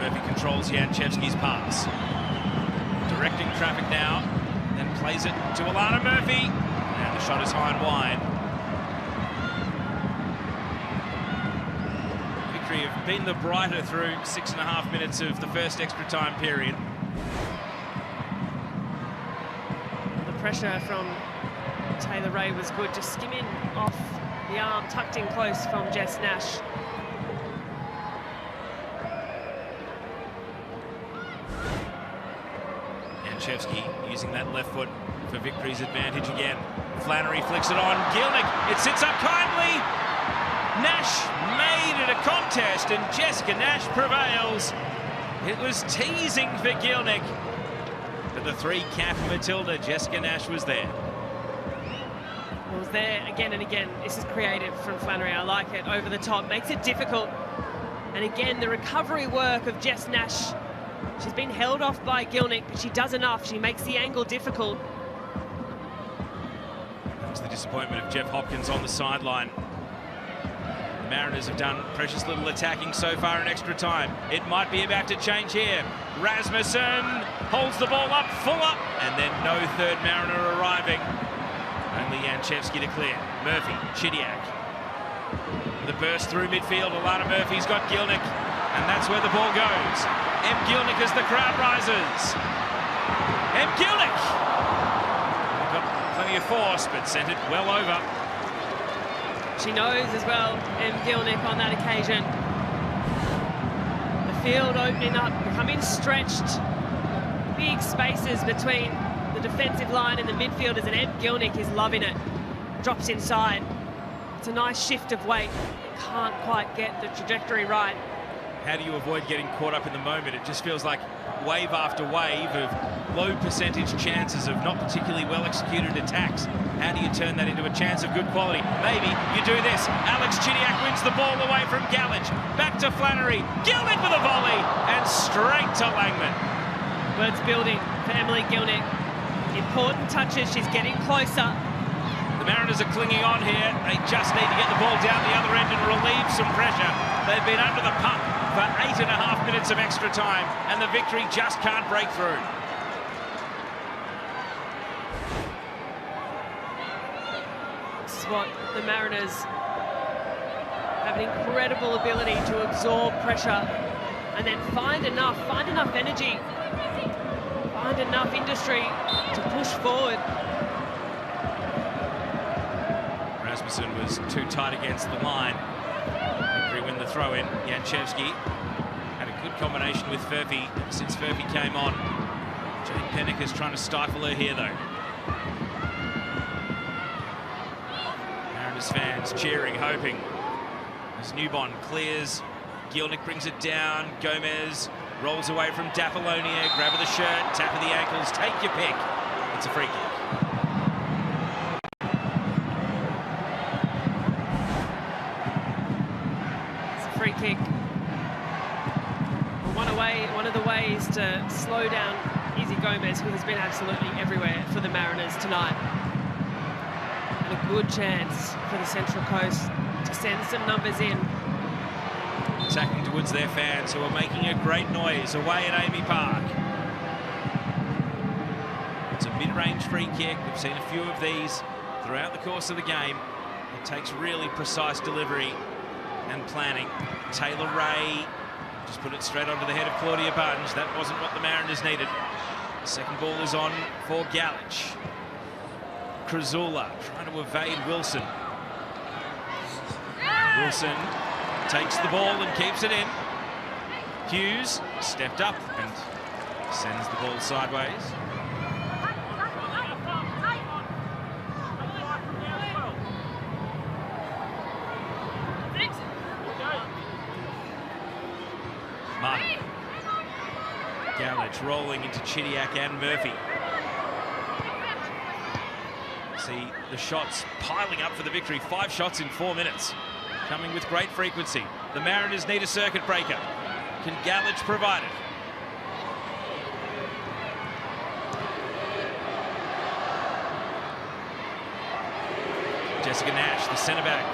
Murphy controls Janchevsky's pass. Directing traffic now, then plays it to Alana Murphy. And the shot is high and wide. Victory have been the brighter through 6.5 minutes of the first extra time period.
The pressure from Taylor Ray was good, just skimming off the arm, tucked in close from Jess Nash.
Janchevsky using that left foot for Victory's advantage again. Flannery flicks it on. Gielnik, it sits up kindly. Nash made it a contest, and Jessica Nash prevails. It was teasing for Gielnik. But the three-cap Matilda, Jessica Nash was there.
Well, was there again and again. This is creative from Flannery. I like it. Over the top. Makes it difficult. And again, the recovery work of Jess Nash. She's been held off by Gielnik, but she does enough. She makes the angle difficult.
That was the disappointment of Jeff Hopkins on the sideline. The Mariners have done precious little attacking so far in extra time. It might be about to change here. Rasmussen holds the ball up, full up, and then no third Mariner arriving. Only Janchevsky to clear. Murphy, Chidiac. The burst through midfield. Alana Murphy's got Gielnik, and that's where the ball goes. M. Gielnik as the crowd rises. M. Gielnik! Got plenty of force, but sent it well over.
She knows as well, M. Gielnik on that occasion. The field opening up, becoming stretched. Big spaces between the defensive line and the midfielders, and M. Gielnik is loving it. Drops inside. It's a nice shift of weight. Can't quite get the trajectory right.
How do you avoid getting caught up in the moment? It just feels like wave after wave of low percentage chances of not particularly well executed attacks. How do you turn that into a chance of good quality? Maybe you do this. Alex Chidiac wins the ball away from Gallage. Back to Flannery. Gielnik with a volley and straight to Langman.
Well, it's building for Emily Gielnik. Important touches. She's getting closer.
The Mariners are clinging on here. They just need to get the ball down the other end and relieve some pressure. They've been under the pump for 8.5 minutes of extra time, and the Victory just can't break through.
This is what the Mariners have, an incredible ability to absorb pressure and then find enough energy, find enough industry to push forward.
Rasmussen was too tight against the line. Victory win the throw-in. Janchevsky had a good combination with Furphy since Furphy came on. Jane Pennick is trying to stifle her here, though. Mariners fans cheering, hoping. As Newbon clears, Gielnik brings it down. Gomez rolls away from Dapolonia. Grab of the shirt, tap of the ankles, take your pick. It's a free kick.
Free kick. One of the ways to slow down Izzy Gomez, who has been absolutely everywhere for the Mariners tonight. And a good chance for the Central Coast to send some numbers in.
Attacking towards their fans who are making a great noise away at Amy Park. It's a mid-range free kick. We've seen a few of these throughout the course of the game. It takes really precise delivery and planning. Taylor Ray just put it straight onto the head of Claudia Bunge. That wasn't what the Mariners needed. The second ball is on for Galich. Krasula trying to evade Wilson. Wilson takes the ball and keeps it in. Hughes stepped up and sends the ball sideways. Martin. Galich rolling into Chidiac and Murphy. See the shots piling up for the victory. 5 shots in 4 minutes. Coming with great frequency. The Mariners need a circuit breaker. Can Galich provide it? Jessica Nash, the centre back,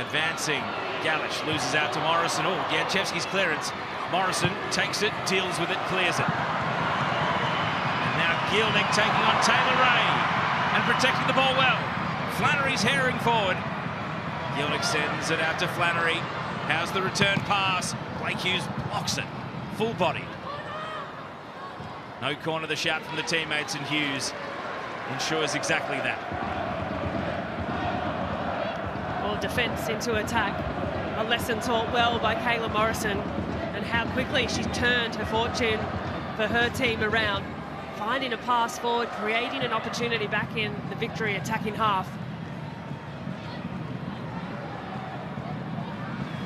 advancing. Galich loses out to Morrison. Oh, Janchevsky's clearance. Morrison takes it, deals with it, clears it. And now Gielnik taking on Taylor Ray and protecting the ball well. Flannery's herring forward. Gielnik sends it out to Flannery. How's the return pass? Blake Hughes blocks it, full body. No corner the shout from the teammates, and Hughes ensures exactly that.
Well, defence into attack. A lesson taught well by Kayla Morrison, and how quickly she turned her fortune for her team around, finding a pass forward, creating an opportunity back in the victory attacking half.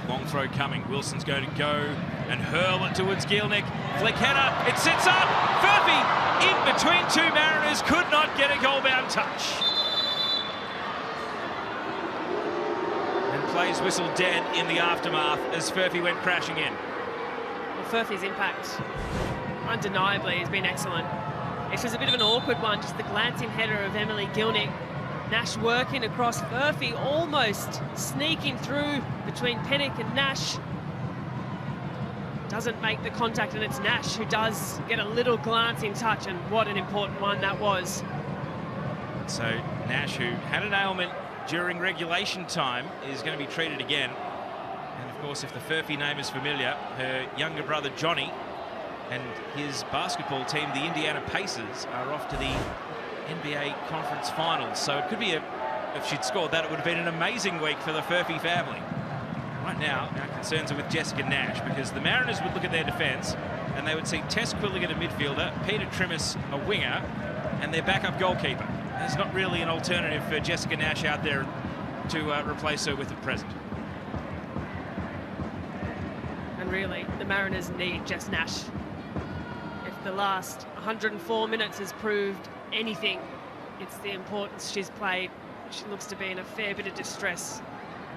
Long throw coming. Wilson's going to go and hurl it towards Gielnik. Flick header. It sits up. Furphy in between 2 Mariners, could not get a goal-bound touch. And plays whistle dead in the aftermath as Furphy went crashing in.
Well, Furphy's impact undeniably has been excellent. It was a bit of an awkward one, just the glancing header of Emily Gielnik. Nash working across Furphy, almost sneaking through between Pennick and Nash. Doesn't make the contact, and it's Nash who does get a little glancing touch, and what an important one that was.
So Nash, who had an ailment during regulation time, is going to be treated again. And of course, if the Furphy name is familiar, her younger brother Johnny and his basketball team, the Indiana Pacers, are off to the NBA Conference Finals. So it could be if she'd scored that, it would have been an amazing week for the Furphy family. Right now, our concerns are with Jessica Nash, because the Mariners would look at their defence and they would see Tess Quilligan, a midfielder, Peter Trimmis, a winger, and their backup goalkeeper. There's not really an alternative for Jessica Nash out there to replace her with at present.
And really, the Mariners need Jess Nash. If the last 104 minutes has proved anything, it's the importance she's played. She looks to be in a fair bit of distress.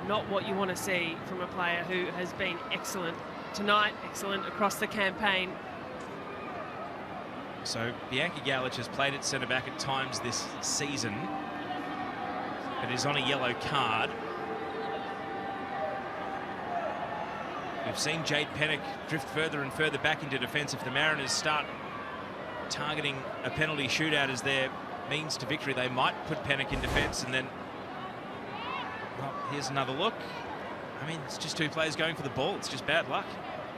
Not what you want to see from a player who has been excellent tonight, excellent across the campaign.
So Bianca Galich has played at centre-back at times this season, but is on a yellow card. We've seen Jade Pennick drift further and further back into defence. If the Mariners start targeting a penalty shootout as their means to victory, they might put Pennick in defence, and then, well, here's another look. I mean, it's just 2 players going for the ball. It's just bad luck.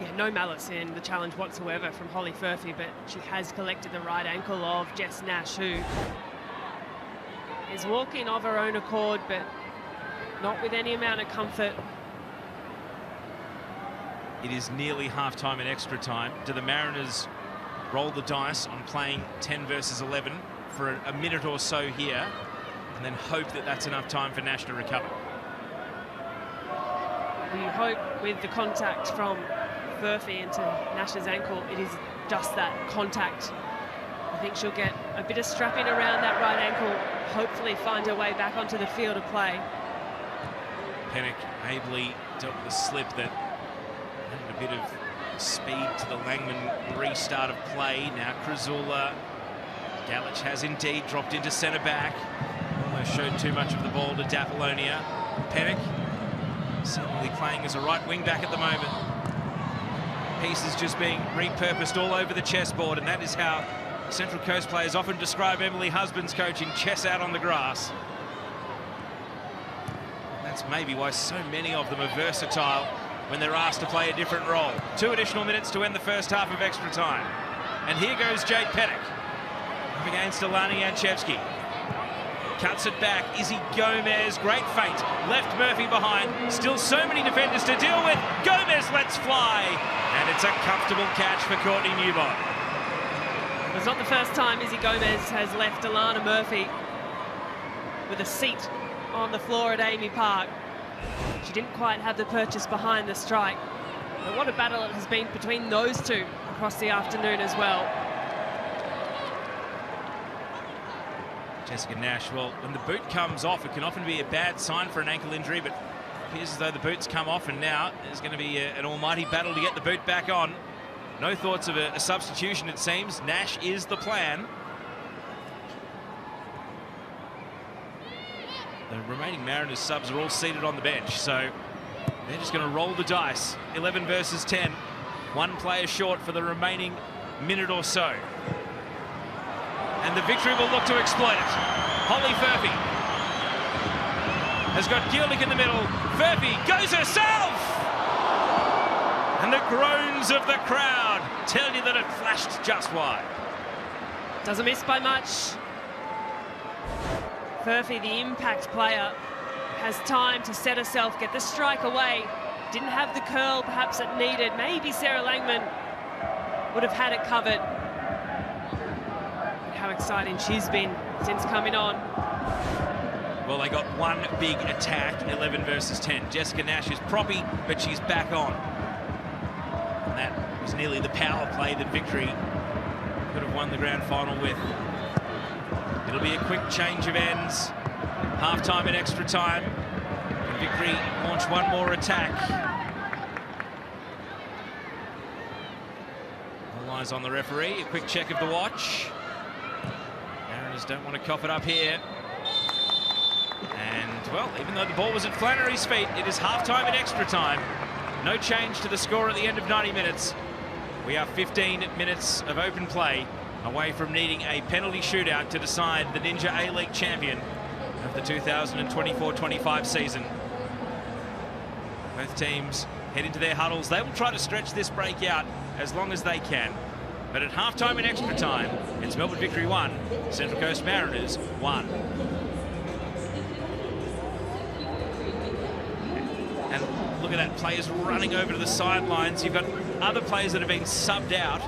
Yeah, no malice in the challenge whatsoever from Holly Furphy, but she has collected the right ankle of Jess Nash, who is walking of her own accord, but not with any amount of comfort.
It is nearly half-time and extra time. Do the Mariners roll the dice on playing 10 versus 11 for a minute or so here, and then hope that that's enough time for Nash to recover?
We hope with the contact from Furphy into Nash's ankle, it is just that contact. I think she'll get a bit of strapping around that right ankle, hopefully find her way back onto the field of play.
Pennick ably dealt with a slip that added a bit of speed to the Langman restart of play. Now Krasula. Galich has indeed dropped into centre-back. Almost showed too much of the ball to Dappolonia. Pennick seemingly playing as a right wing back at the moment. Pieces just being repurposed all over the chessboard, and that is how Central Coast players often describe Emily Husband's coaching: chess out on the grass. That's maybe why so many of them are versatile when they're asked to play a different role. 2 additional minutes to end the first half of extra time. And here goes Jade Pennock up against Alani Anchevsky. Cuts it back. Izzy Gomez, great feint. Left Murphy behind. Still so many defenders to deal with. Gomez lets fly. And it's a comfortable catch for Courtney Newbon.
It's not the first time Izzy Gomez has left Alana Murphy with a seat on the floor at Amy Park. She didn't quite have the purchase behind the strike. But what a battle it has been between those two across the afternoon as well.
Jessica Nash, well, when the boot comes off, it can often be a bad sign for an ankle injury, but it appears as though the boot's come off, and now there's going to be an almighty battle to get the boot back on. No thoughts of a substitution, it seems. Nash is the plan. The remaining Mariners subs are all seated on the bench, so they're just going to roll the dice. 11 versus 10. 1 player short for the remaining minute or so. And the Victory will look to exploit it. Holly Furphy has got Gildick in the middle. Furphy goes herself! And the groans of the crowd tell you that it flashed just wide.
Doesn't miss by much. Furphy, the impact player, has time to set herself, get the strike away. Didn't have the curl perhaps it needed. Maybe Sarah Langman would have had it covered. How exciting she's been since coming on.
Well, they got 1 big attack, 11 versus 10. Jessica Nash is proppy, but she's back on. And that was nearly the power play that Victory could have won the grand final with. It'll be a quick change of ends. Half-time and extra time. And Victory launch 1 more attack. All eyes on the referee. A quick check of the watch. Mariners don't want to cough it up here. And, well, even though the ball was at Flannery's feet, it is half-time and extra time. No change to the score at the end of 90 minutes. We are 15 minutes of open play away from needing a penalty shootout to decide the Ninja A-League champion of the 2024-25 season. Both teams head into their huddles. They will try to stretch this break out as long as they can. But at halftime and extra time, it's Melbourne Victory 1, Central Coast Mariners 1. And look at that, players running over to the sidelines. You've got other players that have been subbed out,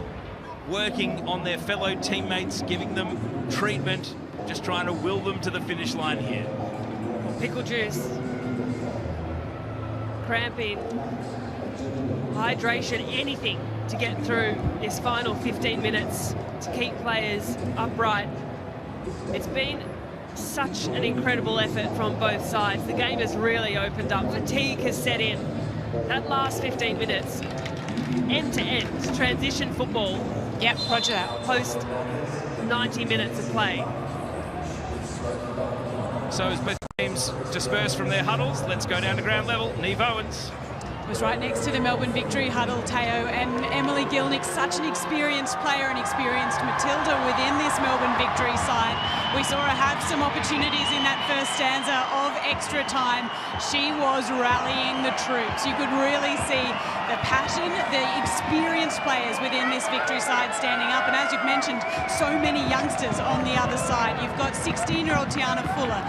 working on their fellow teammates, giving them treatment, just trying to will them to the finish line here.
Pickle juice, cramping, hydration, anything to get through this final 15 minutes to keep players upright. It's been such an incredible effort from both sides. The game has really opened up. Fatigue has set in. That last 15 minutes, end-to-end, transition football.
Yep, roger that.
Post 90 minutes of play.
So as both teams disperse from their huddles, let's go down to ground level. Neve Owens
was right next to the Melbourne Victory huddle, Teo, and Emily Gilnick, such an experienced player, an experienced Matilda within this Melbourne Victory side. We saw her have some opportunities in that first stanza of extra time. She was rallying the troops. You could really see the passion, the experienced players within this Victory side standing up. And as you've mentioned, so many youngsters on the other side. You've got 16-year-old Tiana Fuller.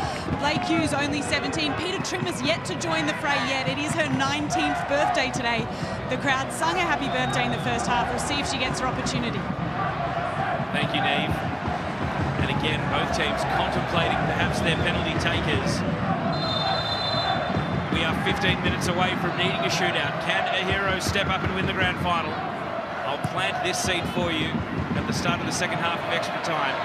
Blake Hughes, only 17. Peter Trimmer's yet to join the fray yet. It is her 19th birthday today. The crowd sung a happy birthday in the first half. We'll see if she gets her opportunity.
Thank you, Neve. And again, both teams contemplating perhaps their penalty takers. We are 15 minutes away from needing a shootout. Can a hero step up and win the grand final? I'll plant this seed for you at the start of the second half of extra time.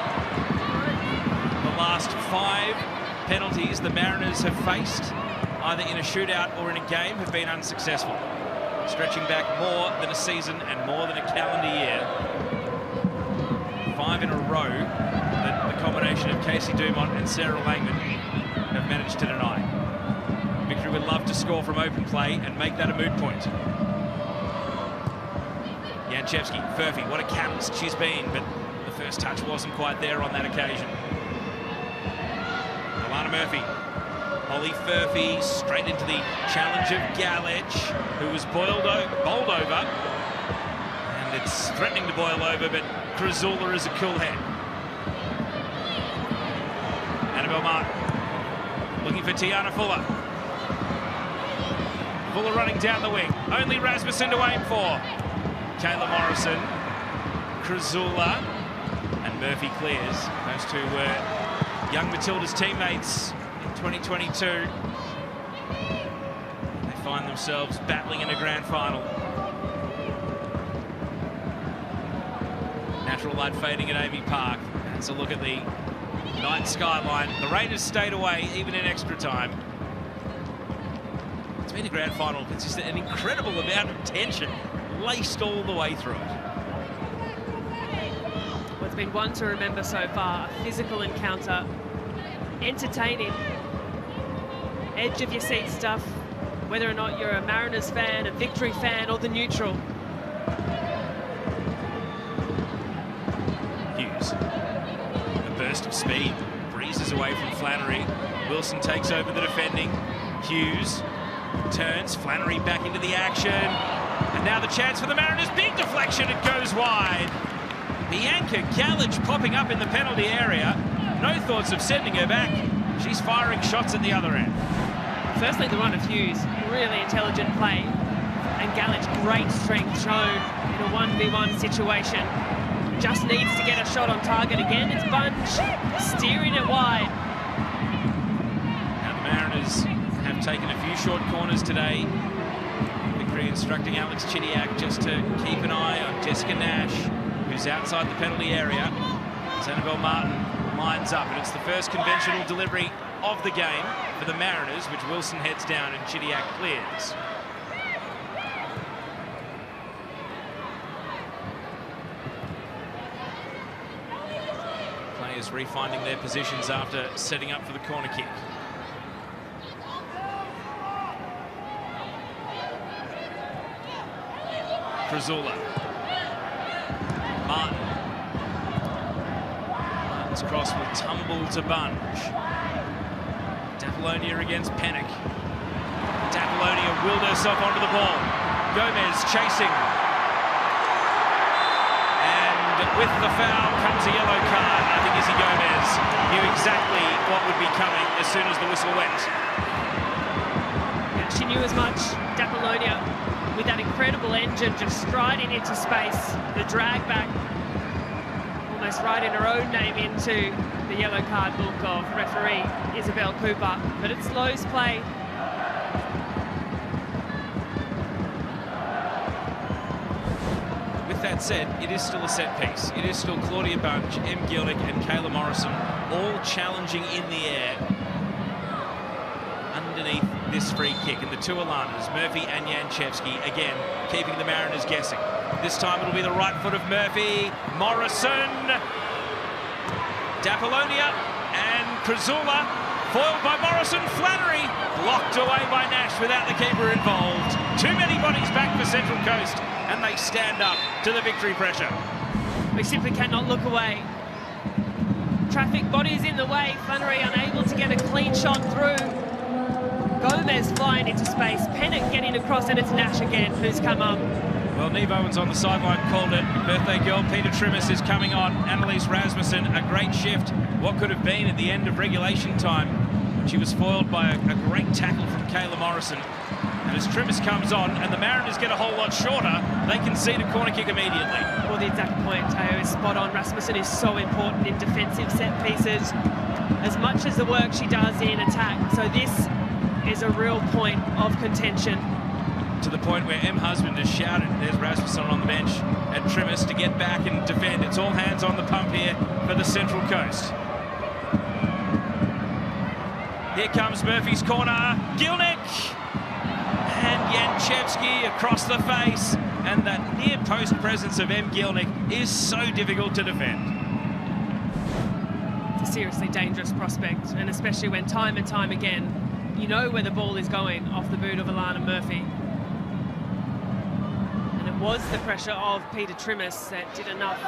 The last 5 penalties the Mariners have faced, either in a shootout or in a game, have been unsuccessful, stretching back more than a season and more than a calendar year. 5 in a row that the combination of Casey Dumont and Sarah Langman have managed to deny. Victory victory would love to score from open play and make that a moot point. Janchevski, Furphy, what a catalyst she's been, but the first touch wasn't quite there on that occasion. Alana Murphy, Holly Furphy straight into the challenge of Galich, who was bowled over, and it's threatening to boil over, but Krasula is a cool head. Annabelle Martin looking for Tiana Fuller. Fuller running down the wing, only Rasmussen to aim for. Kayla Morrison, Krasula, and Murphy clears. Those two were young Matilda's teammates in 2022. They find themselves battling in a grand final. Natural light fading at Amy Park. That's a look at the night skyline. The rain has stayed away even in extra time. It's been a grand final. It's just an incredible amount of tension laced all the way through it.
Well, it's been one to remember so far. A physical encounter, entertaining, edge of your seat stuff, whether or not you're a Mariners fan, a Victory fan, or the neutral.
Hughes, a burst of speed, breezes away from Flannery. Wilson takes over the defending. Hughes turns, Flannery back into the action. And now the chance for the Mariners, big deflection, it goes wide. Bianca Galich popping up in the penalty area. No thoughts of sending her back. She's firing shots at the other end.
Firstly, the run of Hughes, really intelligent play. And Galich, great strength shown in a 1v1 situation. Just needs to get a shot on target again. It's Bunch steering it wide.
Now the Mariners have taken a few short corners today. Instructing Alex Chidiac just to keep an eye on Jessica Nash, who's outside the penalty area. As Annabelle Martin lines up, and it's the first conventional delivery of the game for the Mariners, which Wilson heads down and Chidiac clears. Players refinding their positions after setting up for the corner kick. Krasula. Martin's cross will tumble to Bunch. Dapolonia against Pennock. Dapolonia willed herself onto the ball. Gomez chasing. And with the foul comes a yellow card. I think Izzy Gomez knew exactly what would be coming as soon as the whistle went.
Yeah, she knew as much. Dapolonia, with that incredible engine just striding into space, the drag back, almost writing her own name into the yellow card book of referee Isabel Cooper, but it's Lowe's play.
With that said, it is still a set piece. It is still Claudia Bunch, M. Gilnick and Kayla Morrison all challenging in the air underneath this free kick, and the two Alanas, Murphy and Janchevski, again keeping the Mariners guessing. This time it'll be the right foot of Murphy, Morrison, Dapolonia and Krasula, foiled by Morrison. Flannery blocked away by Nash without the keeper involved. Too many bodies back for Central Coast, and they stand up to the victory pressure.
We simply cannot look away. Traffic bodies in the way, Flannery unable to get a clean shot through. Gomez flying into space, Pennock getting across, and it's Nash again who's come up.
Well, Neve Owens on the sideline called it. Birthday girl Peter Trimmis is coming on. Annalise Rasmussen, a great shift. What could have been at the end of regulation time. She was foiled by a great tackle from Kayla Morrison. And as Trimmis comes on and the Mariners get a whole lot shorter, they concede a corner kick immediately.
Well, the exact point, Teo, is spot on. Rasmussen is so important in defensive set pieces, as much as the work she does in attack. So this is a real point of contention.
To the point where M. Husband has shouted, there's Rasmussen on the bench, at Trimmis to get back and defend. It's all hands on the pump here for the Central Coast. Here comes Murphy's corner, Gilnick! And Janchevski across the face. And that near post presence of M. Gilnick is so difficult to defend.
It's a seriously dangerous prospect, and especially when time and time again you know where the ball is going off the boot of Alana Murphy. And it was the pressure of Peter Trimmis that did enough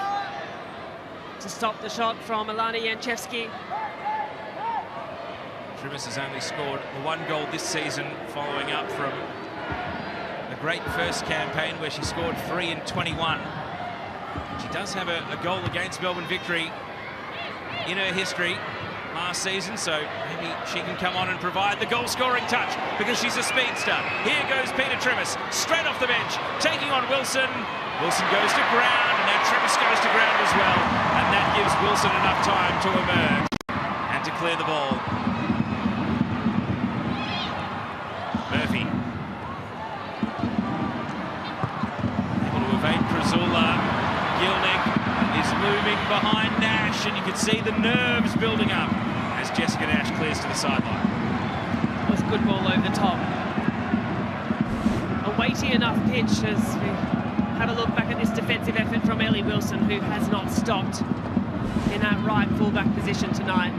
to stop the shot from Alana Janchevski.
Trimmis has only scored one goal this season, following up from a great first campaign where she scored 3 in 21. She does have a goal against Melbourne Victory in her history last season, so maybe she can come on and provide the goal-scoring touch because she's a speedster. Here goes Peter Trimmis, straight off the bench, taking on Wilson. Wilson goes to ground, and now Trimmis goes to ground as well, and that gives Wilson enough time to emerge and to clear the ball. Murphy able to evade Krasula. Gilnick is looming behind Nash, and you can see the nerves building up as Jessica Nash clears to the sideline.
It was a good ball over the top. A weighty enough pitch as we have a look back at this defensive effort from Ellie Wilson, who has not stopped in that right fullback position tonight.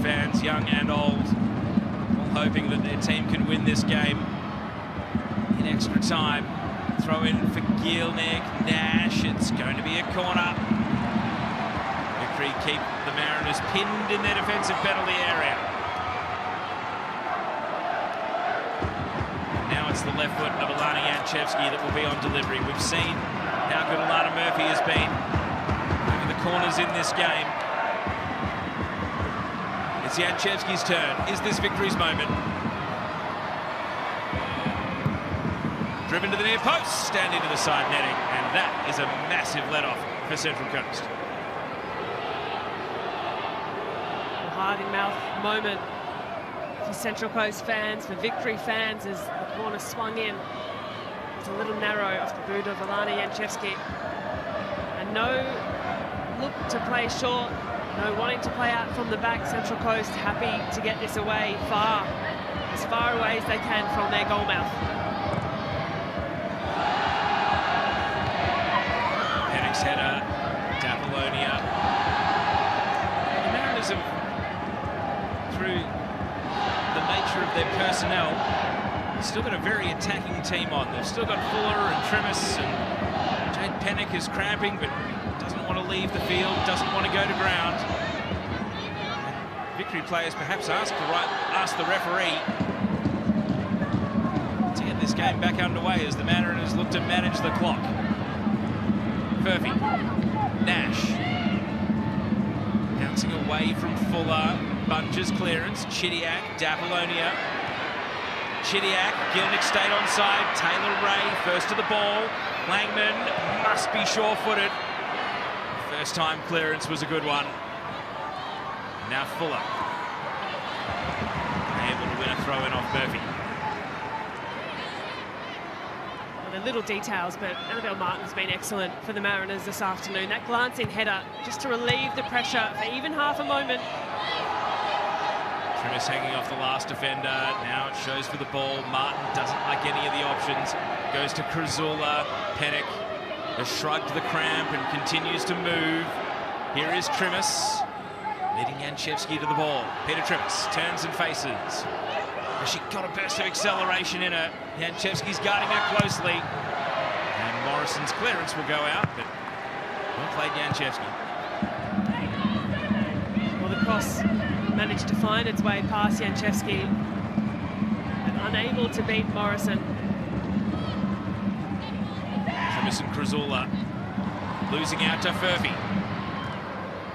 Fans, young and old, all hoping that their team can win this game in extra time. Throw in for Gilnick, Nash, it's going to be a corner. Victory keep the Mariners pinned in their defensive penalty area. Now it's the left foot of Alana Janchevski that will be on delivery. We've seen how good Alana Murphy has been over the corners in this game. It's Janchevski's turn. Is this Victory's moment? Driven to the near post and into the side netting, and that is a massive let-off for Central Coast.
A heart-in-mouth moment for Central Coast fans, for Victory fans, as the corner swung in. It's a little narrow off the boot of Alana Janchevski. And no look to play short. No wanting to play out from the back. Central Coast happy to get this away as far away as they can from their goal mouth.
Pennick's header, Davalonia. The Mariners have, through the nature of their personnel, still got a very attacking team on. They've still got Fuller and Trimmis, and Jade Pennick is cramping, but doesn't want to leave the field, doesn't want to go to ground. And Victory players perhaps ask the referee to get this game back underway as the Mariners look to manage the clock. Murphy, Nash, bouncing away from Fuller, Bunge's clearance, Chidiac, Davalonia. Chidiac, Gilnick stayed onside, Taylor Ray first to the ball, Langman must be sure-footed. First time clearance was a good one. Now Fuller able to win a throw-in off Murphy.
Well, the little details, but Annabelle Martin's been excellent for the Mariners this afternoon. That glancing header just to relieve the pressure for even half a moment.
Trimmis hanging off the last defender. Now it shows for the ball. Martin doesn't like any of the options. Goes to Krasula. Pennick has shrugged the cramp and continues to move. Here is Trimmis, leading Janchevski to the ball. Peter Trimmis turns and faces. She got a burst of acceleration in her. Janchevski's guarding her closely. And Morrison's clearance will go out, but well played, Janchevski.
Well, the cross managed to find its way past Janchevski, and unable to beat Morrison.
Trimmis and Krasula losing out to Furphy.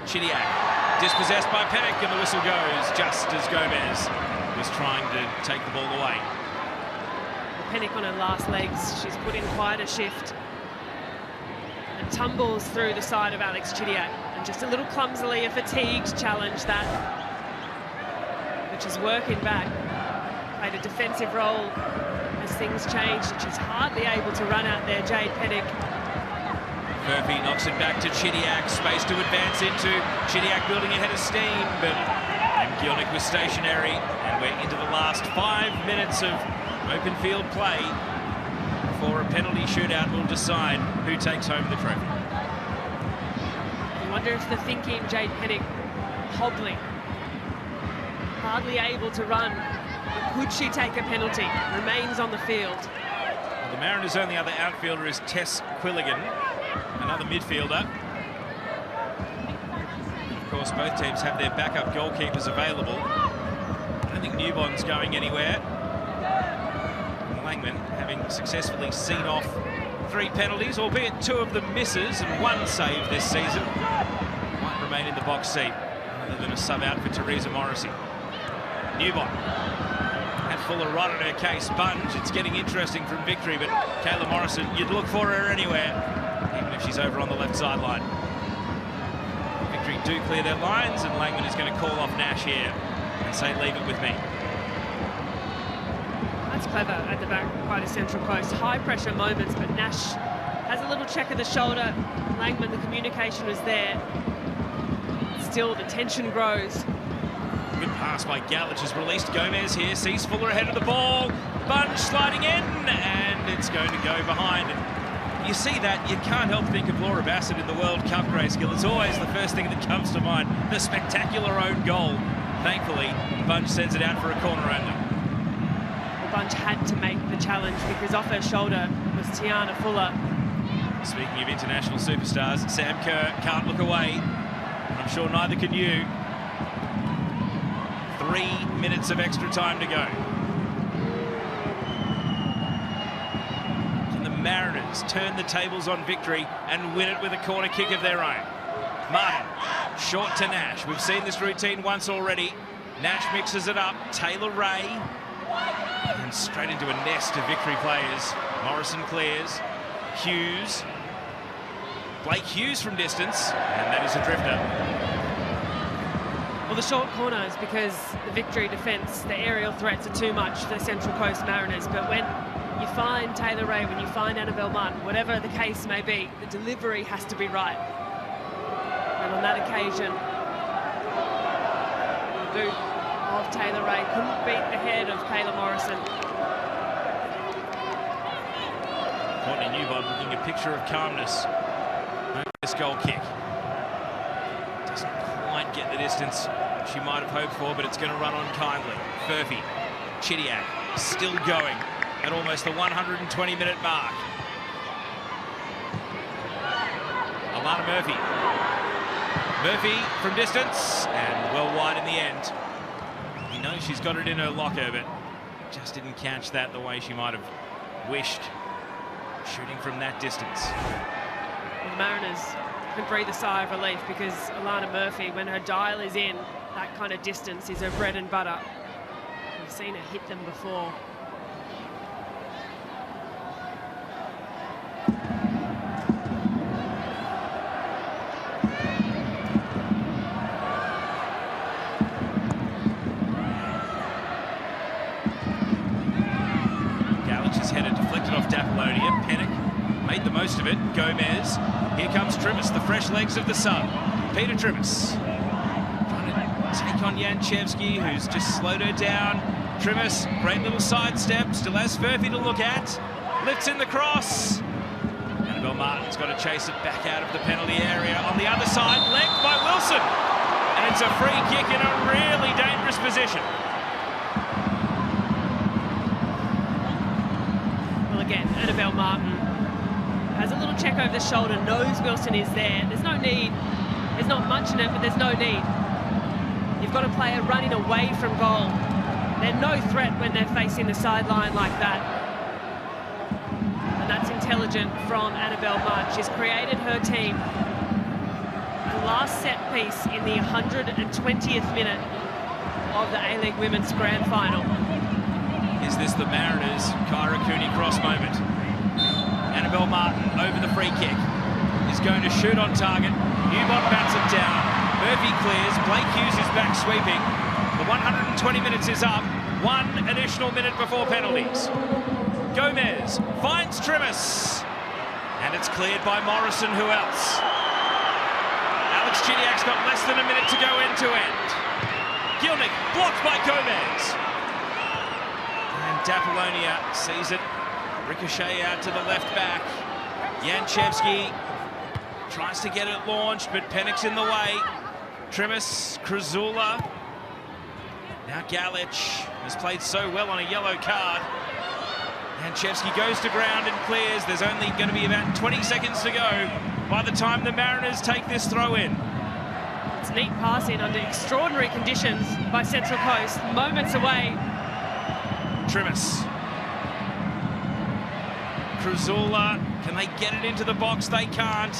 Chidiac dispossessed by Pennick, and the whistle goes just as Gomez was trying to take the ball away.
Pennick on her last legs, she's put in quite a shift and tumbles through the side of Alex Chidiac, and just a little clumsily a fatigued challenge that, which is working back, played a defensive role as things changed, and she's hardly able to run out there, Jade Pennick.
Murphy knocks it back to Chidiac, space to advance into. Chidiac building ahead of steam, but Gilnick was stationary, and we're into the last 5 minutes of open field play. before a penalty shootout will decide who takes home the trophy.
I wonder if the thinking, Jade Pennick, hobbling, hardly able to run. Could she take a penalty? Remains on the field.
Well, the Mariners' only other outfielder is Tess Quilligan, another midfielder. Of course, both teams have their backup goalkeepers available. I don't think Newbon's going anywhere. And Langman, having successfully seen off 3 penalties, albeit 2 of them misses and 1 save this season, might remain in the box seat rather than a sub out for Teresa Morrissey. Newbon had Fuller right on her case. Bunge, it's getting interesting from Victory, but Kayla Morrison, you'd look for her anywhere, even if she's over on the left sideline. Victory do clear their lines, and Langman is going to call off Nash here and say, leave it with me.
That's clever at the back, quite a Central Coast. High pressure moments, but Nash has a little check of the shoulder. Langman, the communication was there. Still, the tension grows.
Good pass by Galich, has released Gomez here, sees Fuller ahead of the ball. Bunge sliding in, and it's going to go behind. You see that, you can't help think of Laura Bassett in the World Cup, Grayscale. It's always the first thing that comes to mind, the spectacular own goal. Thankfully, Bunge sends it out for a corner only.
Well, Bunge had to make the challenge because off her shoulder was Tiana Fuller.
Speaking of international superstars, Sam Kerr can't look away. I'm sure neither can you. 3 minutes of extra time to go. Can the Mariners turn the tables on Victory and win it with a corner kick of their own? Martin, short to Nash. We've seen this routine once already. Nash mixes it up. Taylor Ray. And straight into a nest of Victory players. Morrison clears. Hughes. Blake Hughes from distance. And that is a drifter.
Well, the short corners, because the Victory defence, the aerial threats are too much for the Central Coast Mariners. But when you find Taylor Ray, when you find Annabelle Martin, whatever the case may be, the delivery has to be right. And on that occasion, the boot of Taylor Ray couldn't beat the head of Kayla Morrison.
Courtney Newbon looking a picture of calmness. This goal kick doesn't quite get the distance she might have hoped for, but it's going to run on kindly. Furphy, Chidiac still going at almost the 120-minute mark. Alana Murphy. Murphy from distance and well wide in the end. You know she's got it in her locker, but just didn't catch that the way she might have wished, shooting from that distance.
The Mariners can breathe a sigh of relief because Alana Murphy, when her dial is in, that kind of distance is her bread and butter. We've seen her hit them before.
Galich is headed, deflected off Dapolonia. Pennick made the most of it. Gomez. Here comes Trimis, the fresh legs of the sub. Peter Trimis trying to take on Janchevsky, who's just slowed her down. Trimis, great little sidestep, still has Furphy to look at. Lifts in the cross. Annabelle Martin's got to chase it back out of the penalty area. On the other side, legged by Wilson. And it's a free kick in a really dangerous position.
Well, again, Annabelle Martin has a little check over the shoulder, knows Wilson is there. There's no need. There's not much in it, but there's no need. You've got a player running away from goal. They're no threat when they're facing the sideline like that. And that's intelligent from Annabelle Martin. She's created her team. The last set piece in the 120th minute of the A-League Women's Grand Final.
Is this the Mariners' Kyra Cooney cross moment? Annabelle Martin over the free kick is going to shoot on target. Newbon bats it down. Murphy clears. Blake Hughes is back sweeping. The 120 minutes is up. 1 additional minute before penalties. Gomez finds Trimis. And it's cleared by Morrison. Who else? Alex Chidiac's got less than a minute to go end to end. Gilnick blocked by Gomez. And Dapolonia sees it Ricochet out to the left back. Janchevsky tries to get it launched, but Pennock's in the way. Trimis, Krasula. Now Galic has played so well on a yellow card. Janchevsky goes to ground and clears. There's only going to be about 20 seconds to go by the time the Mariners take this throw in.
It's neat passing under extraordinary conditions by Central Coast. Moments away.
Trimis. Krasula, can they get it into the box? They can't.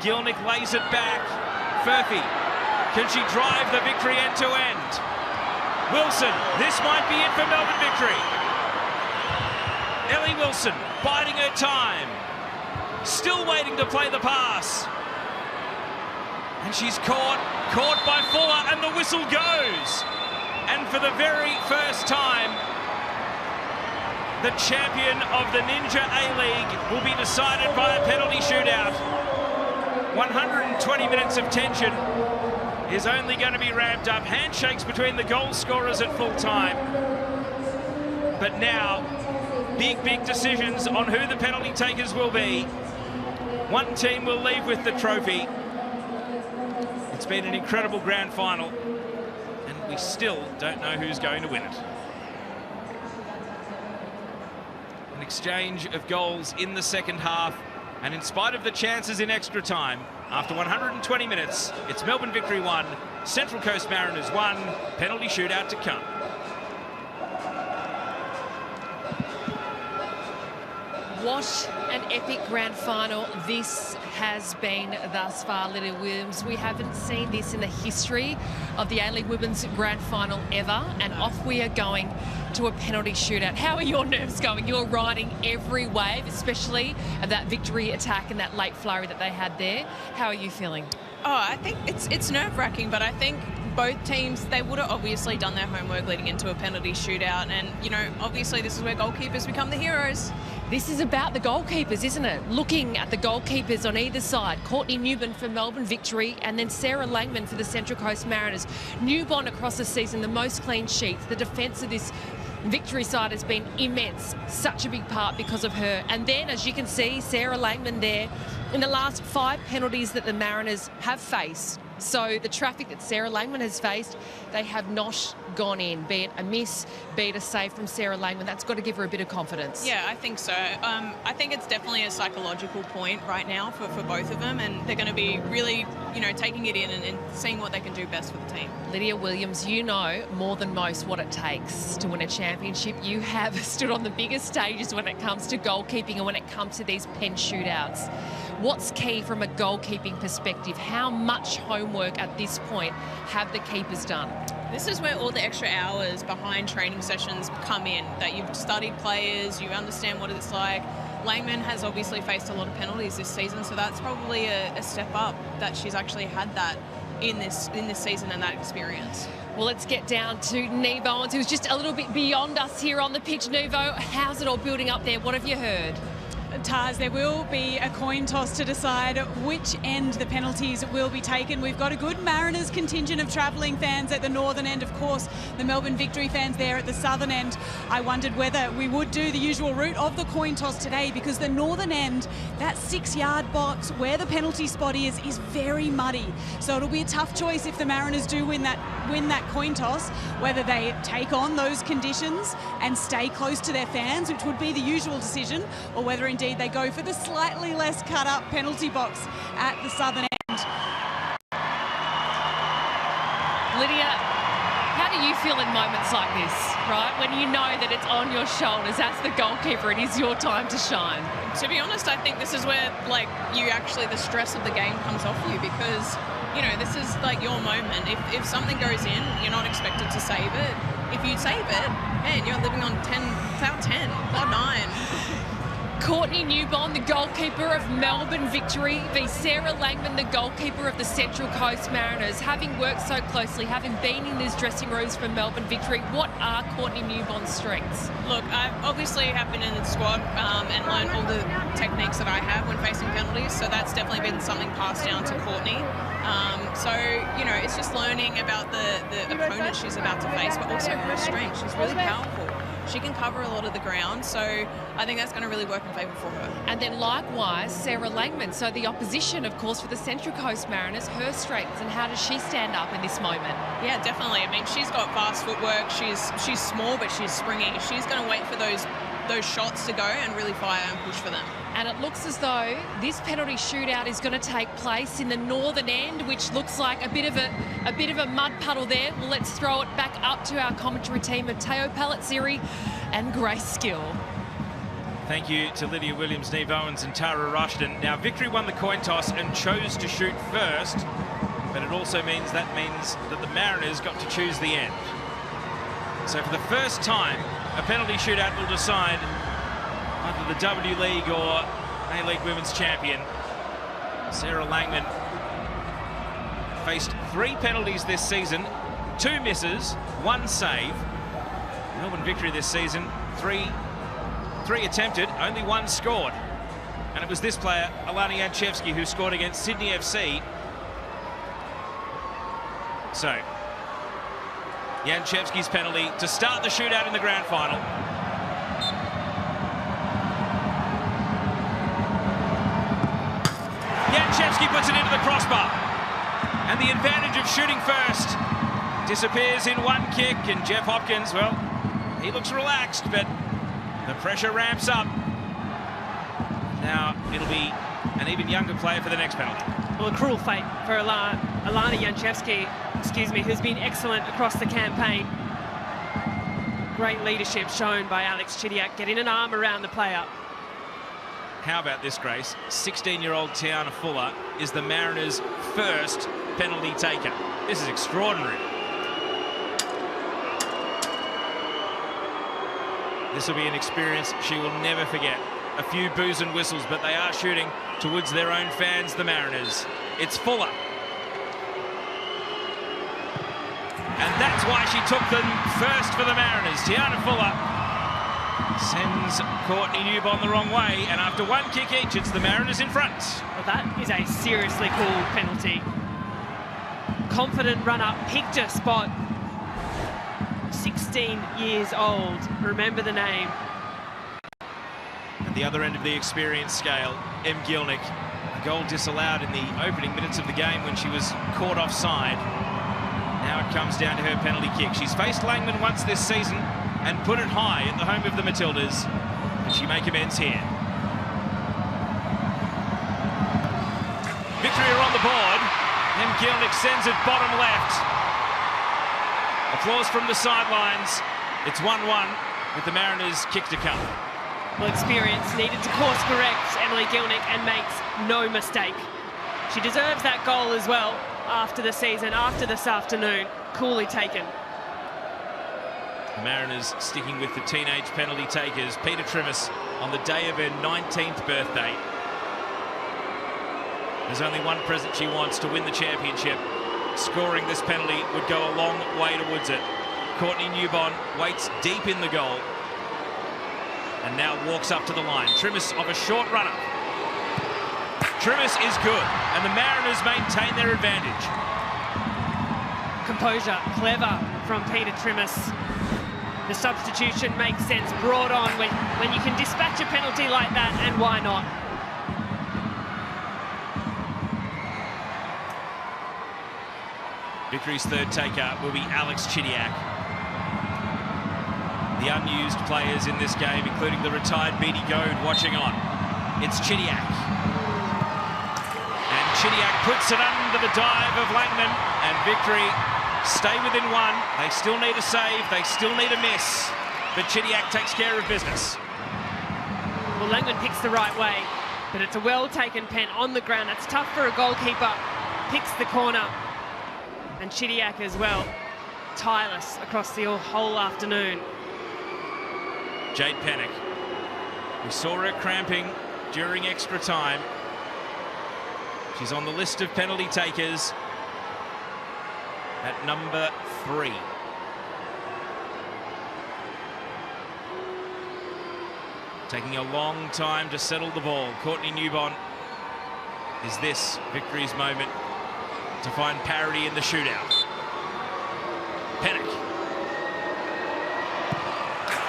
Gilnick lays it back. Furphy, can she drive the victory end to end? Wilson, this might be it for Melbourne victory. Ellie Wilson biding her time. Still waiting to play the pass. And she's caught by Fuller, and the whistle goes. And for the very first time, the champion of the Ninja A-League will be decided by a penalty shootout. 120 minutes of tension is only going to be ramped up. Handshakes between the goal scorers at full time. But now, big decisions on who the penalty takers will be. One team will leave with the trophy. It's been an incredible grand final, and we still don't know who's going to win it. An exchange of goals in the second half, and in spite of the chances in extra time, after 120 minutes, it's Melbourne victory 1, Central Coast Mariners 1, penalty shootout to come.
What an epic grand final this has been thus far, Lydia Williams. We haven't seen this in the history of the A-League Women's Grand Final ever, and off we are going to a penalty shootout. How are your nerves going? You're riding every wave, especially of that victory attack and that late flurry that they had there. How are you feeling?
Oh, I think it's nerve-wracking, but I think both teams, they would have obviously done their homework leading into a penalty shootout, and, you know, obviously this is where goalkeepers become the heroes.
This is about the goalkeepers, isn't it? Looking at the goalkeepers on either side. Courtney Newbon for Melbourne victory, and then Sarah Langman for the Central Coast Mariners. Newbon across the season, the most clean sheets. The defence of this victory side has been immense. Such a big part because of her. And then, as you can see, Sarah Langman there in the last 5 penalties that the Mariners have faced. So the traffic that Sarah Langman has faced, they have not gone in, be it a miss, be it a save from Sarah Langman. That's got to give her a bit of confidence.
Yeah, I think so. I think it's definitely a psychological point right now for both of them, and they're going to be really, you know, taking it in and seeing what they can do best for the team.
Lydia Williams, you know more than most what it takes to win a championship. You have stood on the biggest stages when it comes to goalkeeping and when it comes to these pen shootouts. What's key from a goalkeeping perspective? How much homework at this point have the keepers done?
This is where all the extra hours behind training sessions come in, that you've studied players, you understand what it's like. Langman has obviously faced a lot of penalties this season, so that's probably a step up that she's actually had that in this season and that experience.
Well, let's get down to Neve Owens, who's just a little bit beyond us here on the pitch. Nevo, how's it all building up there? What have you heard?
Taz, there will be a coin toss to decide which end the penalties will be taken. We've got a good Mariners contingent of travelling fans at the northern end, of course, the Melbourne Victory fans there at the southern end. I wondered whether we would do the usual route of the coin toss today, because the northern end, that 6-yard box where the penalty spot is very muddy. So it'll be a tough choice if the Mariners do win that coin toss, whether they take on those conditions and stay close to their fans, which would be the usual decision, or whether indeed they go for the slightly less cut up penalty box at the southern end.
Lydia, how do you feel in moments like this, right? When you know that it's on your shoulders as the goalkeeper, it is your time to shine.
To be honest, I think this is where, like, the stress of the game comes off you, because, you know, this is like your moment. If something goes in, you're not expected to save it. If you save it, man, you're living on cloud 10, cloud 9.
Courtney Newbon, the goalkeeper of Melbourne Victory, v Sarah Langman, the goalkeeper of the Central Coast Mariners. Having worked so closely, having been in these dressing rooms for Melbourne Victory, what are Courtney Newbon's strengths?
Look, I obviously have been in the squad and learned all the techniques that I have when facing penalties, so that's definitely been something passed down to Courtney. So, you know, it's just learning about the opponent she's about to face, but also her strength. She's really powerful. She can cover a lot of the ground, so I think that's going to really work in favour for her.
And then likewise, Sarah Langman. So the opposition, of course, for the Central Coast Mariners, her strengths, and how does she stand up in this moment?
Yeah, definitely. I mean, she's got fast footwork. She's small, but she's springy. She's going to wait for those shots to go and really fire and push for them.
And it looks as though this penalty shootout is going to take place in the northern end, which looks like a bit of a mud puddle there. Well, let's throw it back up to our commentary team of Teo Palazziri and Grace Skill.
Thank you to Lydia Williams, Neve Owens and Tara Rushton. Now, Victory won the coin toss and chose to shoot first, but it also means that the Mariners got to choose the end. So for the first time, a penalty shootout will decide either the W League or A-League Women's Champion. Sarah Langman faced 3 penalties this season, 2 misses, 1 save. Melbourne Victory this season, 3 attempted, only 1 scored. And it was this player, Alana Janchevsky, who scored against Sydney FC. So, Janchevsky's penalty to start the shootout in the grand final. Janchevsky puts it into the crossbar. And the advantage of shooting first disappears in 1 kick, and Jeff Hopkins, well, he looks relaxed, but the pressure ramps up. Now it'll be an even younger player for the next penalty.
Well, a cruel fate for Alana Janchevsky, who's been excellent across the campaign. Great leadership shown by Alex Chidiac, getting an arm around the player.
How about this, Grace? 16-year-old Tiana Fuller is the Mariners' first penalty taker. This is extraordinary. This will be an experience she will never forget. A few boos and whistles, but they are shooting towards their own fans, the Mariners. It's Fuller. And that's why she took them first for the Mariners. Tiana Fuller sends Courtney Newbon the wrong way, and after 1 kick each, it's the Mariners in front.
Well, that is a seriously cool penalty. Confident run-up, picked her spot. 16 years old, remember the name.
At the other end of the experience scale, M. Gilnick, a goal disallowed in the opening minutes of the game when she was caught offside. Now it comes down to her penalty kick. She's faced Langman once this season and put it high at the home of the Matildas. Can she make amends here? Victory are on the board. M. Gilnick sends it bottom left. Applause from the sidelines. It's 1-1 with the Mariners' kick to come.
Well, experience needed to course correct Emily Gilnick and makes no mistake. She deserves that goal as well after the season, after this afternoon. Coolly taken.
The Mariners sticking with the teenage penalty takers. Peter Trimis on the day of her 19th birthday. There's only one present she wants: to win the championship. Scoring this penalty would go a long way towards it. Courtney Newbon waits deep in the goal and now walks up to the line. Trimis of a short runner. Trimis is good, and the Mariners maintain their advantage.
Composure, clever from Peter Trimis. The substitution makes sense, brought on when you can dispatch a penalty like that, and why not?
Victory's third taker will be Alex Chidiac. The unused players in this game, including the retired Beattie Goad, watching on. It's Chidiac. And Chidiac puts it under the dive of Langman, and Victory stay within 1. They still need a save, they still need a miss, but Chidiac takes care of business.
Well, Langman picks the right way, but it's a well-taken pen on the ground. That's tough for a goalkeeper. Picks the corner. And Chidiac as well, tireless across the whole afternoon.
Jade Pennick. We saw her cramping during extra time. She's on the list of penalty takers at number 3. Taking a long time to settle the ball. Courtney Newbon. Is this Victory's moment to find parity in the shootout? Pennick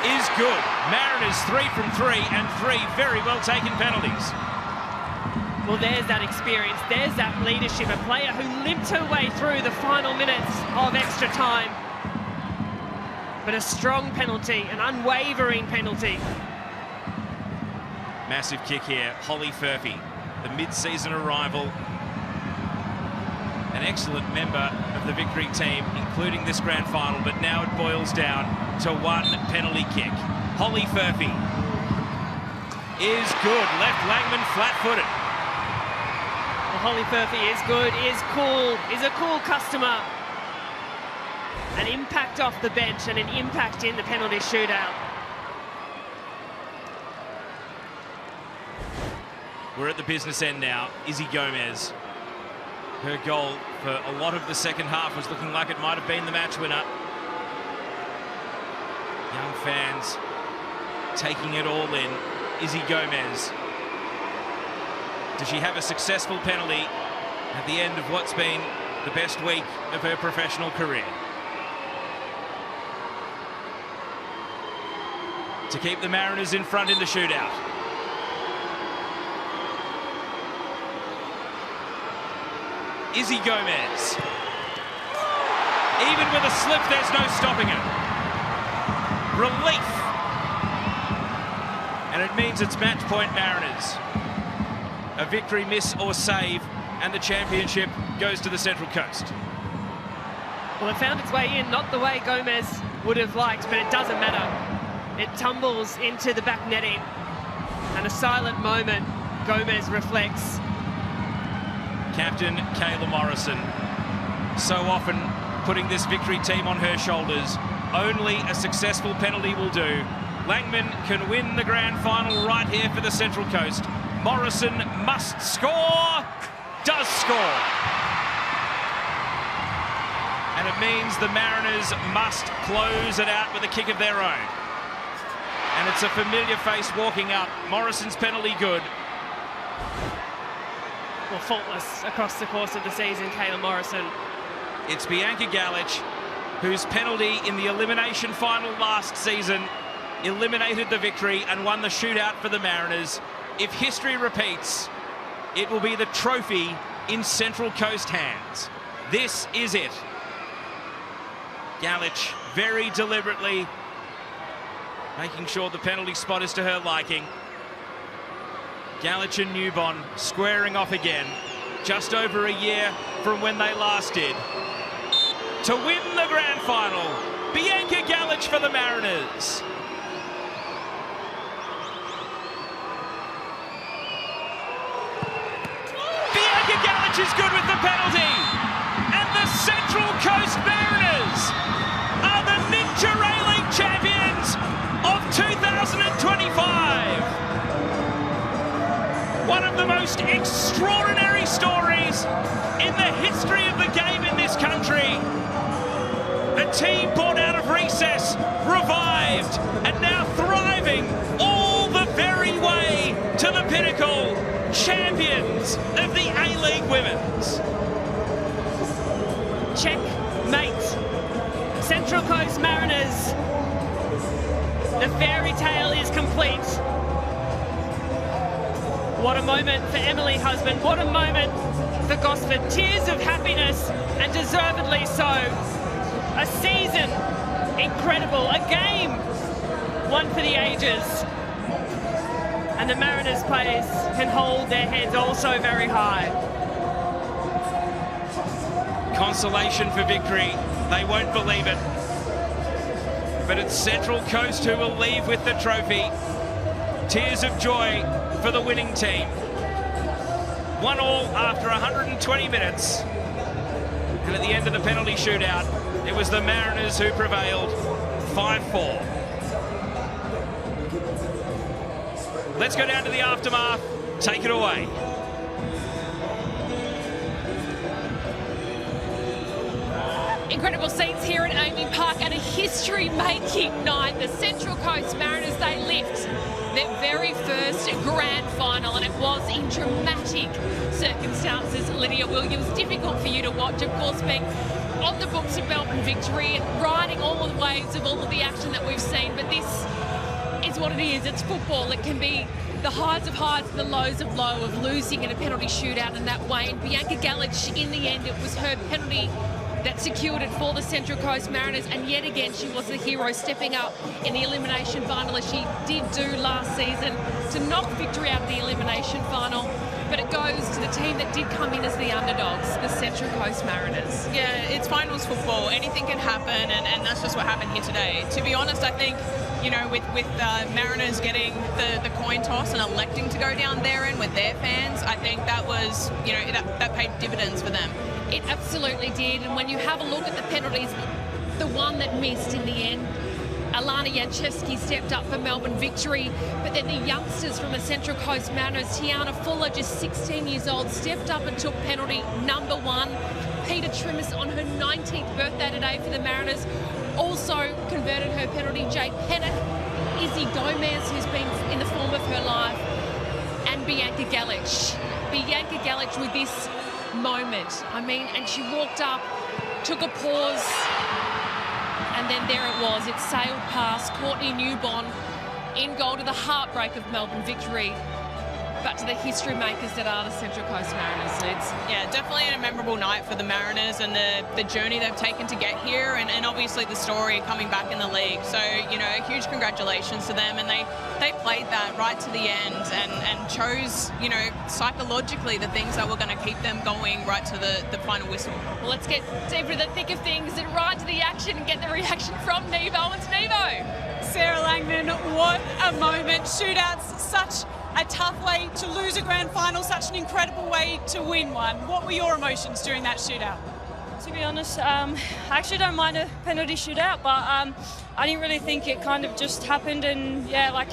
is is good. Mariners 3 from 3 and 3 very well taken penalties.
Well, there's that experience, there's that leadership, a player who limped her way through the final minutes of extra time. But a strong penalty, an unwavering penalty.
Massive kick here, Holly Furphy, the mid-season arrival. An excellent member of the Victory team, including this grand final, but now it boils down to one penalty kick. Holly Furphy is good, left Langman flat-footed.
Holly Furphy is good, is cool, is a cool customer. An impact off the bench and an impact in the penalty shootout.
We're at the business end now. Izzy Gomez. Her goal for a lot of the second half was looking like it might have been the match winner. Young fans taking it all in. Izzy Gomez. Does she have a successful penalty at the end of what's been the best week of her professional career? To keep the Mariners in front in the shootout. Izzy Gomez. Even with a slip, there's no stopping it. Relief. And it means it's match point Mariners. A victory, miss or save, and the championship goes to the Central Coast.
Well, it found its way in, not the way Gomez would have liked, but it doesn't matter. It tumbles into the back netting, and a silent moment, Gomez reflects.
Captain Kayla Morrison, so often putting this Victory team on her shoulders. Only a successful penalty will do. Langman can win the grand final right here for the Central Coast. Morrison must score, does score. And it means the Mariners must close it out with a kick of their own. And it's a familiar face walking up. Morrison's penalty good.
Well, faultless across the course of the season, Kayla Morrison.
It's Bianca Galich, whose penalty in the elimination final last season eliminated the Victory and won the shootout for the Mariners. If history repeats, it will be the trophy in Central Coast hands. This is it. Galich very deliberately making sure the penalty spot is to her liking. Galich and Newbon squaring off again, just over a year from when they last did. To win the grand final, Bianca Galich for the Mariners. Bianca Galich is good with the penalty. And the Central Coast Mariners are the Ninja A-League champions of 2025. One of the most extraordinary stories in the history of the game in this country. A team born out of recess, revived, and now thriving all the very way to the pinnacle. Champions of the A-League Women's.
Checkmate. Central Coast Mariners. The fairy tale is complete. What a moment for Emily Husband. What a moment for Gosford. Tears of happiness, and deservedly so. A season incredible. A game one for the ages. And the Mariners players can hold their heads also very high.
Consolation for Victory. They won't believe it. But it's Central Coast who will leave with the trophy. Tears of joy for the winning team. 1-1 after 120 minutes. And at the end of the penalty shootout, it was the Mariners who prevailed, 5-4. Let's go down to the aftermath. Take it away.
Incredible scenes here at Amy Park and a history-making night. The Central Coast Mariners, they lift their very first grand final, and it was in dramatic circumstances. Lydia Williams, difficult for you to watch, of course, being on the books of Melbourne Victory, riding all of the waves of all of the action that we've seen. But this is what it is. It's football. It can be the highs of highs and the lows of low, of losing in a penalty shootout in that way. And Bianca Galich, in the end, it was her penalty that secured it for the Central Coast Mariners, and yet again she was the hero, stepping up in the elimination final as she did do last season to knock Victory out of the elimination final. But it goes to the team that did come in as the underdogs, the Central Coast Mariners.
Yeah, it's finals football. Anything can happen, and that's just what happened here today. To be honest, I think, you know, with Mariners getting the coin toss and electing to go down their end with their fans, I think that was, you know, that paid dividends for them.
It absolutely did, and when you have a look at the penalties, the one that missed in the end, Alana Janchevsky stepped up for Melbourne Victory, but then the youngsters from the Central Coast Mariners, Tiana Fuller, just 16 years old, stepped up and took penalty number 1. Peter Trimmis on her 19th birthday today for the Mariners also converted her penalty. Jade Pennant, Izzy Gomez, who's been in the form of her life, and Bianca Galich. Bianca Galich with this moment, I mean, and she walked up, took a pause, and then there it was. It sailed past Courtney Newbon in goal to the heartbreak of Melbourne Victory, but to the history makers that are the Central Coast Mariners.
Yeah, definitely a memorable night for the Mariners and the journey they've taken to get here, and obviously the story coming back in the league. So, you know, a huge congratulations to them, and they played that right to the end and chose, you know, psychologically the things that were going to keep them going right to the final whistle.
Well, let's get deeper in the thick of things and right to the action and get the reaction from Nevo. It's Nevo.
Sarah Langman, what a moment. Shootouts, such a tough way to lose a grand final, such an incredible way to win one. What were your emotions during that shootout?
To be honest, I actually don't mind a penalty shootout, but I didn't really think it kind of just happened. And yeah, like,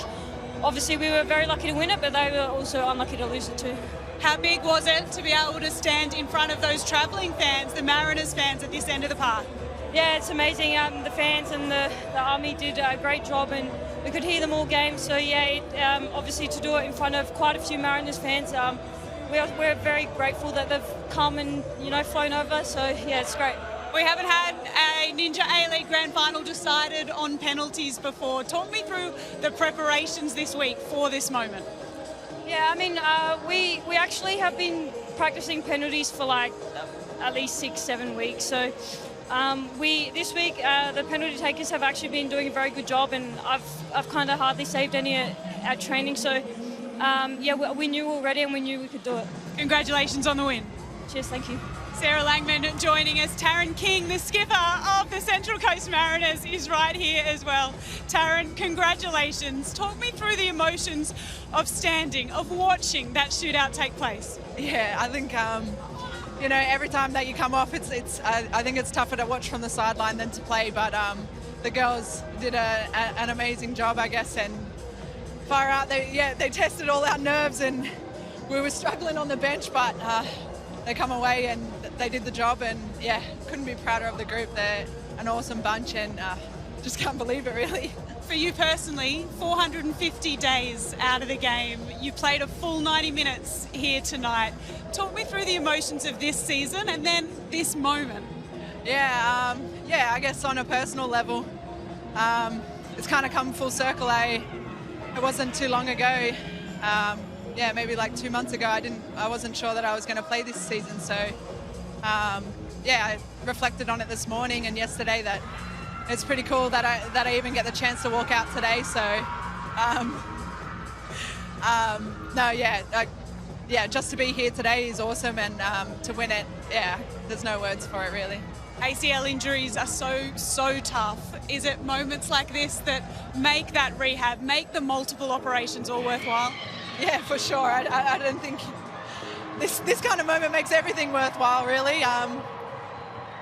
obviously we were very lucky to win it, but they were also unlucky to lose it too.
How big was it to be able to stand in front of those travelling fans, the Mariners fans at this end of the park?
Yeah, it's amazing. The fans and the Army did a great job, and we could hear them all game. So yeah, obviously to do it in front of quite a few Mariners fans, we're very grateful that they've come and, you know, flown over. So yeah, it's great.
We haven't had a Ninja A-League Grand Final decided on penalties before. Talk me through the preparations this week for this moment.
Yeah, I mean, we actually have been practicing penalties for like at least 6-7 weeks. So this week the penalty takers have actually been doing a very good job, and I've kind of hardly saved any at training. So yeah, we knew already, and we knew we could do it.
Congratulations on the win.
Cheers, thank you.
Sarah Langman joining us. Taryn King, the skipper of the Central Coast Mariners, is right here as well. Taryn, congratulations. Talk me through the emotions of standing, of watching that shootout take place.
Yeah, I think, you know, every time that you come off, I think it's tougher to watch from the sideline than to play, but the girls did an amazing job, I guess, and far out. They tested all our nerves, and we were struggling on the bench, but they come away and they did the job, and yeah, couldn't be prouder of the group. They're an awesome bunch, and just can't believe it, really.
For you personally, 450 days out of the game, you played a full 90 minutes here tonight. Talk me through the emotions of this season and then this moment.
Yeah, I guess on a personal level, it's kind of come full circle. It wasn't too long ago, yeah, maybe like 2 months ago, I wasn't sure that I was going to play this season. So yeah, I reflected on it this morning and yesterday that it's pretty cool that I even get the chance to walk out today. So no, yeah, just to be here today is awesome, and to win it, yeah, there's no words for it, really.
ACL injuries are so tough. Is it moments like this that make that rehab, make the multiple operations all worthwhile?
Yeah, for sure. I don't think this kind of moment makes everything worthwhile, really.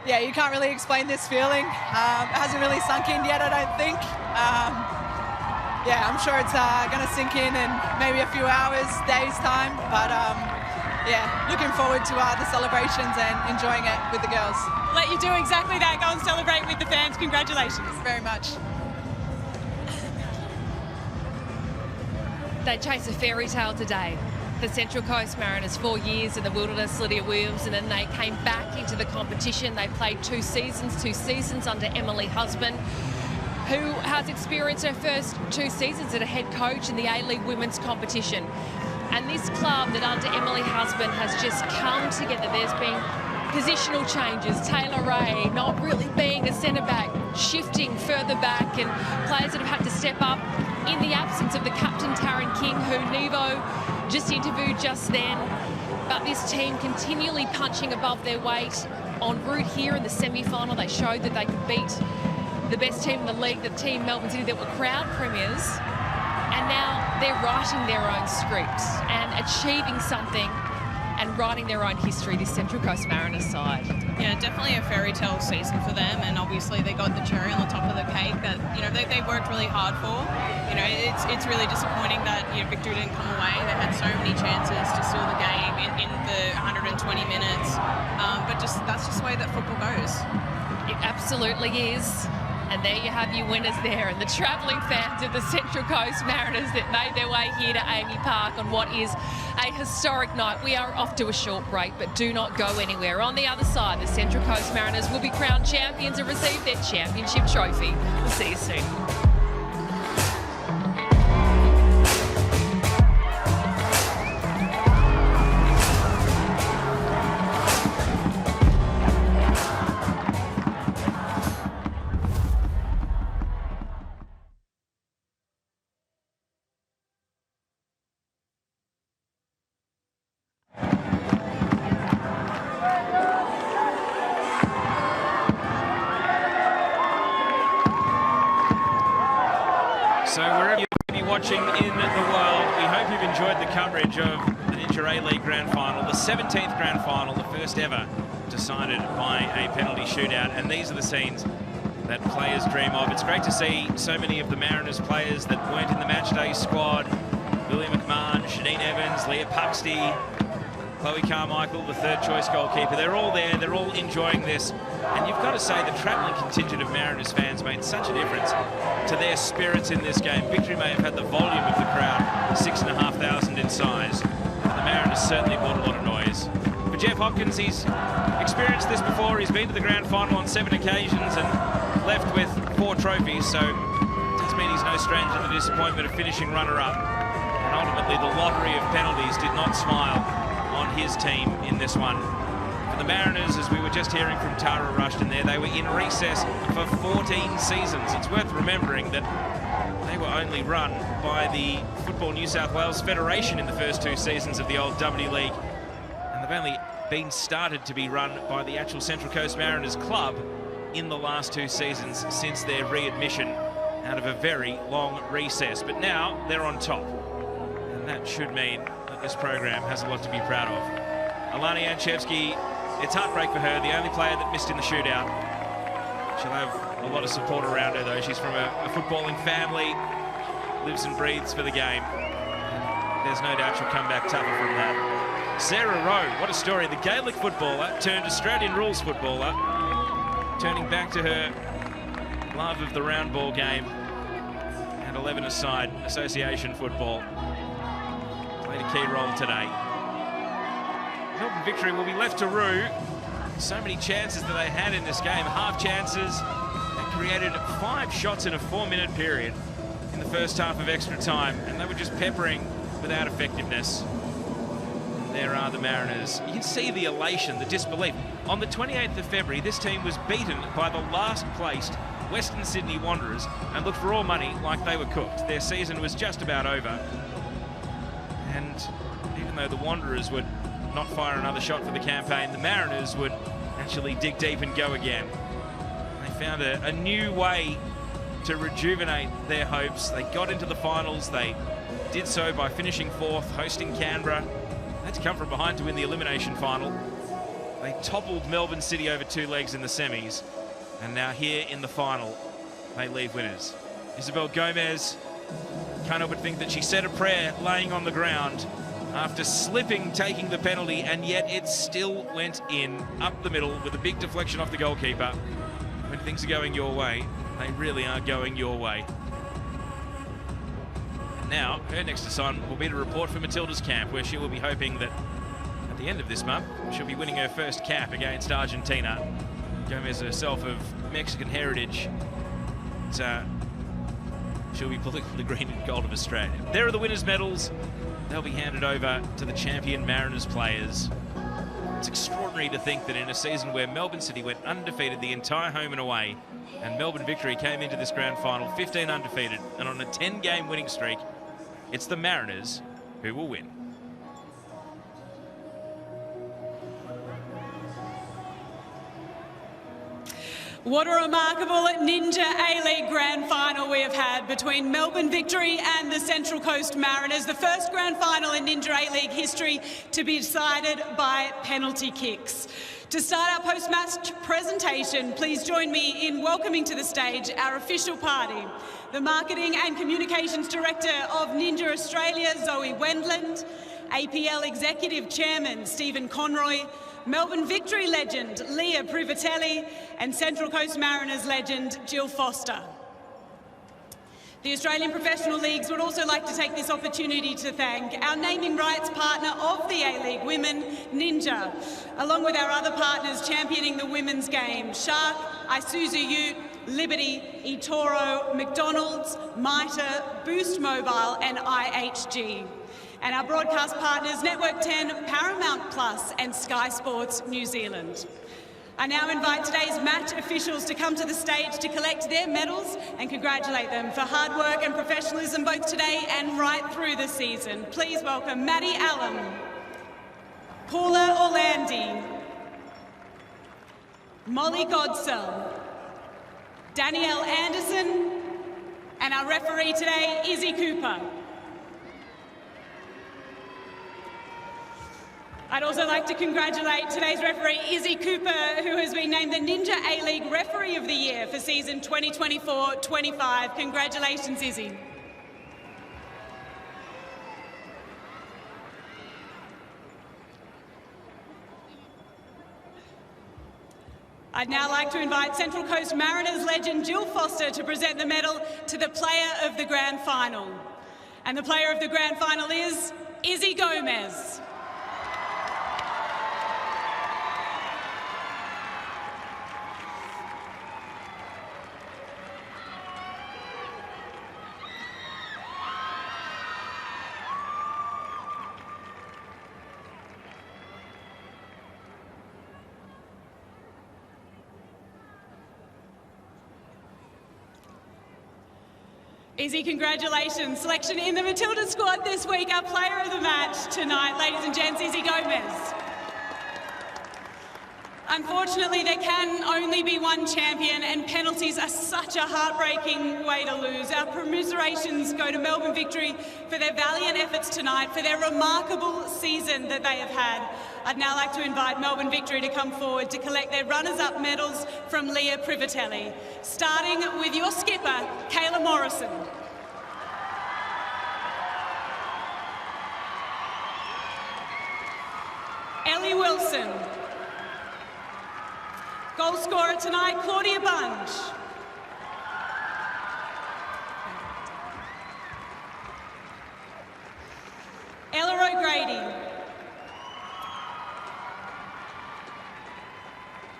Yeah, you can't really explain this feeling. It hasn't really sunk in yet, I don't think. Yeah, I'm sure it's going to sink in maybe a few hours, days' time. But yeah, looking forward to the celebrations and enjoying it with the girls.
Let you do exactly that. Go and celebrate with the fans. Congratulations.
Thanks very much.
They chase a fairy tale today. the Central Coast Mariners 4 years in the wilderness, Lydia Williams, and then they came back into the competition. They played 2 seasons under Emily Husband, who has experienced her first 2 seasons as a head coach in the A-League women's competition. And this club that under Emily Husband has just come together. There's been positional changes, Taylor Ray not really being a centre-back, shifting further back, and players that have had to step up in the absence of the captain, Taryn King, who Nevo just interviewed just then. But this team continually punching above their weight. En route here in the semi-final, they showed that they could beat the best team in the league, the team Melbourne City that were crowd premiers. And now they're writing their own script and achieving something and writing their own history, this Central Coast Mariners side.
Yeah, definitely a fairy tale season for them, and obviously they got the cherry on the top of the cake that, you know, they worked really hard for. You know, it's really disappointing that, you know, victory didn't come away. They had so many chances to steal the game in the 120 minutes, but that's just the way that football goes.
It absolutely is. And there you have your winners there, and the travelling fans of the Central Coast Mariners that made their way here to Amy Park on what is a historic night. We are off to a short break, but do not go anywhere. On the other side, the Central Coast Mariners will be crowned champions and receive their championship trophy. We'll see you soon.
So wherever you may be watching in the world, we hope you've enjoyed the coverage of the Ninja A-League Grand Final, the 17th Grand Final, the first ever decided by a penalty shootout. And these are the scenes that players dream of. It's great to see so many of the Mariners players that weren't in the matchday squad. Lily McMahon, Shadeen Evans, Leah Puxty, Chloe Carmichael, the third choice goalkeeper. They're all there, they're all enjoying this. And you've got to say the travelling contingent of Mariners fans made such a difference to their spirits in this game. Victory may have had the volume of the crowd, 6,500 in size, but the Mariners certainly brought a lot of noise. For Jeff Hopkins, he's experienced this before. He's been to the grand final on 7 occasions and left with 4 trophies, so it does mean he's no stranger to the disappointment of finishing runner-up. And ultimately, the lottery of penalties did not smile on his team in this one. For the Mariners, as we were just hearing from Tara Rushton there, they were in recess for 14 seasons. It's worth remembering that they were only run by the Football New South Wales Federation in the first 2 seasons of the old W League, and they've only been started to be run by the actual Central Coast Mariners club in the last 2 seasons since their readmission out of a very long recess. But now they're on top, and that should mean that this program has a lot to be proud of. Alana Janchevsky, it's heartbreak for her, the only player that missed in the shootout. She'll have a lot of support around her though. She's from a footballing family, lives and breathes for the game. And there's no doubt she'll come back tougher from that. Sarah Rowe, what a story. The Gaelic footballer turned Australian rules footballer, turning back to her love of the round ball game and 11-a-side association football. Played a key role today. Melbourne Victory will be left to rue. So many chances that they had in this game, half chances. They created 5 shots in a 4-minute period in the first half of extra time, and they were just peppering without effectiveness. And there are the Mariners. You can see the elation, the disbelief. On the 28th of February, this team was beaten by the last placed Western Sydney Wanderers and looked for all money like they were cooked. Their season was just about over. And even though the Wanderers would not fire another shot for the campaign, the Mariners would actually dig deep and go again. They found a new way to rejuvenate their hopes. They got into the finals. They did so by finishing 4th, hosting Canberra. They had to come from behind to win the elimination final. They toppled Melbourne City over 2 legs in the semis. And now here in the final, they leave winners. Isabel Gomez can't help but think that she said a prayer laying on the ground after slipping, taking the penalty, and yet it still went in up the middle with a big deflection off the goalkeeper. When things are going your way, they really are going your way. Now, her next assignment will be to report for Matilda's camp, where she will be hoping that at the end of this month, she'll be winning her first cap against Argentina. Gomez herself of Mexican heritage. She'll be pulling the green and gold of Australia. There are the winners' medals. They'll be handed over to the champion Mariners players. It's extraordinary to think that in a season where Melbourne City went undefeated the entire home and away, and Melbourne Victory came into this grand final 15 undefeated, and on a 10-game winning streak, it's the Mariners who will win.
What a remarkable Ninja A-League Grand Final we have had between Melbourne Victory and the Central Coast Mariners, the first Grand Final in Ninja A-League history to be decided by penalty kicks. To start our post-match presentation, please join me in welcoming to the stage our official party, the Marketing and Communications Director of Ninja Australia, Zoe Wendland, APL Executive Chairman, Stephen Conroy, Melbourne Victory legend, Leah Privatelli, and Central Coast Mariners legend, Jill Foster. The Australian Professional Leagues would also like to take this opportunity to thank our naming rights partner of the A-League Women, Ninja, along with our other partners championing the women's game, Shark, Isuzu Ute, Liberty, eToro, McDonald's, MITRE, Boost Mobile and IHG. And our broadcast partners, Network 10, Paramount Plus and Sky Sports New Zealand. I now invite today's match officials to come to the stage to collect their medals and congratulate them for hard work and professionalism both today and right through the season. Please welcome Maddie Allen, Paula Orlandi, Molly Godsell, Danielle Anderson, and our referee today, Izzy Cooper. I'd also like to congratulate today's referee, Izzy Cooper, who has been named the Ninja A-League Referee of the Year for season 2024-25. Congratulations, Izzy. I'd now like to invite Central Coast Mariners legend Jill Foster to present the medal to the player of the Grand Final. And the player of the Grand Final is Izzy Gomez. Izzy, congratulations. Selection in the Matilda squad this week, our player of the match tonight, ladies and gents, Izzy Gomez. Unfortunately, there can only be one champion and penalties are such a heartbreaking way to lose. Our commiserations go to Melbourne Victory for their valiant efforts tonight, for their remarkable season that they have had. I'd now like to invite Melbourne Victory to come forward to collect their runners-up medals from Leah Privatelli. Starting with your skipper, Kayla Morrison. Ellie Wilson. Goal scorer tonight, Claudia Bunge. Ella O'Grady.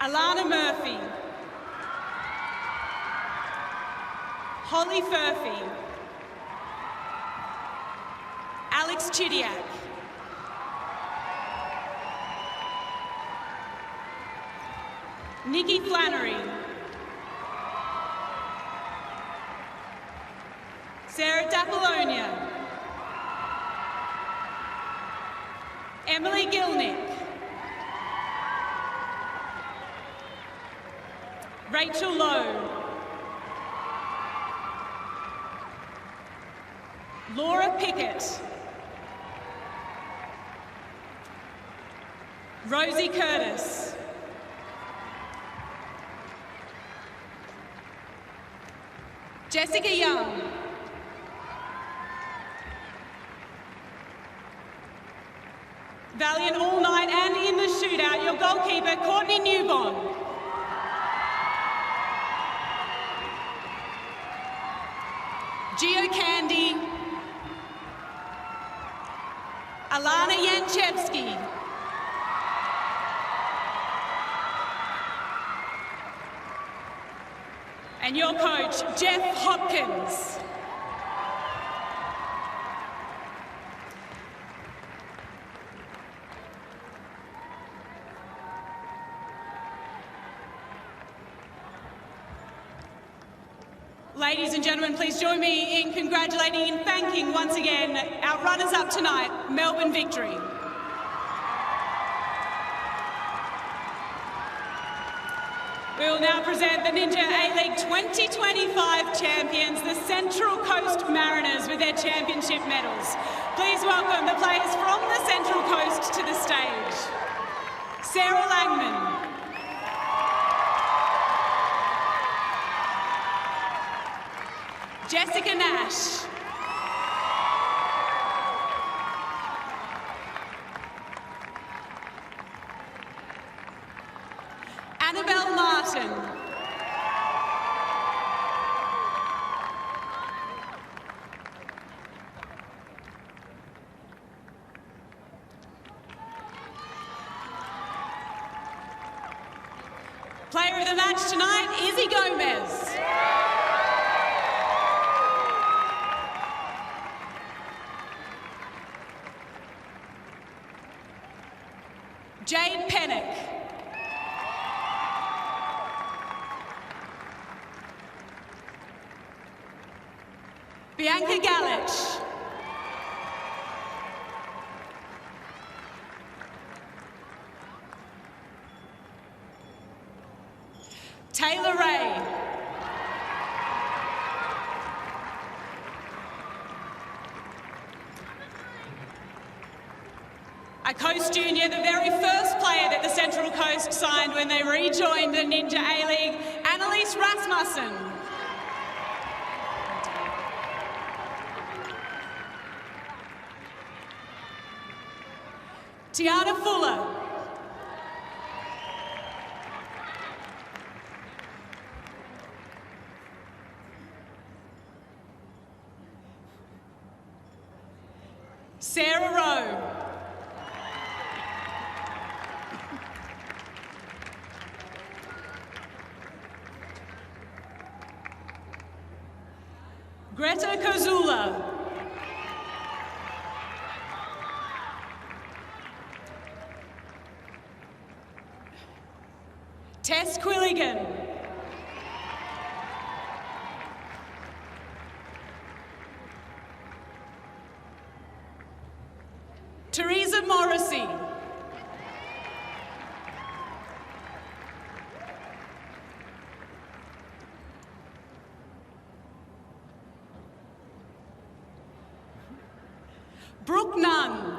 Alana Murphy. Holly Furphy. Alex Chidiak. Nikki Flannery. Sarah D'Apollonia. Emily Gilnick. Rachel Lowe. Laura Pickett. Rosie Curtis. Jessica Young. Valiant all night and in the shootout, your goalkeeper, Courtney Newborn. Gio Candy, Alana Yanchevsky. And your coach, Jeff Hopkins. Ladies and gentlemen, please join me in congratulating and thanking once again our runners-up tonight, Melbourne Victory. We will now present the Ninja A-League 2025 champions, the Central Coast Mariners, with their championship medals. Please welcome the players from the Central Coast to the stage. Sarah Langman. Jessica Nash. Annabelle Martin. Player of the match tonight, Izzy Gomez. Jade Pennick. Bianca Galich. Taylor Ray. A Coast Junior, the very first player that the Central Coast signed when they rejoined the Ninja A-League, Annalise Rasmussen. Tiana Fuller. Sarah Rowe. Greta Kozula. Tess Quilligan. Teresa Morrissey. Brooke Nunn.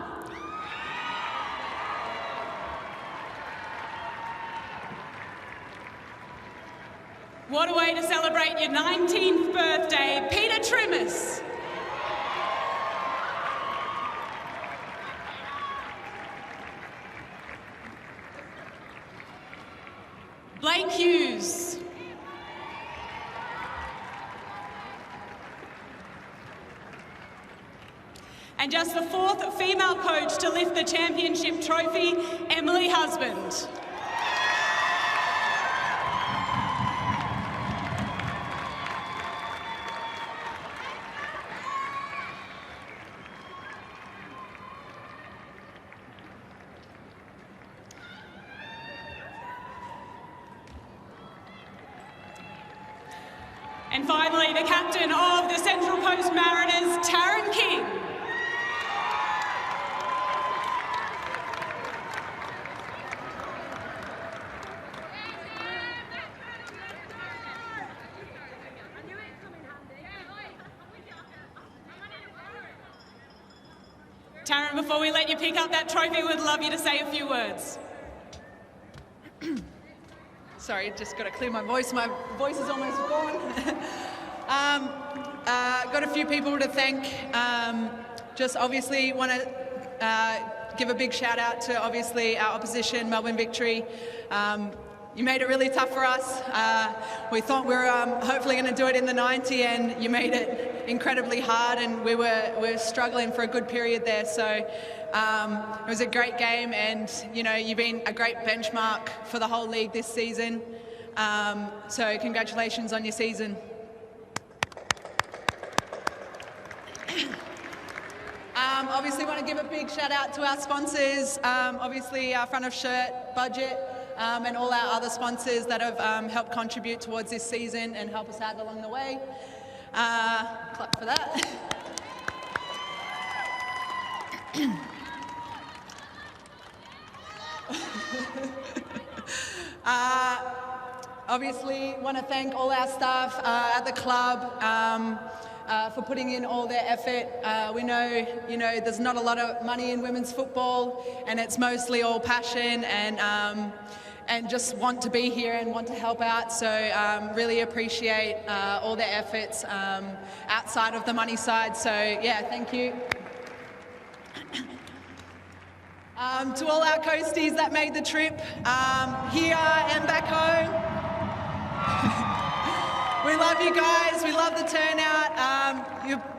What a way to celebrate your 19th birthday, Peter Trimmis. Blake Hughes. And just the fourth female coach to lift the championship trophy, Emily Husband. And finally, the captain of the Central Coast Mariners, Taryn King. Taryn, before we let you pick up that trophy, we'd love you to say a few words.
Sorry, just got to clear my voice. My voice is almost gone. Got a few people to thank. Just obviously want to give a big shout out to obviously our opposition, Melbourne Victory. you made it really tough for us. We thought we were hopefully going to do it in the 90, and you made it incredibly hard, and we were struggling for a good period there. So it was a great game, and you know, you've been a great benchmark for the whole league this season. So congratulations on your season. Obviously want to give a big shout out to our sponsors, obviously our front of shirt budget, and all our other sponsors that have helped contribute towards this season and help us out along the way. Clap for that. Obviously want to thank all our staff at the club for putting in all their effort. We know, you know, there's not a lot of money in women's football, and it's mostly all passion and just want to be here and want to help out. So really appreciate all their efforts outside of the money side. So yeah, thank you. To all our coasties that made the trip here and back home. We love you guys, we love the turnout.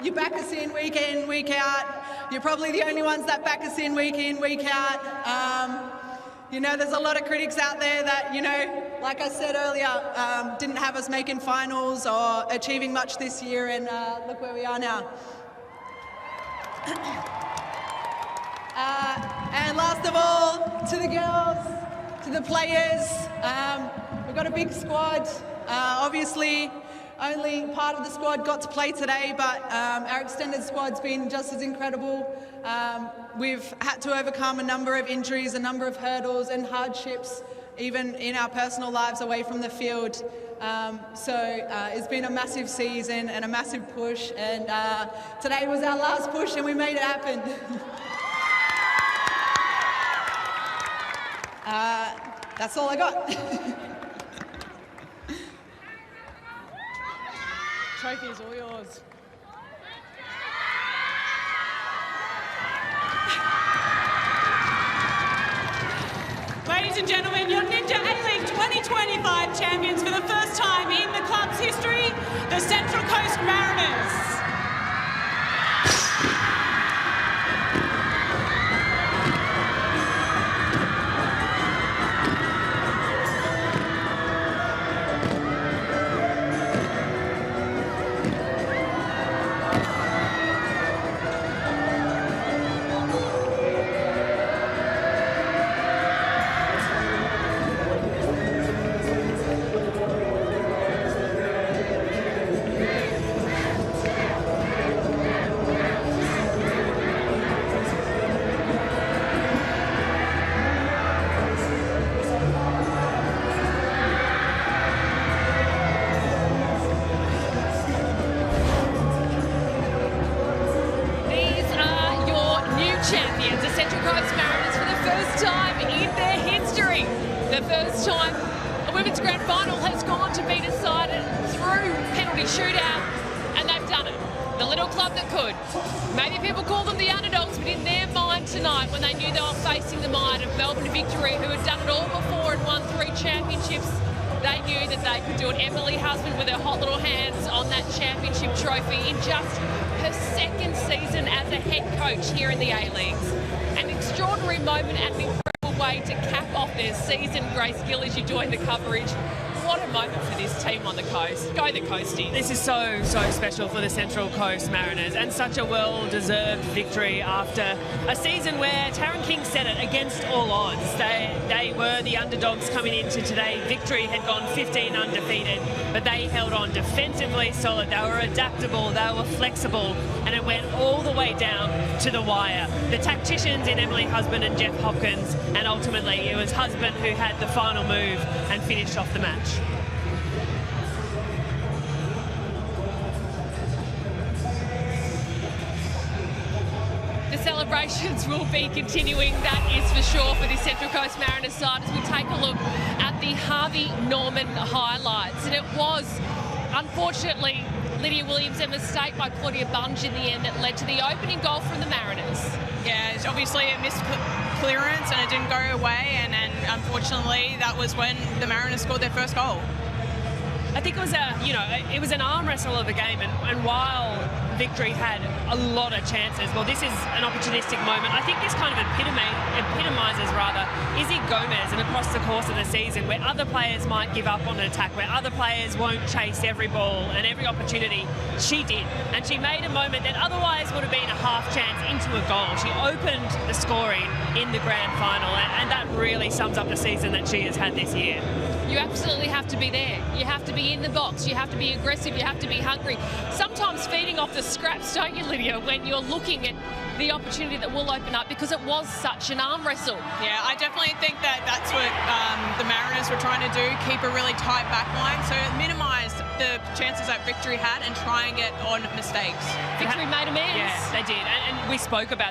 You back us in, week out. You're probably the only ones that back us in, week out. You know, there's a lot of critics out there that, you know, like I said earlier, didn't have us making finals or achieving much this year, and look where we are now. And last of all, to the girls, to the players, we've got a big squad. Obviously, only part of the squad got to play today, but our extended squad's been just as incredible. We've had to overcome a number of injuries, a number of hurdles and hardships, even in our personal lives away from the field. So it's been a massive season and a massive push, and today was our last push and we made it happen. That's all I got.
Trophy is all yours. Ladies and gentlemen, your Ninja A-League 2025 champions for the first time in the club's history, the Central Coast Mariners.
Shootout, and they've done it. The little club that could. Maybe people call them the underdogs, but in their mind tonight, when they knew they were facing the might of Melbourne Victory, who had done it all before and won 3 championships, they knew that they could do it. Emily Husband with her hot little hands on that championship trophy in just her second season as a head coach here in the A-Leagues. An extraordinary moment and an incredible way to cap off their season. Grace Gill, as you join the coverage. What a moment for this team on the coast. Go the Coasties.
This is so special for the Central Coast Mariners, and such a well-deserved victory after a season where Taryn King said it, against all odds. They were the underdogs coming into today. Victory had gone 15 undefeated, but they held on defensively solid. They were adaptable, they were flexible, and it went all the way down to the wire. The tacticians in Emily Husband and Jeff Hopkins, and ultimately it was Husband who had the final move and finished off the match.
The celebrations will be continuing, that is for sure, for the Central Coast Mariners side as we take a look at the Harvey Norman highlights. And it was, unfortunately, Lydia Williams, a mistake by Claudia Bunge in the end that led to the opening goal from the Mariners.
Yeah, it's obviously a clearance and it didn't go away, and unfortunately that was when the Mariners scored their first goal.
I think it was it was an arm wrestle of a game, and while Victory had a lot of chances, well, this is an opportunistic moment. I think this kind of epitomizes Izzy Gomez and across the course of the season, where other players might give up on an attack, where other players won't chase every ball and every opportunity. She did, and she made a moment that otherwise would have been a half chance into a goal. She opened the scoring in the grand final, and that really sums up the season that she has had this year.
You absolutely have to be there. You have to be in the box. You have to be aggressive. You have to be hungry. Sometimes feeding off the scraps, don't you, Lydia, when you're looking at the opportunity that will open up, because it was such an arm wrestle.
Yeah, I definitely think that that's what the Mariners were trying to do, keep a really tight back line, so minimise the chances that Victory had and try and get on mistakes.
Victory made amends.
Yeah, they did. And we spoke about